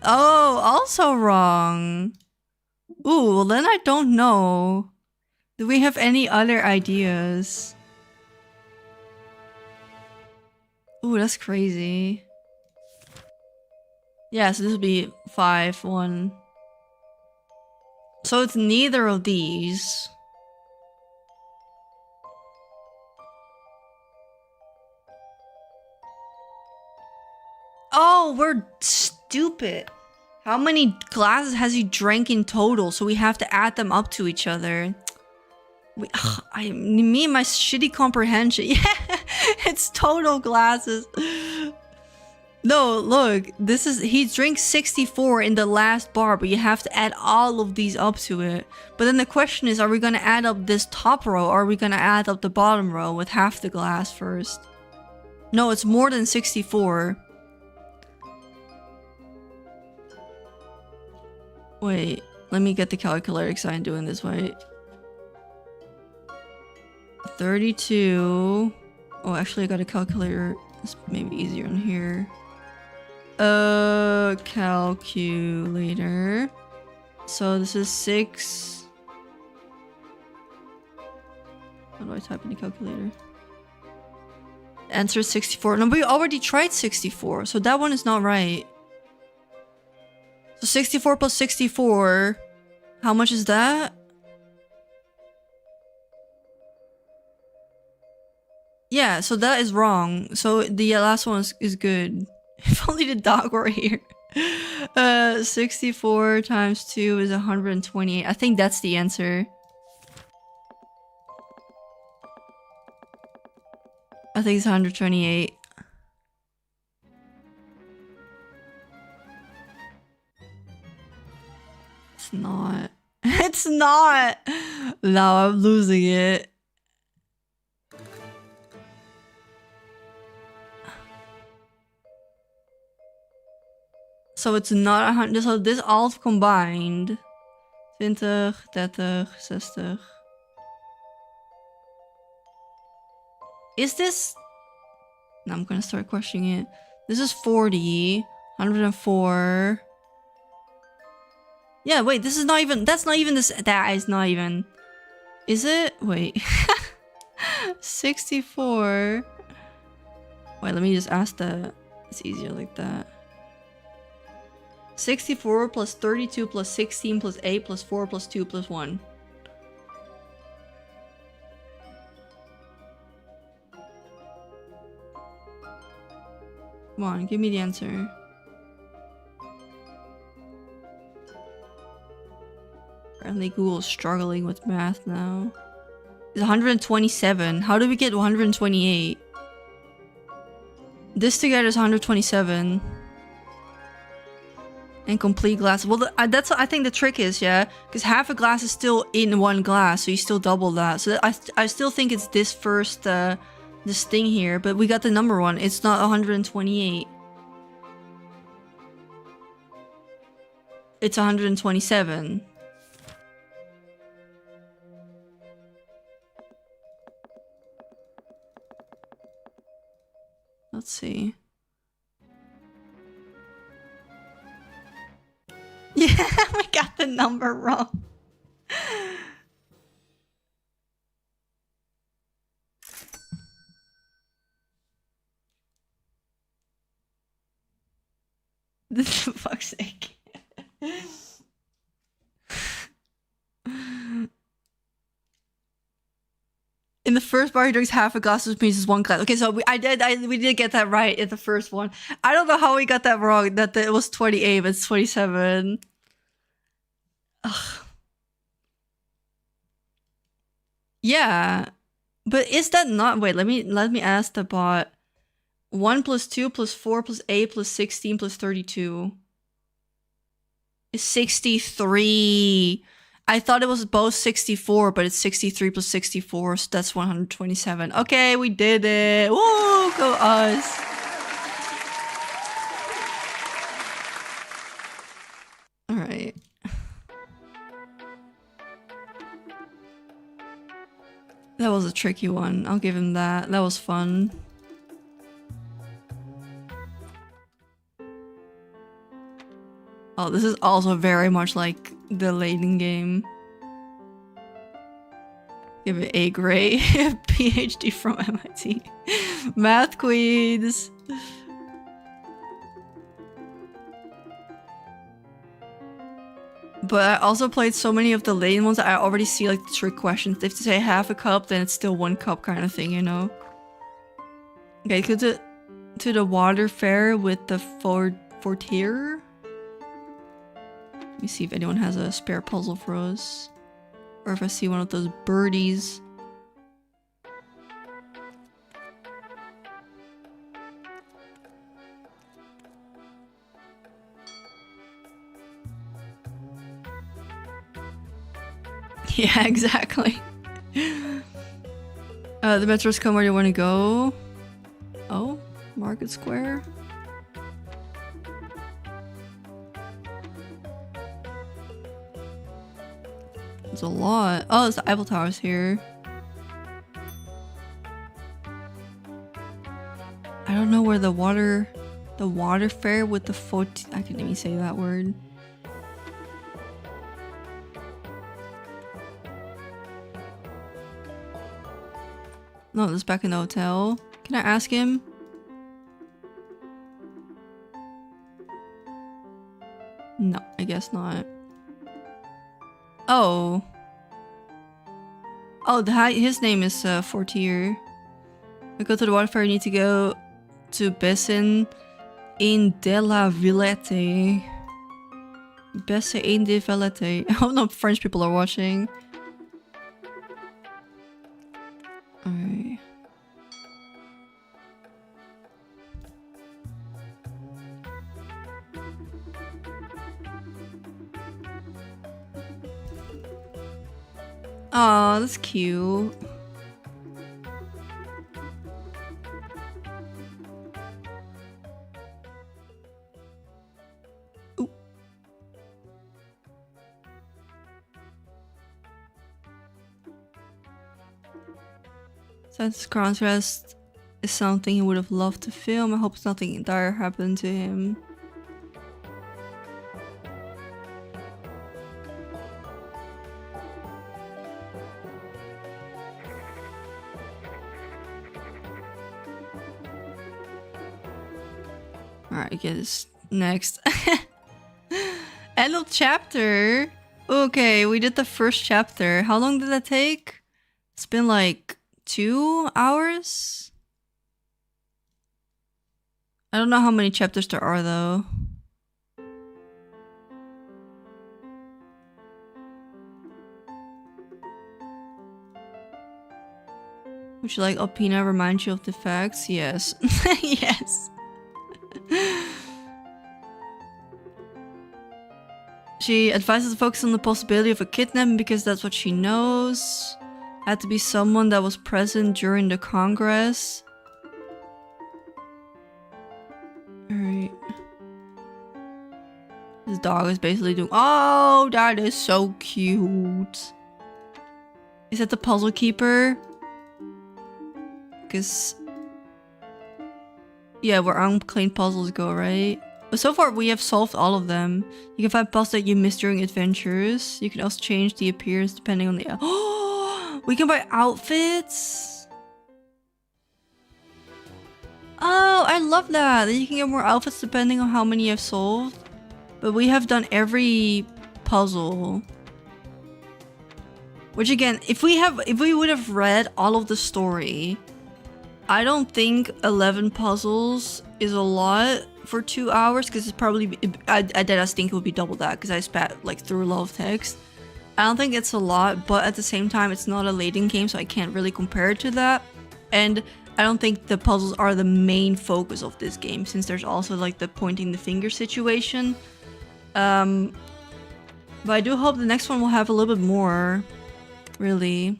Oh, also wrong. Ooh, well then I don't know. Do we have any other ideas? Ooh, that's crazy. Yeah, so this would be 5, 1. So it's neither of these. Oh, we're stupid. How many glasses has he drank in total? So we have to add them up to each other. Me and my shitty comprehension. Yeah, it's total glasses. No, look, he drinks 64 in the last bar, but you have to add all of these up to it. But then the question is, are we gonna add up this top row, or are we gonna add up the bottom row with half the glass first? No, it's more than 64. Wait, let me get the calculator because I'm doing this right. 32. Oh, actually I got a calculator. It's maybe easier on here. Calculator. So this is 6. How do I type in the calculator? Answer is 64. No, but we already tried 64, so that one is not right. So 64 plus 64. How much is that? Yeah, so that is wrong. So the last one is good. If only the dog were here. 64 times 2 is 128. I think that's the answer. I think it's 128. not. It's not. Now I'm losing it. So it's not 100. So this all combined. 20, 30, 60. Is this... Now I'm gonna start questioning it. This is 40. 104. Yeah, wait, this is not even... That's not even this... That is not even... Is it? Wait. 64. Wait, let me just ask that. It's easier like that. 64 plus 32 plus 16 plus 8 plus 4 plus 2 plus 1. Come on, give me the answer. Apparently Google's struggling with math now. It's 127. How do we get 128? This together is 127. And complete glass. Well, that's what I think the trick is, yeah? Because half a glass is still in one glass, so you still double that. So I still think it's this first, this thing here. But we got the number one. It's not 128. It's 127. Let's see. Yeah, we got the number wrong. This for fuck's sake. In the first bar, he drinks half a glass, which means it's one glass. Okay, so we did get that right in the first one. I don't know how we got that wrong. That it was 28, but it's 27. Ugh. Yeah, but is that not? Wait, let me ask the bot. 1 plus 2 plus 4 plus 8 plus 16 plus 32 is 63. I thought it was both 64, but it's 63 plus 64, so that's 127. Okay, we did it. Woo, go us. All right. That was a tricky one. I'll give him that. That was fun. Oh, this is also very much like the Layton game. Give it A grade. PhD from MIT. Math queens. But I also played so many of the Layton ones that I already see like the trick questions. If they say half a cup, then it's still 1 cup kind of thing, you know? Okay, go to the water fair with the fortier. Let me see if anyone has a spare puzzle for us. Or if I see one of those birdies. Yeah, exactly. The metro's come where you want to go. Oh, Market Square. It's a lot. Oh, it's the Eiffel Tower's here. I don't know where the water fair with the I can't even say that word. No, this is back in the hotel. Can I ask him? No, I guess not. Oh. Oh, his name is Fortier. We go to the water fair. You need to go to Bessin in della Villette. Bessin in de Villette. I hope no French people are watching. Alright. Oh, that's cute. Ooh. Since contrast is something he would have loved to film, I hope nothing dire happened to him. Alright, I guess next. End of chapter. Okay, we did the first chapter. How long did that take? It's been like 2 hours? I don't know how many chapters there are though. Would you like Alpina remind you of the facts? Yes. Yes. She advises to focus on the possibility of a kidnapping because that's what she knows. Had to be someone that was present during the Congress. Alright. This dog is basically doing— oh, that is so cute. Is that the puzzle keeper? Because— yeah, where unclaimed puzzles go, right? But so far we have solved all of them. You can find puzzles that you missed during adventures. You can also change the appearance depending on the— oh, we can buy outfits. Oh, I love that. You can get more outfits depending on how many you have solved. But we have done every puzzle. Which again, if we would have read all of the story, I don't think 11 puzzles is a lot for 2 hours, because it's probably— I think it would be double that, because I spat like through a lot of text. I don't think it's a lot, but at the same time it's not a Layton game, so I can't really compare it to that. And I don't think the puzzles are the main focus of this game, since there's also like the pointing the finger situation. But I do hope the next one will have a little bit more, really.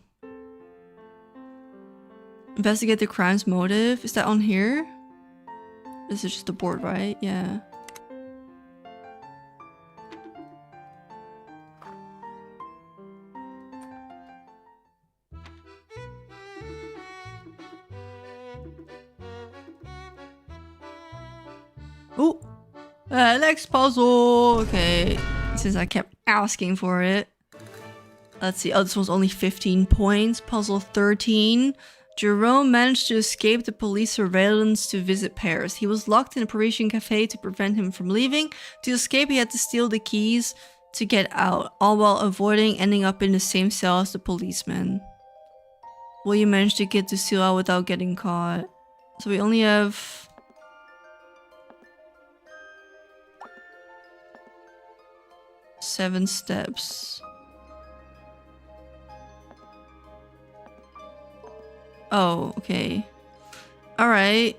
Investigate the crime's motive. Is that on here? This is just the board, right? Yeah. Oh! Next puzzle! Okay. Since I kept asking for it. Let's see. Oh, this one's only 15 points. Puzzle 13. Jerome managed to escape the police surveillance to visit Paris. He was locked in a Parisian cafe to prevent him from leaving. To escape, he had to steal the keys to get out, all while avoiding ending up in the same cell as the policeman. Will you manage to get to steal out without getting caught? So we only have— 7 steps. Oh, okay. Alright.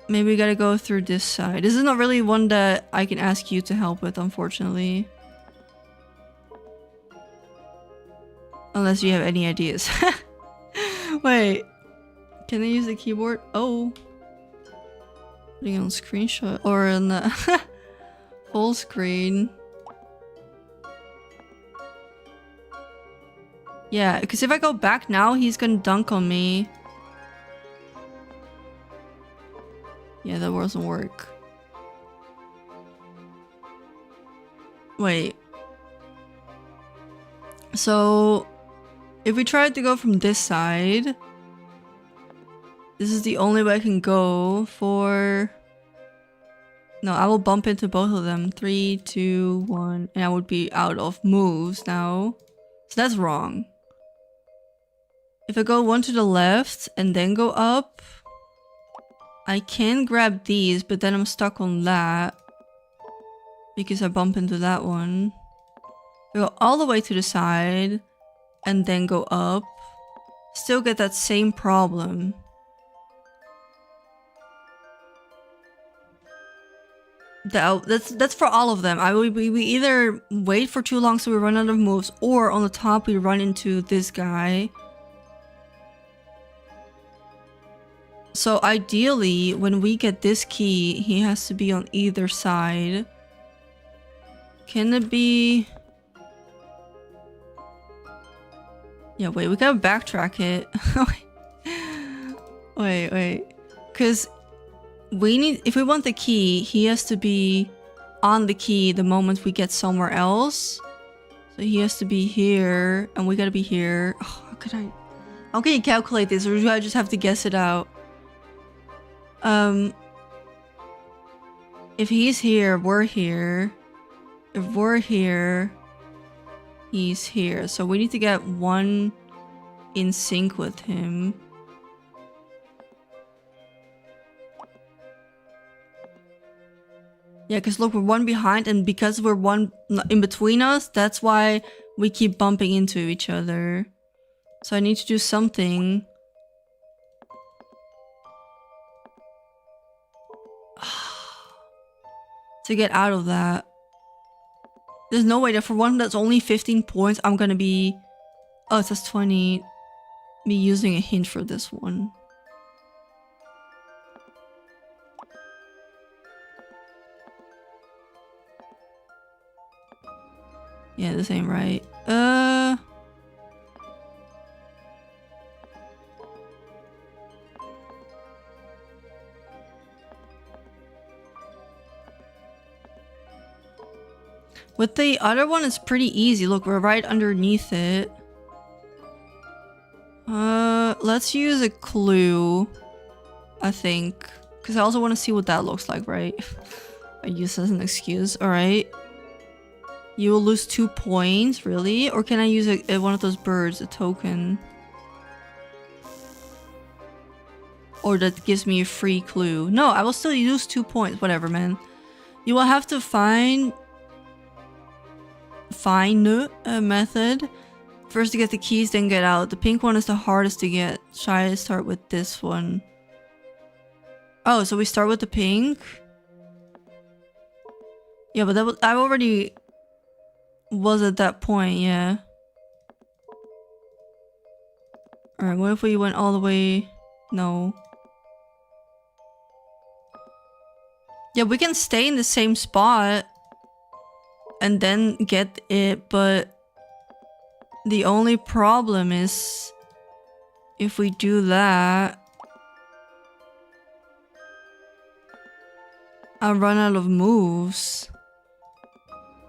Maybe we gotta go through this side. This is not really one that I can ask you to help with, unfortunately. Unless you have any ideas. Wait. Can I use the keyboard? Oh. Putting it on screenshot or on the full screen. Yeah, because if I go back now, he's gonna dunk on me. Yeah, that doesn't work. Wait. So, if we try to go from this side, this is the only way I can go for— no, I will bump into both of them. 3, 2, 1, and I would be out of moves now. So that's wrong. If I go one to the left and then go up, I can grab these, but then I'm stuck on that because I bump into that one. I go all the way to the side and then go up. Still get that same problem. That's for all of them. We either wait for too long so we run out of moves, or on the top we run into this guy. So ideally, when we get this key, he has to be on either side. Can it be? Yeah, wait, we gotta backtrack it. Wait. Because we need, if we want the key, he has to be on the key the moment we get somewhere else. So he has to be here, and we gotta be here. Oh, how can you calculate this, or do I just have to guess it out? If he's here, we're here. If we're here, he's here. So we need to get one in sync with him. Yeah, because look, we're one behind, and because we're one in between us, that's why we keep bumping into each other. So I need to do something. To get out of that. There's no way that for one that's only 15 points, I'm gonna be... Oh, it says 20. Me using a hint for this one. Yeah, this ain't right. With the other one, it's pretty easy. Look, we're right underneath it. Let's use a clue, I think. Because I also want to see what that looks like, right? I use this as an excuse. Alright. You will lose 2 points, really? Or can I use one of those birds, a token? Or that gives me a free clue. No, I will still use 2 points. Whatever, man. You will have to find a method. First to get the keys, then get out. The pink one is the hardest to get. Try to start with this one. Oh, so we start with the pink? Yeah, but that was, I already was at that point, yeah. Alright, what if we went all the way? No. Yeah, we can stay in the same spot and then get it, but the only problem is if we do that, I'll run out of moves.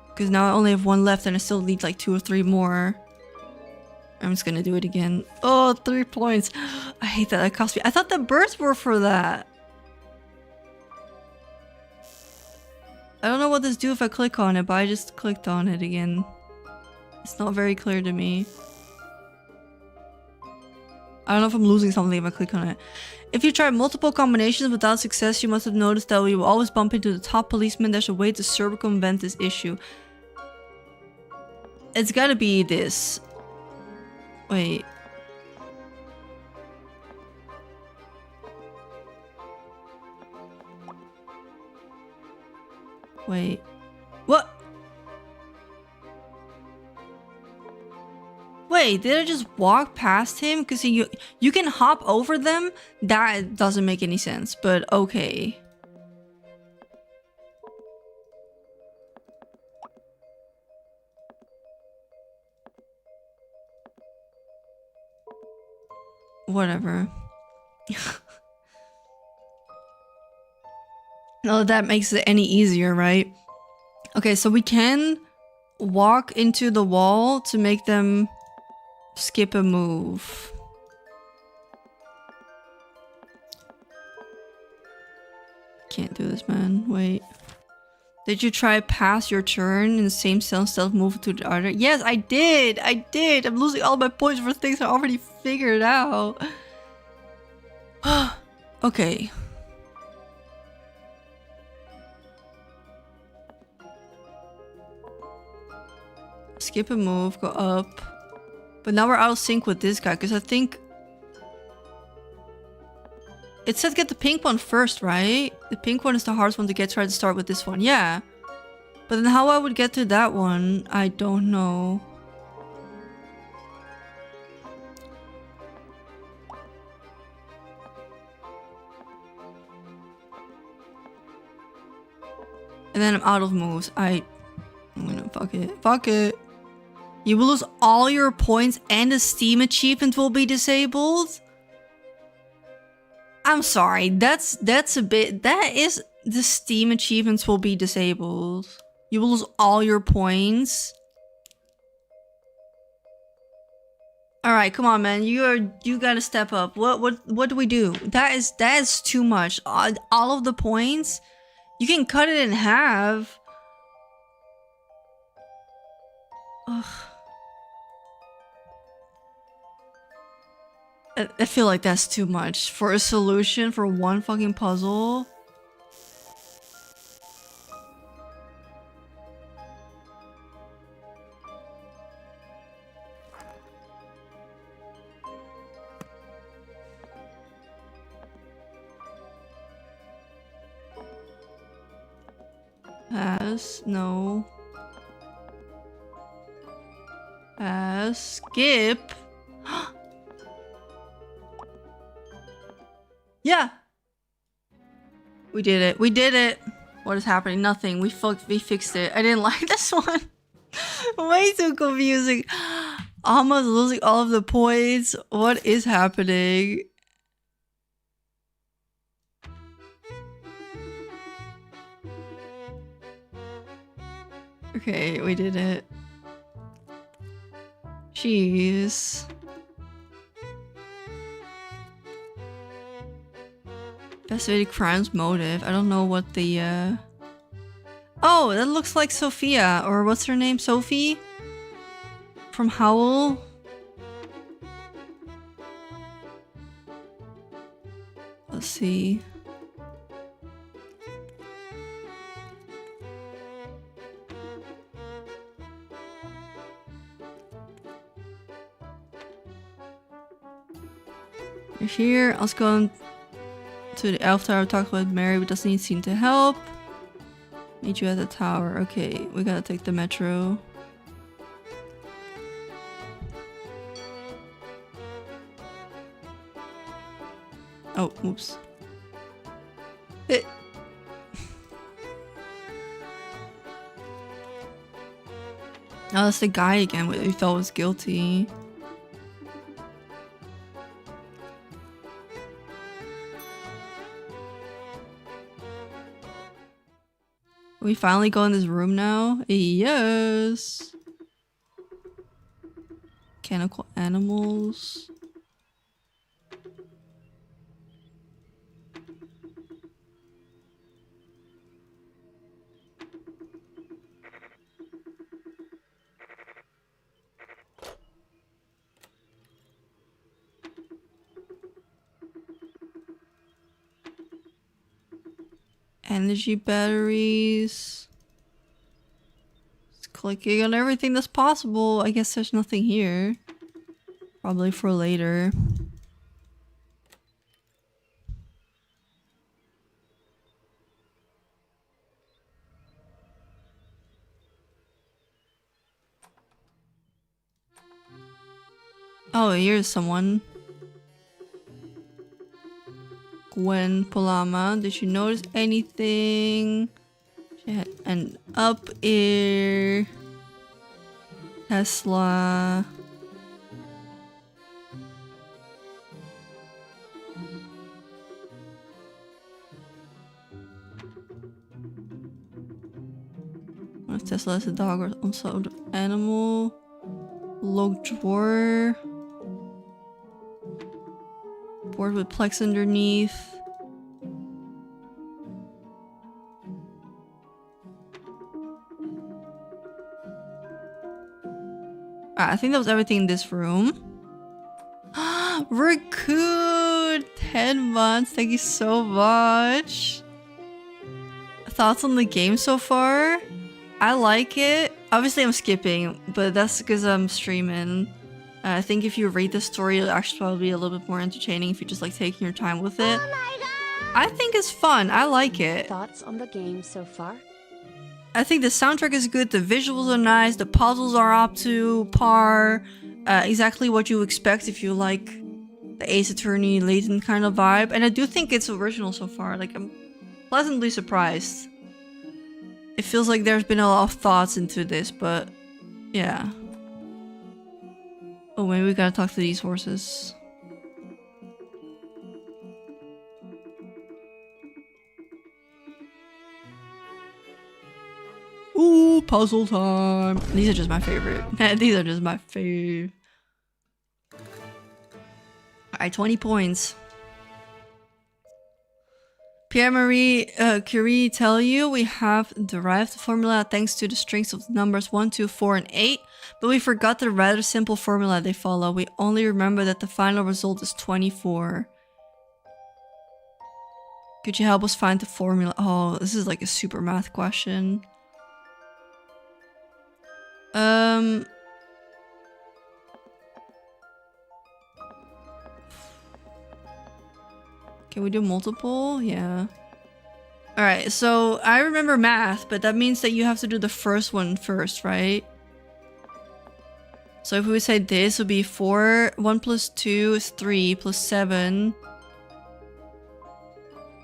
Because now I only have one left and I still need like 2 or 3 more. I'm just gonna do it again. Oh, 3 points. I hate that. That cost me. I thought the birds were for that. I don't know what this do if I click on it, but I just clicked on it again. It's not very clear to me. I don't know if I'm losing something if I click on it. If you try multiple combinations without success, you must have noticed that you will always bump into the top policeman. There's a way to circumvent this issue. It's gotta be this. Wait. Wait. What? Wait, did I just walk past him? Because you can hop over them? That doesn't make any sense, but okay. Whatever. No, that makes it any easier, right? Okay, so we can walk into the wall to make them skip a move. Can't do this, man. Wait. Did you try pass your turn in the same stealth move to the other? Yes, I did! I did! I'm losing all my points for things I already figured out. Okay. Skip a move, go up. But now we're out of sync with this guy, because I think It said get the pink one first, right? The pink one is the hardest one to get. Try to start with this one. Yeah. But then how I would get to that one, I don't know. And then I'm out of moves. I'm gonna fuck it. Fuck it. You will lose all your points and the Steam achievement will be disabled? I'm sorry. That's a bit... That is... The Steam achievements will be disabled. You will lose all your points. Alright, come on, man. You gotta step up. What do we do? That is too much. All of the points... You can cut it in half. Ugh. I feel like that's too much for a solution for one fucking puzzle. Pass, no. Pass, skip. Yeah. We did it. We did it. What is happening? Nothing. We fixed it. I didn't like this one. Way too confusing. Almost losing all of the points. What is happening? Okay, we did it. Jeez. Investigated crimes motive. I don't know what the Oh, that looks like Sophia, or what's her name? Sophie? From Howl? Let's see. You're here. I was going to the elf tower, talk about Mary, but doesn't seem to help. Meet you at the tower. Okay, we gotta take the metro. Oh, oops. Oh, that's the guy again. We thought was guilty. We finally go in this room now? Yes! Mechanical animals. Energy batteries. Just clicking on everything that's possible. I guess there's nothing here. Probably for later. Oh, here's someone. Gwen Palama, did you notice anything? She had an up ear. Tesla. If Tesla is a dog or some sort of animal. Log drawer. Board with plex underneath. I think that was everything in this room. Raccoon! 10 months, thank you so much. Thoughts on the game so far? I like it. Obviously I'm skipping, but that's because I'm streaming. I think if you read the story, it'll actually probably be a little bit more entertaining if you just like taking your time with it. Oh my I think it's fun. I like it. Thoughts on the game so far? I think the soundtrack is good. The visuals are nice. The puzzles are up to par. Exactly what you expect if you like the Ace Attorney Layton kind of vibe. And I do think it's original so far. Like, I'm pleasantly surprised. It feels like there's been a lot of thoughts into this, but yeah. Oh, maybe we gotta talk to these horses. Ooh, puzzle time. These are just my favorite. These are just my fave. Alright, 20 points. Pierre-Marie Curie tell you we have derived the formula thanks to the strings of numbers 1, 2, 4, and 8, but we forgot the rather simple formula they follow. We only remember that the final result is 24. Could you help us find the formula? Oh, this is like a super math question. Can we do multiple? Yeah. Alright, so I remember math, but that means that you have to do the first one first, right? So if we would say this would be 4, 1 plus 2 is 3 plus 7.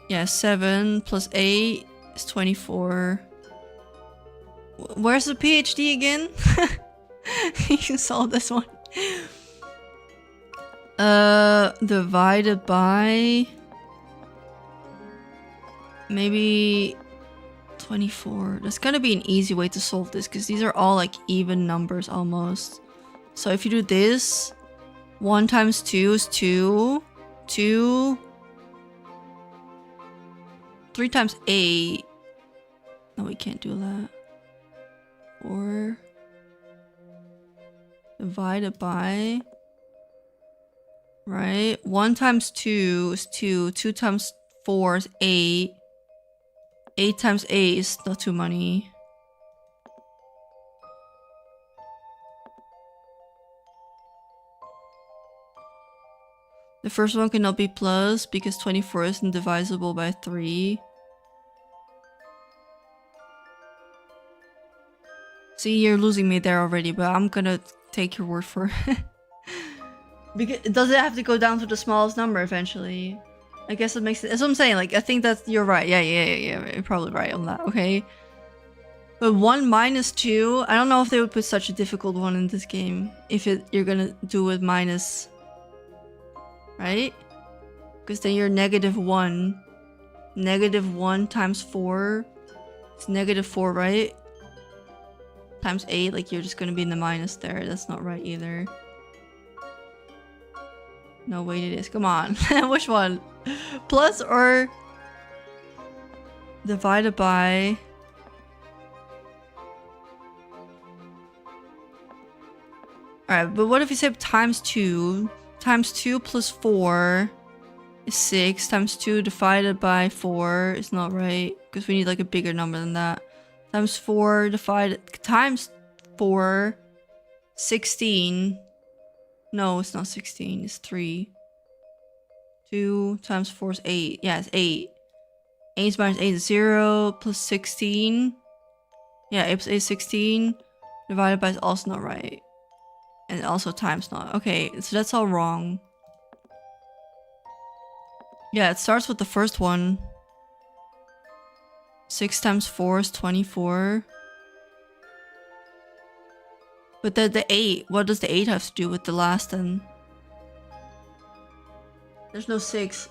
Yeah, 7 plus 8 is 24. Where's the PhD again? You can solve this one. Divided by... maybe 24. That's gonna be an easy way to solve this because these are all like even numbers almost. So if you do this, 1 times 2 is 2. 2. 3 times 8. No, we can't do that. 4. Divided by... right? 1 times 2 is 2. 2 times 4 is 8. 8 times 8 is not too many. The first one cannot be plus because 24 isn't divisible by 3. See, you're losing me there already, but I'm gonna take your word for it. Because does it have to go down to the smallest number eventually? I guess it makes it. That's what I'm saying. Like, I think that you're right. Yeah. You're probably right on that. Okay. But 1 minus 2. I don't know if they would put such a difficult one in this game. If you're gonna do it minus. Right? Because then you're -1. -1 times 4. It's -4, right? Times 8. Like, you're just gonna be in the minus there. That's not right either. No, wait, it is. Come on. Which one? Plus or divided by... Alright, but what if you say times 2? Times 2 plus 4 is 6. Times 2 divided by 4 is not right. Because we need like a bigger number than that. Times 4 divided... Times 4... 16... No, it's not 16. It's 3. 2 times 4 is 8. Yeah, it's 8. 8 minus 8 is 0. Plus 16. Yeah, 8 plus 8 is 16. Divided by is also not right. And also times not. Okay, so that's all wrong. Yeah, it starts with the first one. 6 times 4 is 24. But the 8, what does the 8 have to do with the last then? There's no 6.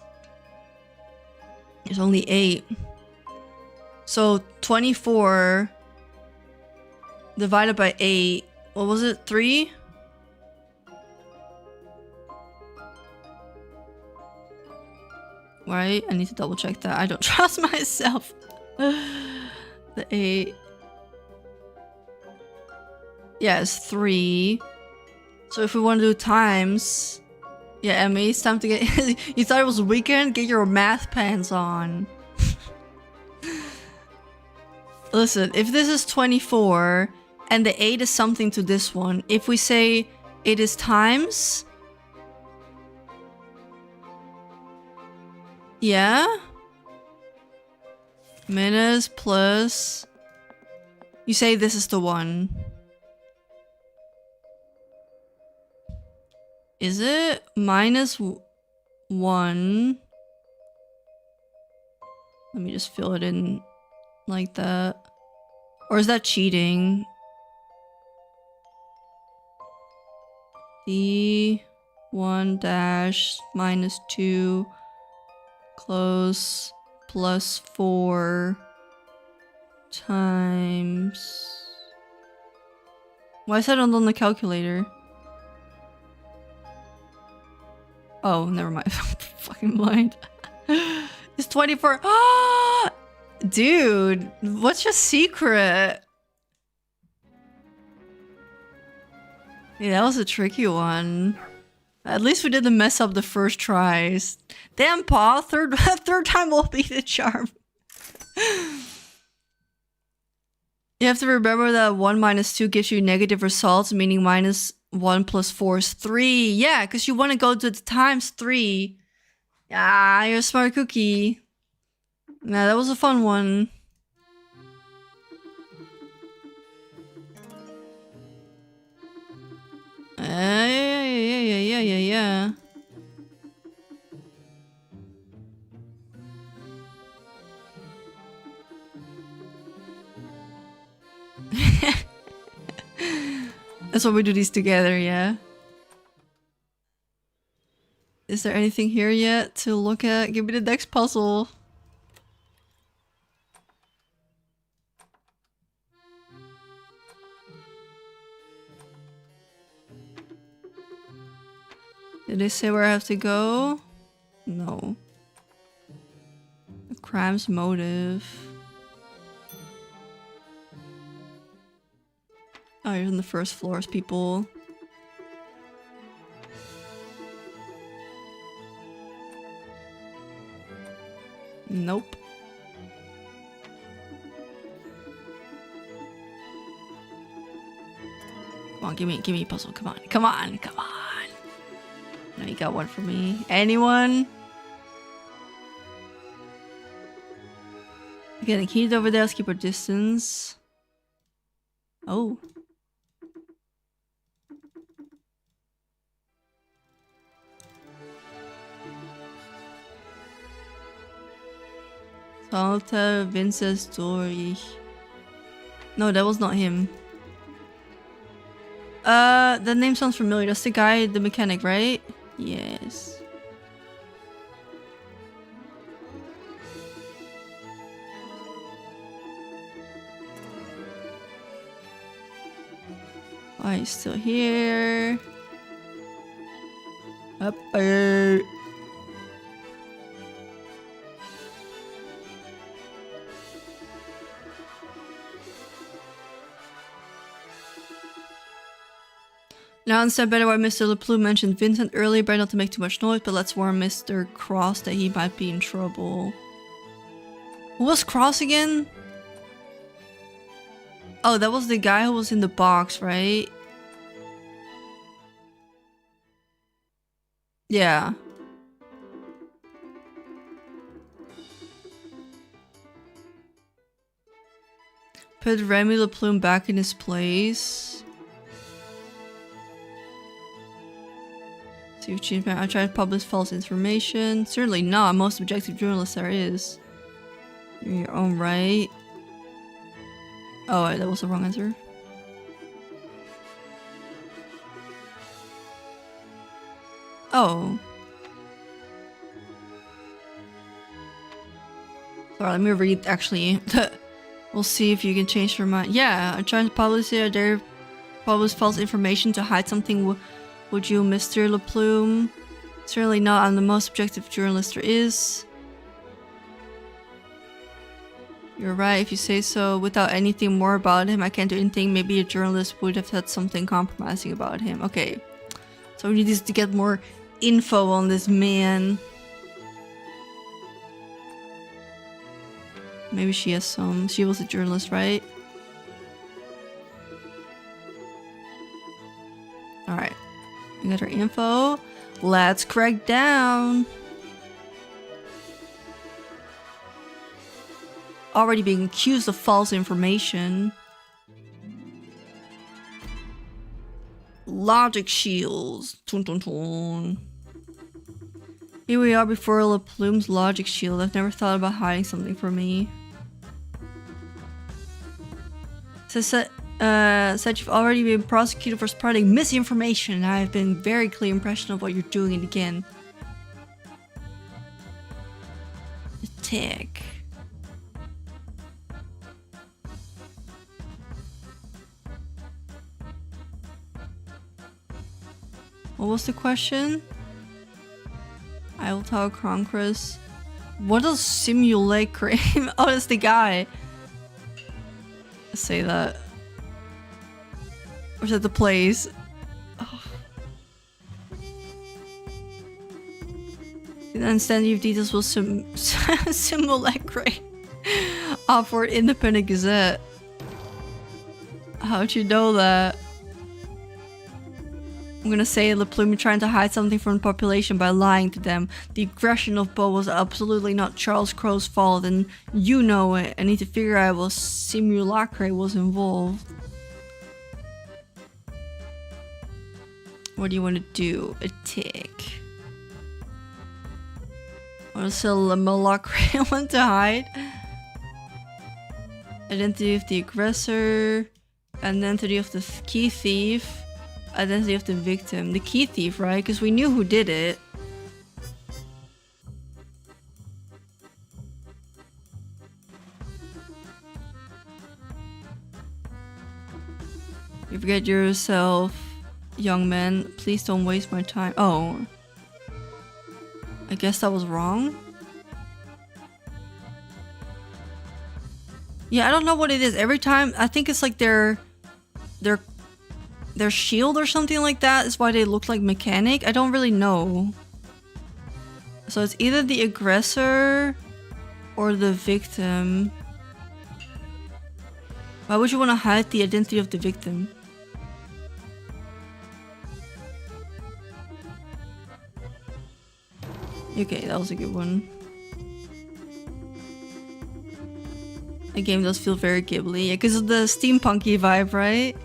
There's only 8. So 24 divided by 8. What was it? 3? Right? I need to double check that. I don't trust myself. The 8. Yeah, it's 3. So if we want to do times... Yeah, Emmy, it's time to get... You thought it was weekend? Get your math pants on. Listen, if this is 24, and the 8 is something to this one, if we say it is times... Yeah? Minus plus... You say this is the one. Is it? Minus 1. Let me just fill it in like that. Or is that cheating? D1 dash minus 2 close plus 4 times... Why is that on the calculator? Oh, never mind. Fucking blind. It's 24. Ah, dude, what's your secret? Yeah, that was a tricky one. At least we didn't mess up the first tries. Damn, Paul, third time will be the charm. You have to remember that 1 minus 2 gives you negative results, meaning minus 1 plus 4 is 3. Yeah, because you want to go to the times 3. Ah, you're a smart cookie. Nah, that was a fun one. Yeah. That's why we do these together, yeah. Is there anything here yet to look at? Give me the next puzzle. Did they say where I have to go? No. The crime's motive. Oh, you're in the first floors, people. Nope. Come on, give me a puzzle. Come on. No, you got one for me. Anyone? Okay, the key's over there. Let's keep our distance. Oh. Salta Vince's story. No, that was not him. That name sounds familiar. That's the guy, the mechanic, right? Yes. Oh, he's still here. Up there. Now understand better why Mr. LePlue mentioned Vincent earlier, but not to make too much noise, but let's warn Mr. Cross that he might be in trouble. Who was Cross again? Oh, that was the guy who was in the box, right? Yeah. Put Remy LePlume back in his place. See achievement. I tried to publish false information. Certainly not. Most objective journalist there is. You're in your own right. Oh, wait, that was the wrong answer. Oh. Sorry, let me read actually. We'll see if you can change your mind. Yeah, I'm trying to publish it. I dare publish false information to hide something. Would you, Mr. LePlume? Certainly not. I'm the most objective journalist there is. You're right, if you say so. Without anything more about him, I can't do anything. Maybe a journalist would have said something compromising about him. Okay. So we need to get more info on this man. Maybe she has some. She was a journalist, right? Alright. We got her info. Let's crack down. already being accused of false information. Logic shields. Tun, tun, tun. Here we are before La Plume's logic shield. I've never thought about hiding something from me. Said you've already been prosecuted for spreading misinformation. I have been very clear impression of what you're doing it again. The tick. What was the question? I will tell Croncrus. What does simulacrum? Oh, that's the guy. Say that. Or is that the place? Oh. The understanding of details will simulacrum. Offered Independent Gazette. How'd you know that? I'm gonna say La Plume trying to hide something from the population by lying to them. The aggression of Bo was absolutely not Charles Crow's fault, and you know it. I need to figure out what simulacre was involved. What do you want to do? A tick. What does simulacre want to hide? Identity of the aggressor. Identity of the key thief. Identity of the victim. The key thief, right? Because we knew who did it. You forget yourself, young man. Please don't waste my time. Oh. I guess that was wrong. Yeah, I don't know what it is. Every time, I think it's like their shield or something like that is why they look like mechanic. I don't really know. So it's either the aggressor or the victim. Why would you want to hide the identity of the victim? Okay, that was a good one. The game does feel very Ghibli, because of the steampunky vibe, right?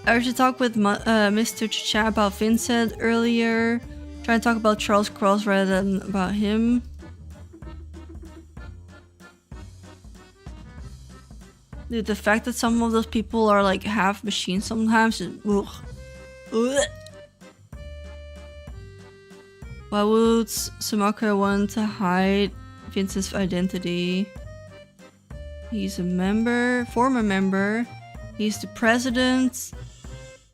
I should talk with Mr. Chat about Vincent earlier. Trying to talk about Charles Cross rather than about him. Dude, the fact that some of those people are like half machines sometimes is ugh. Ugh. Why would Sumaka want to hide Vincent's identity? He's a member, former member. He's the president.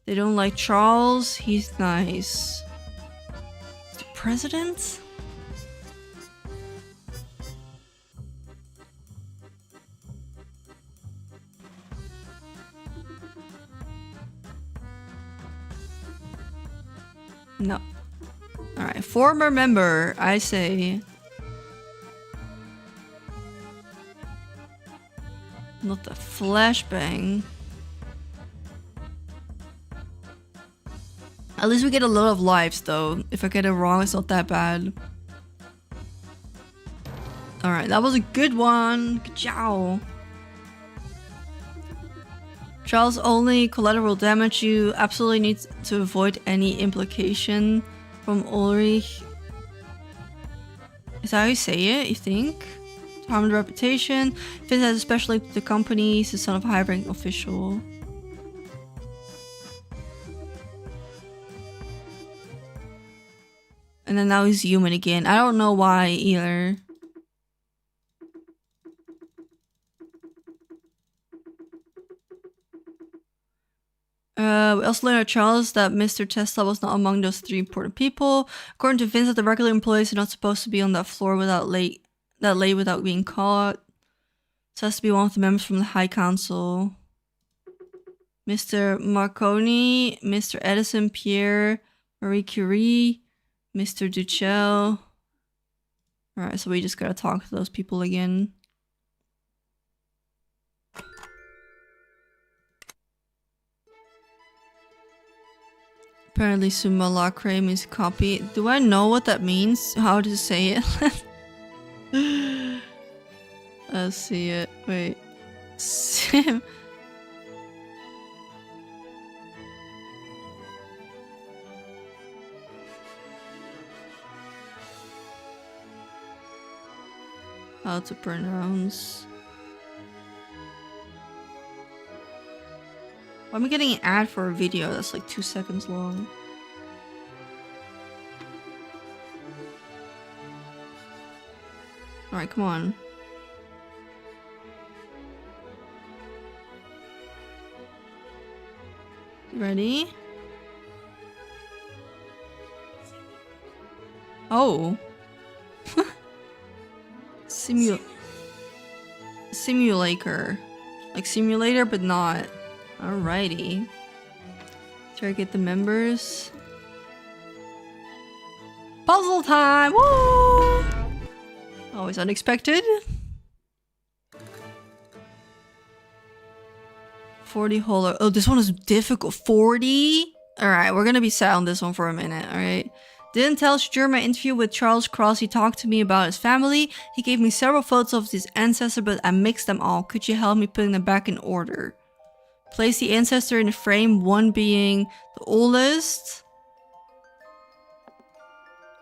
They don't like Charles. He's nice. The president? No. Alright, former member, I say. Not the flashbang. At least we get a lot of lives though. If I get it wrong, it's not that bad. Alright, that was a good one. Good job. Charles, only collateral damage. You absolutely need to avoid any implication from Ulrich. Is that how you say it, you think? To harm the reputation. Finn has a special link to the company. He's the son of a high-ranking official. And then now he's human again. I don't know why either. We also learned at Charles that Mr. Tesla was not among those 3 important people. According to Vince, that the regular employees are not supposed to be on that floor late without being caught. So it has to be one of the members from the High Council. Mr. Marconi, Mr. Edison, Pierre, Marie Curie, Mr. Duchel. Alright, so we just gotta talk to those people again. Apparently simulacre means copy. Do I know what that means? How to say it? gotta see it. Wait. Sim. How to pronounce. Why am I getting an ad for a video that's like 2 seconds long? Alright, come on. Ready? Oh. Simulator. Like simulator, but not. Alrighty. Try to get the members. Puzzle time! Woo! Always unexpected. 40 hollow. Oh, this one is difficult. 40? Alright, we're gonna be sad on this one for a minute, alright? Didn't tell you during my interview with Charles Cross, he talked to me about his family. He gave me several photos of his ancestor, but I mixed them all. Could you help me putting them back in order? Place the ancestor in the frame, 1 being the oldest.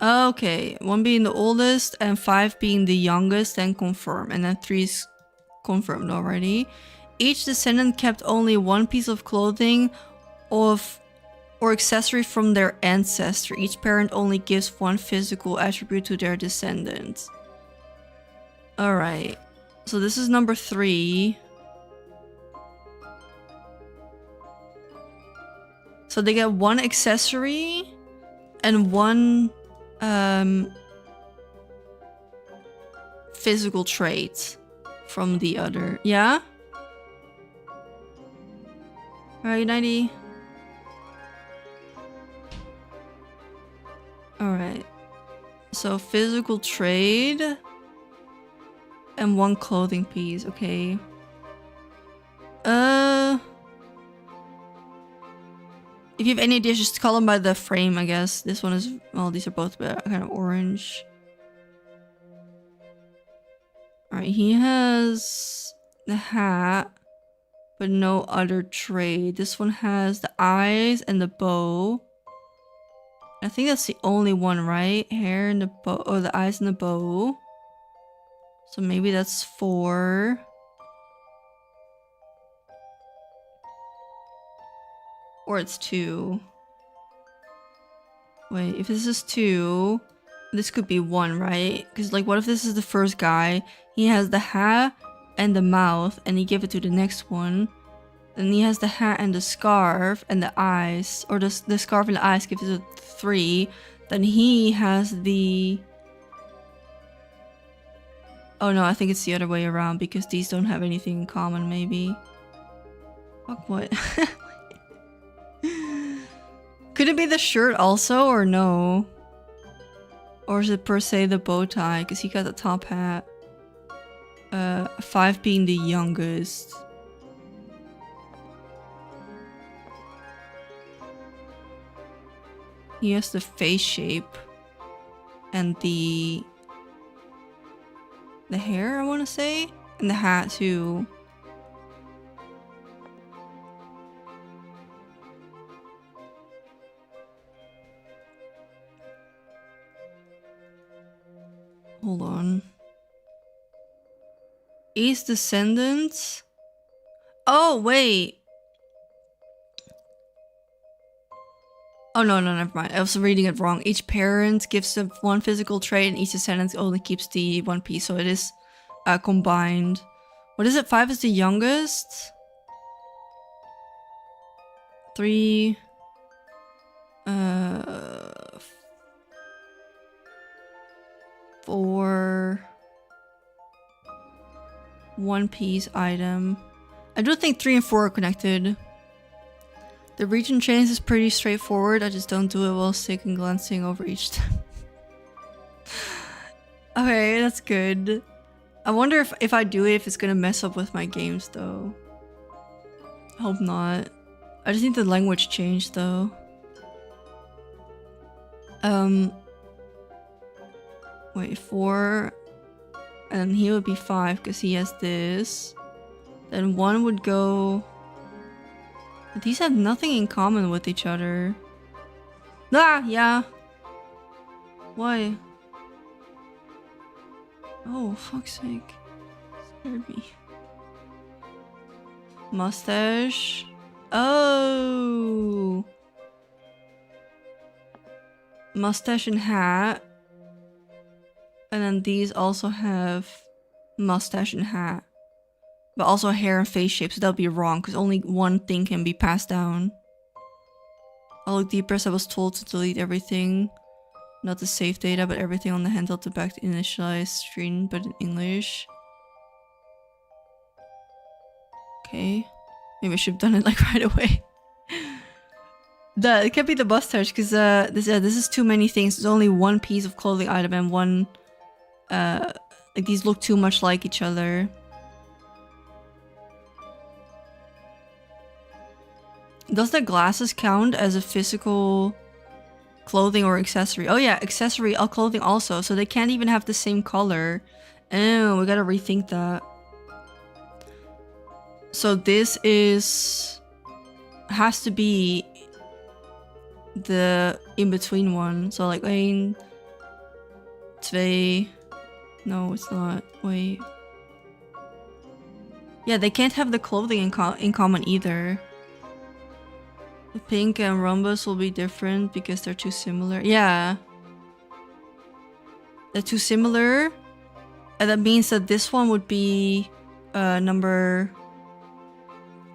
Okay, 1 being the oldest and 5 being the youngest, and confirm. And then 3 is confirmed already. Each descendant kept only 1 piece of clothing or accessory from their ancestor. Each parent only gives 1 physical attribute to their descendant. Alright, so this is number 3. So they get 1 accessory and 1 physical trait from the other. Yeah? Alright, 90. Alright. So physical trade and 1 clothing piece, okay. If you have any ideas, just call them by the frame, I guess. This one is, well, these are both kind of orange. Alright, he has the hat, but no other trade. This one has the eyes and the bow. I think that's the only one, right? Hair and the bow, or the eyes and the bow. So maybe that's 4. Or it's 2. Wait, if this is 2, this could be 1, right? Because, like, what if this is the first guy? He has the hat and the mouth, and he gave it to the next one. Then he has the hat and the scarf and the eyes. Or the scarf and the eyes gives it 3. Then he has the... Oh no, I think it's the other way around, because these don't have anything in common, maybe. Fuck, what? Could it be the shirt also, or no? Or is it per se the bow tie? Because he got the top hat. 5 being the youngest. He has the face shape. And the hair, I want to say? And the hat too. Hold on. East descendants? Oh, wait. Oh, no, never mind. I was reading it wrong. Each parent gives them 1 physical trait, and each descendant only keeps the 1 piece, so it is combined. What is it? 5 is the youngest? 3... 4... 1 piece item. I do think 3 and 4 are connected. The region change is pretty straightforward. I just don't do it while sick and glancing over each time. Okay, that's good. I wonder if I do it, if it's gonna mess up with my games though. Hope not. I just need the language changed though. Wait, 4 and he would be 5 because he has this. Then 1 would go... These have nothing in common with each other. Ah, yeah. Why? Oh, fuck's sake. Scared me. Mustache. Oh. Mustache and hat. And then these also have mustache and hat. But also hair and face shape, so that'll be wrong because only one thing can be passed down. I'll look deeper as I was told to delete everything. Not the save data, but everything on the handheld to back to initialize screen, but in English. Okay. Maybe I should have done it like right away. It can't be the mustache because this is too many things. There's only one piece of clothing item and one like these look too much like each other. Does the glasses count as a physical clothing or accessory? Oh yeah, accessory clothing also, so they can't even have the same color. Oh, we gotta rethink that. So this has to be the in-between one. So like 1, 2. No, it's not. Wait. Yeah, they can't have the clothing in common either. The pink and rhombus will be different because they're too similar. Yeah. They're too similar. And that means that this one would be number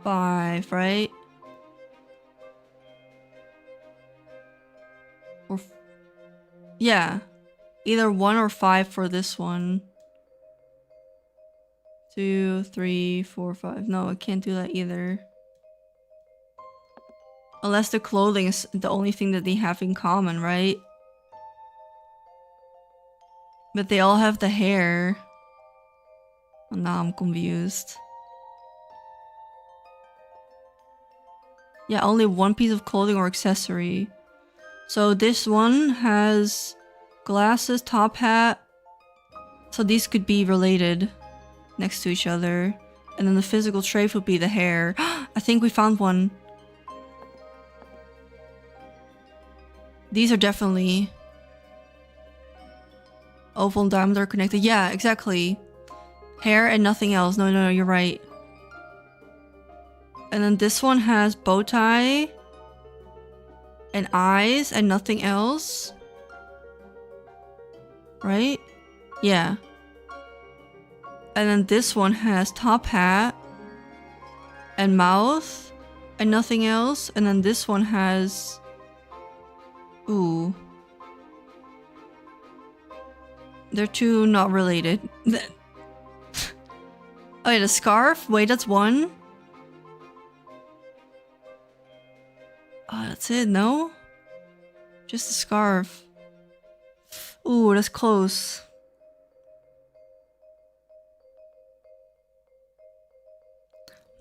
5, right? Or yeah. Either 1 or 5 for this one. 2, 3, 4, 5. No, I can't do that either. Unless the clothing is the only thing that they have in common, right? But they all have the hair. Oh, now I'm confused. Yeah, only one piece of clothing or accessory. So this one has glasses, top hat. So these could be related next to each other. And then the physical trait would be the hair. I think we found one. These are definitely oval and diamond are connected. Yeah, exactly. Hair and nothing else. No, you're right. And then this one has bow tie and eyes and nothing else. Right? Yeah. And then this one has top hat and mouth and nothing else. And then this one has... Ooh. They're two not related. Oh yeah, the scarf? Wait, that's one? Oh, that's it, no? Just the scarf. Ooh, that's close.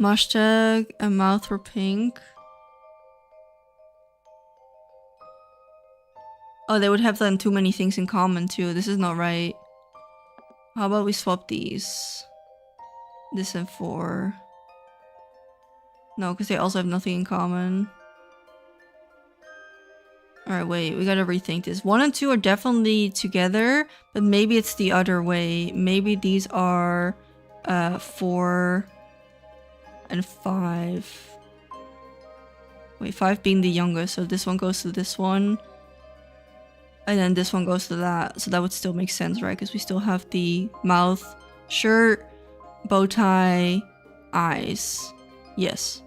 Mustache and mouth were pink. Oh, they would have done too many things in common too. This is not right. How about we swap these? This and 4. No, because they also have nothing in common. Alright, wait. We gotta rethink this. 1 and 2 are definitely together, but maybe it's the other way. Maybe these are 4 and 5. Wait, 5 being the youngest, so this one goes to this one. And then this one goes to that. So that would still make sense, right? Because we still have the mouth, shirt, bow tie, eyes. Yes.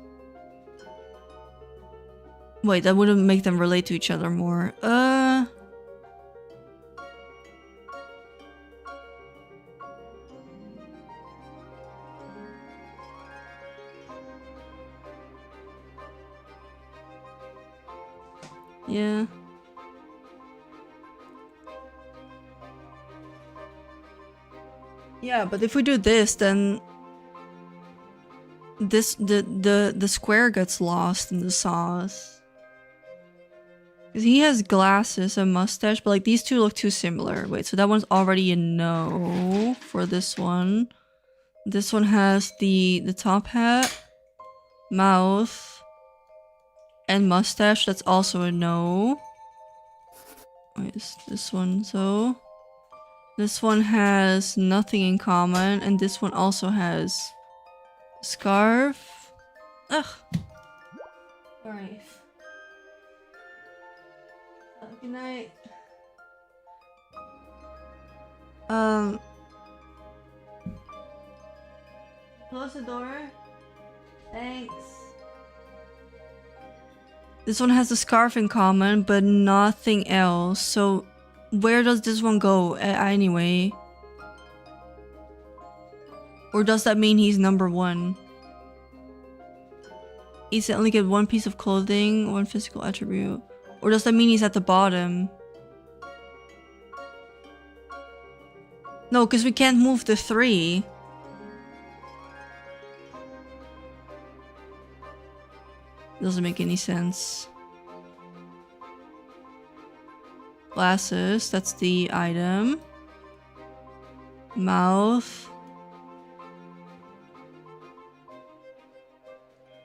Wait, that wouldn't make them relate to each other more. Yeah. Yeah, but if we do this, then the square gets lost in the sauce. Because he has glasses and mustache, but like these two look too similar. Wait, so that one's already a no for this one. This one has the top hat, mouth, and mustache. That's also a no. Wait, is this one so? This one has nothing in common, and this one also has scarf. Ugh. Alright. Good night. Close the door. Thanks. This one has the scarf in common, but nothing else. So, where does this one go anyway? Or does that mean he's number one? He's only get one piece of clothing, one physical attribute. Or does that mean he's at the bottom? No, because we can't move the 3. Doesn't make any sense. Glasses, that's the item. Mouth.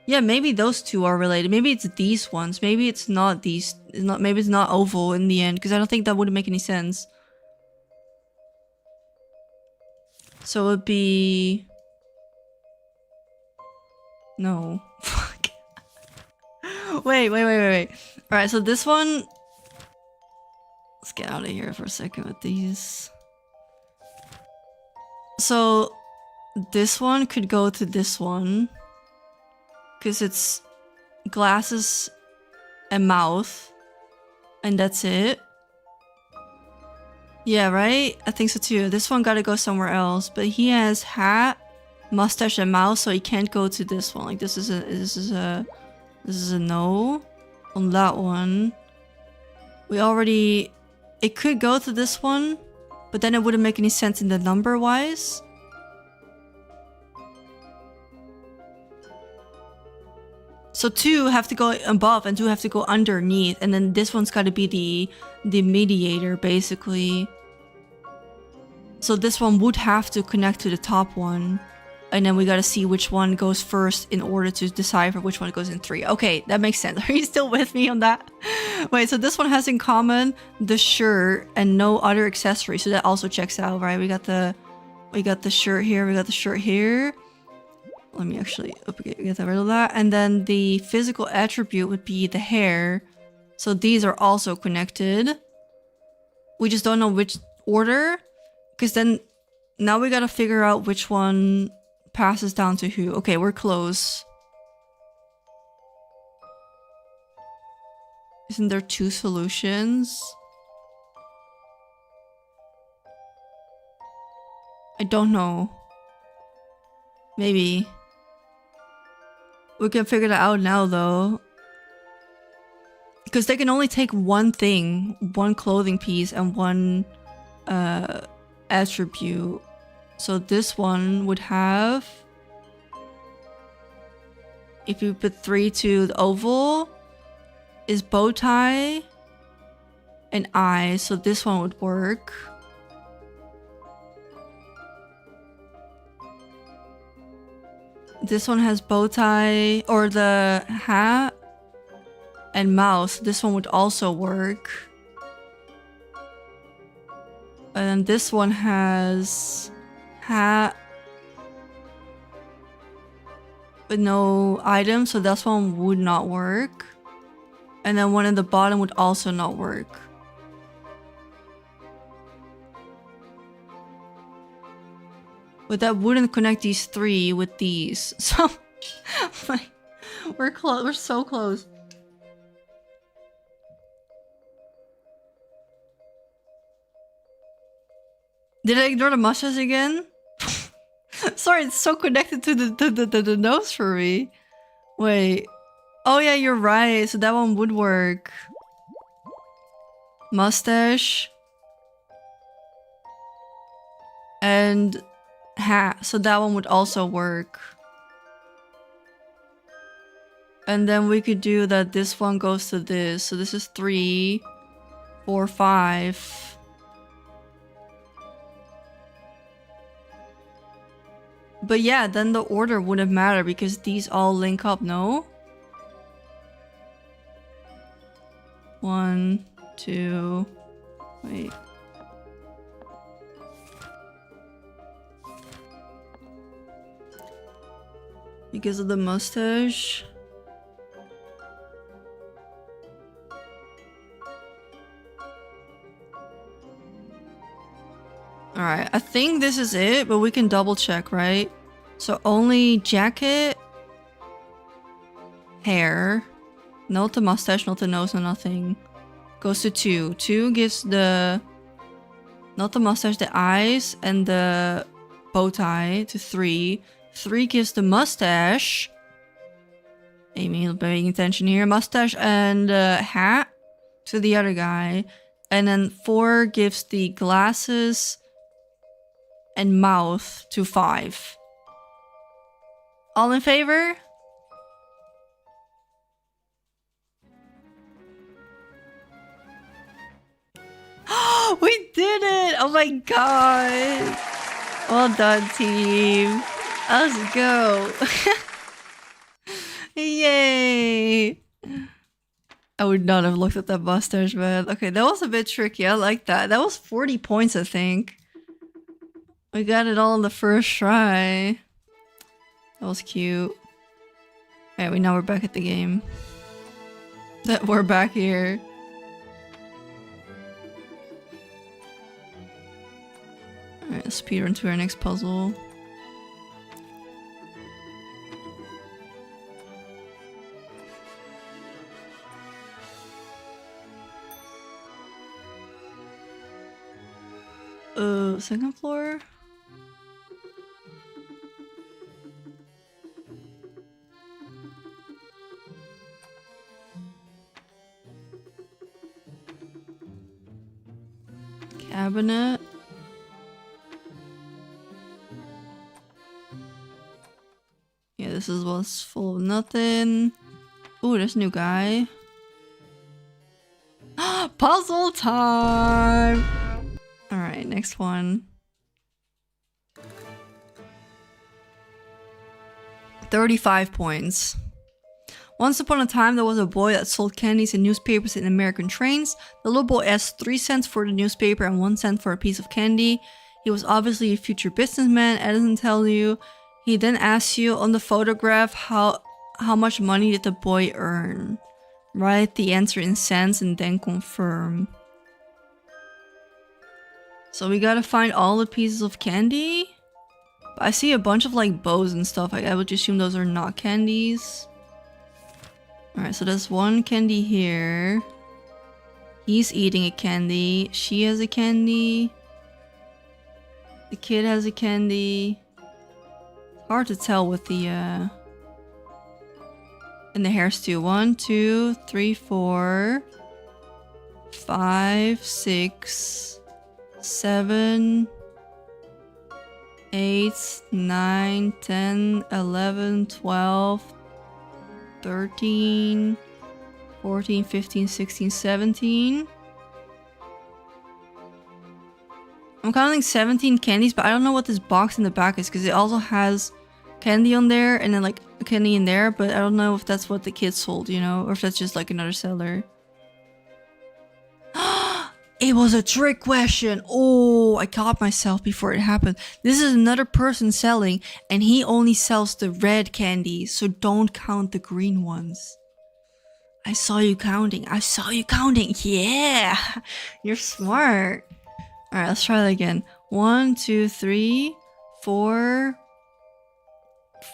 Yeah, maybe those two are related. Maybe it's these ones. Maybe it's not these. Maybe it's not oval in the end, because I don't think that would make any sense. So it'd be... No. Fuck. Wait. Alright, so this one... Let's get out of here for a second with these. So this one could go to this one. Because it's glasses and mouth. And that's it. Yeah, right? I think so too. This one gotta go somewhere else. But he has hat, mustache, and mouth, so he can't go to this one. Like this is a no on that one. We already... It could go to this one, but then it wouldn't make any sense in the number wise. So 2 have to go above and 2 have to go underneath, and then this one's got to be the mediator basically. So this one would have to connect to the top one, and then we got to see which one goes first in order to decipher which one goes in 3. Okay, that makes sense. Are you still with me on that? Wait, so this one has in common the shirt and no other accessory, so that also checks out, right? We got the shirt here, we got the shirt here. Let me actually get rid of that. And then the physical attribute would be the hair. So these are also connected. We just don't know which order. Because then now we gotta figure out which one passes down to who. Okay, we're close. Isn't there 2 solutions? I don't know. Maybe. We can figure that out now though. Because they can only take one thing, one clothing piece and one attribute. So this one would have... If you put 3 to the oval, is bow tie and eyes. So this one would work. This one has bow tie or the hat and mouse. This one would also work. And this one has hat with no item, so this one would not work. And then one at the bottom would also not work. But that wouldn't connect these 3 with these. So like, we're close. We're so close. Did I ignore the mustache again? Sorry, it's so connected to the nose for me. Wait. Oh yeah, you're right. So that one would work. Mustache. And hat. So that one would also work. And then we could do that this one goes to this. So this is 3, 4, 5. But yeah, then the order wouldn't matter because these all link up, no? 1, 2, wait. Because of the mustache. Alright, I think this is it, but we can double check, right? So only jacket, hair, not the mustache, not the nose, no nothing. Goes to 2. 2 gives the, not the mustache, the eyes and the bow tie to 3. 3 gives the mustache. Amy, paying attention here. Mustache and hat to the other guy. And then 4 gives the glasses and mouth to 5. All in favor? We did it! Oh my god! Well done, team. Let's go. Yay! I would not have looked at that mustache, man. Okay, that was a bit tricky. I like that. That was 40 points, I think. We got it all in the first try. That was cute. Alright, now we're back at the game. We're back here. Alright, let's speed run to our next puzzle. Second floor? Cabinet? Yeah, this is what's full of nothing. Ooh, there's a new guy. Puzzle time! Alright, next one. 35 points. Once upon a time, there was a boy that sold candies and newspapers in American trains. The little boy asked 3 cents for the newspaper and 1 cent for a piece of candy. He was obviously a future businessman, Edison tells you. He then asks you on the photograph how much money did the boy earn. Write the answer in cents and then confirm. So we gotta find all the pieces of candy. I see a bunch of like bows and stuff. I would assume those are not candies. Alright, so there's one candy here. He's eating a candy. She has a candy. The kid has a candy. It's hard to tell with the and the hairs too. 1, 2, 3, 4, 5, 6, 7, 8, 9, 10, 11, 12, 13, 14, 15, 16, 17. I'm counting 17 candies, but I don't know what this box in the back is because it also has candy on there and then like a candy in there, but I don't know if that's what the kids sold, you know, or if that's just like another seller. It was a trick question. Oh, I caught myself before it happened. This is another person selling and he only sells the red candies, so don't count the green ones. I saw you counting. I saw you counting. Yeah, you're smart. All right, let's try that again. 1, 2, 3, 4,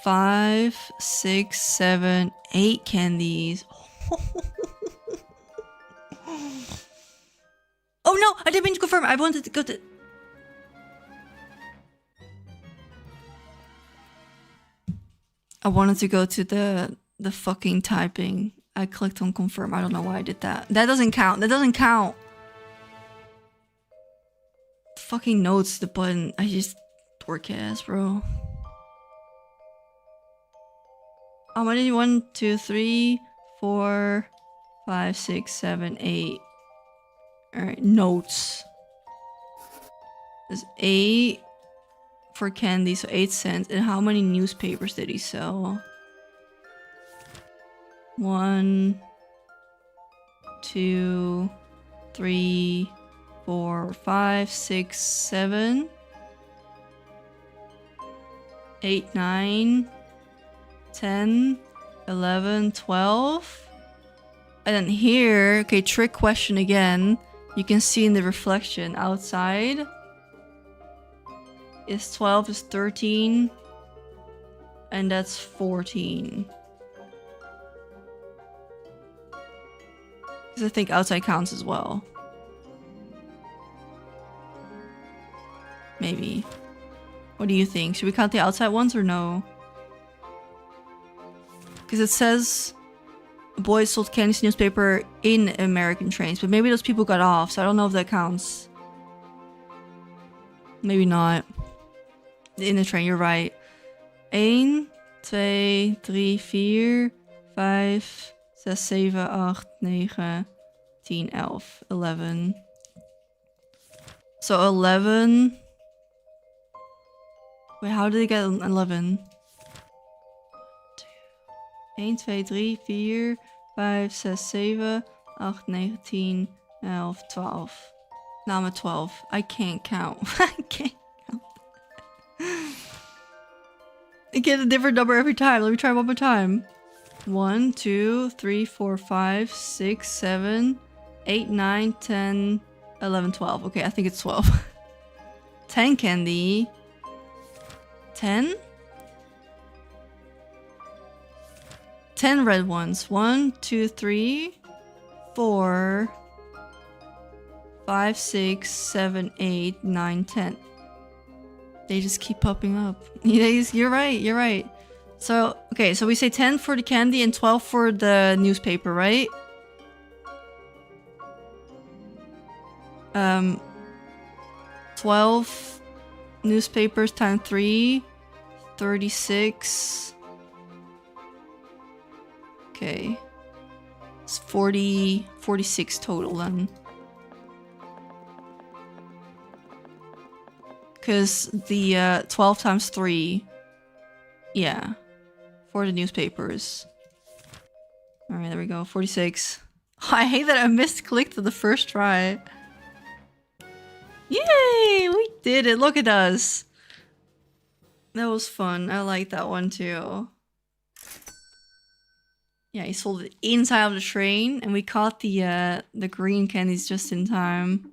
5, 6, 7, 8 candies. Oh no, I didn't mean to confirm. I wanted to go to... I wanted to go to the fucking typing. I clicked on confirm. I don't know why I did that. That doesn't count. That doesn't count. Fucking notes the button. I just dork ass, bro. How many? 1, 2, 3, 4, 5, 6, 7, 8. Alright, notes. There's 8 for candy, so 8 cents. And how many newspapers did he sell? 1, 2, 3, 4, 5, 6, 7, 8, 9, 10, 11, 12. And then here, okay, trick question again. You can see in the reflection outside. Is 12 is 13. And that's 14. Because I think outside counts as well. Maybe. What do you think? Should we count the outside ones or no? Because it says boys sold Candy's newspaper in American trains, but maybe those people got off, so I don't know if that counts. Maybe not. In the train, you're right. 1, 2, 3, 4, 5, 6, 7, 8, 9, 10, 11, 11. So 11. Wait, how did they get 11? 1, 2, 3, 4, 5, 6, 7, 8, 9, 10, 11, 12. Now I'm at 12. I can't count. I can't count. I get a different number every time. Let me try one more time. 1, 2, 3, 4, 5, 6, 7, 8, 9, 10, 11, 12. Okay, I think it's 12. 10 candy. 10? 10 red ones. 1, 2, 3, 4, 5, 6, 7, 8, 9, 10. They just keep popping up. You're right, you're right. So, okay, so we say 10 for the candy and 12 for the newspaper, right? 12 newspapers times 3, 36. Okay. It's 46 total then. Because the 12 times 3. Yeah. For the newspapers. Alright, there we go. 46. I hate that I misclicked on the first try. Yay! We did it. Look at us. That was fun. I like that one too. Yeah, he sold it inside of the train, and we caught the green candies just in time.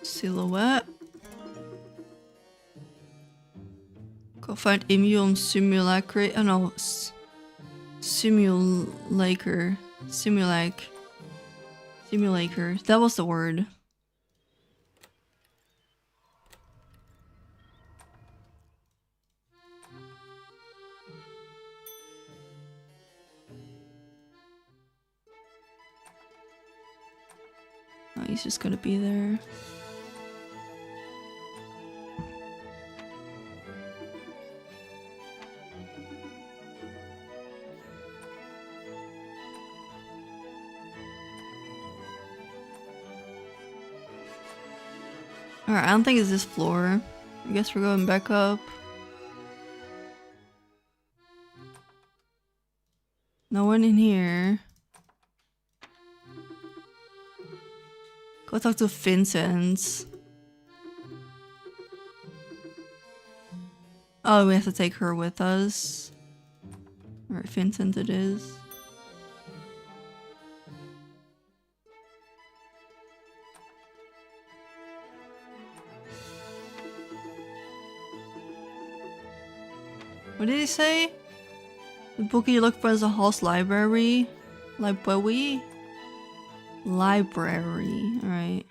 Silhouette. Go find immune simulacre. Oh no, simulacre. Simulacre. That was the word. Oh, he's just gonna be there. Alright, I don't think it's this floor. I guess we're going back up. No one in here. Go talk to Vincent. Oh, we have to take her with us. Alright, Vincent it is. What did he say? The book you look for is a house library. Library? Library. Alright.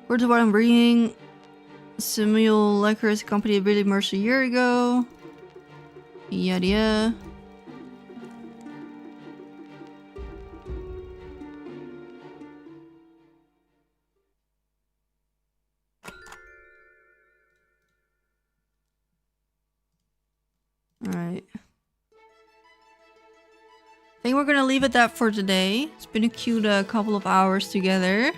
Word to what I'm reading. Simulacra's company really merged a year ago. Yada yada. Alright. I think we're gonna leave it that for today. It's been a cute couple of hours together.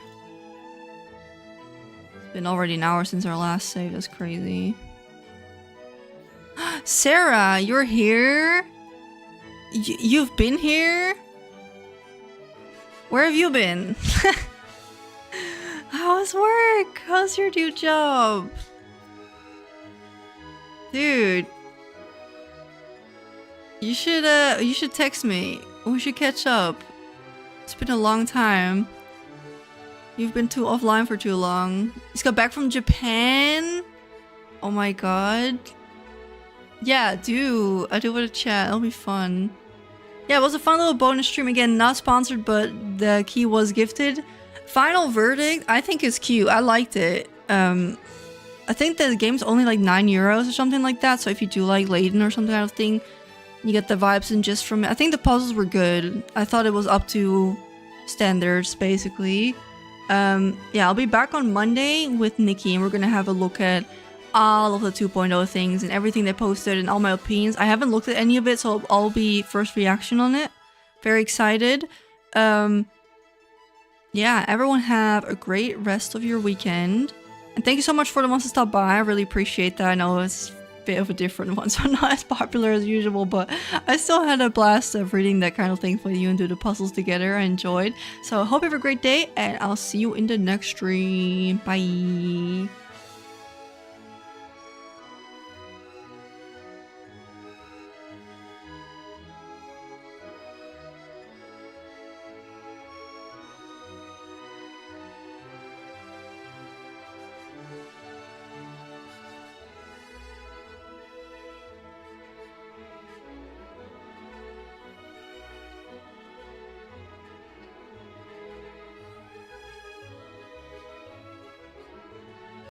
It's been already an hour since our last save. That's crazy. Sarah, you're here? You've been here? Where have you been? How's work? How's your new job? Dude. You should text me. We should catch up. It's been a long time. You've been too offline for too long. He's got back from Japan? Oh my god. Yeah, I do want to chat. It'll be fun. Yeah, it was a fun little bonus stream. Again, not sponsored, but the key was gifted. Final verdict, I think is cute. I liked it. I think the game's only like €9 or something like that. So if you do like Layton or some kind of thing, you get the vibes and gist from it. I think the puzzles were good. I thought it was up to standards, basically. Yeah, I'll be back on Monday with Nikki, and we're gonna have a look at all of the 2.0 things and everything they posted and all my opinions. I haven't looked at any of it, so I'll be first reaction on it. Very excited. Yeah, everyone have a great rest of your weekend. And thank you so much for the ones to stop by. I really appreciate that. I know it's bit of a different one, so not as popular as usual, but I still had a blast of reading that kind of thing for you and do the puzzles together. I enjoyed. So I hope you have a great day, and I'll see you in the next stream. Bye.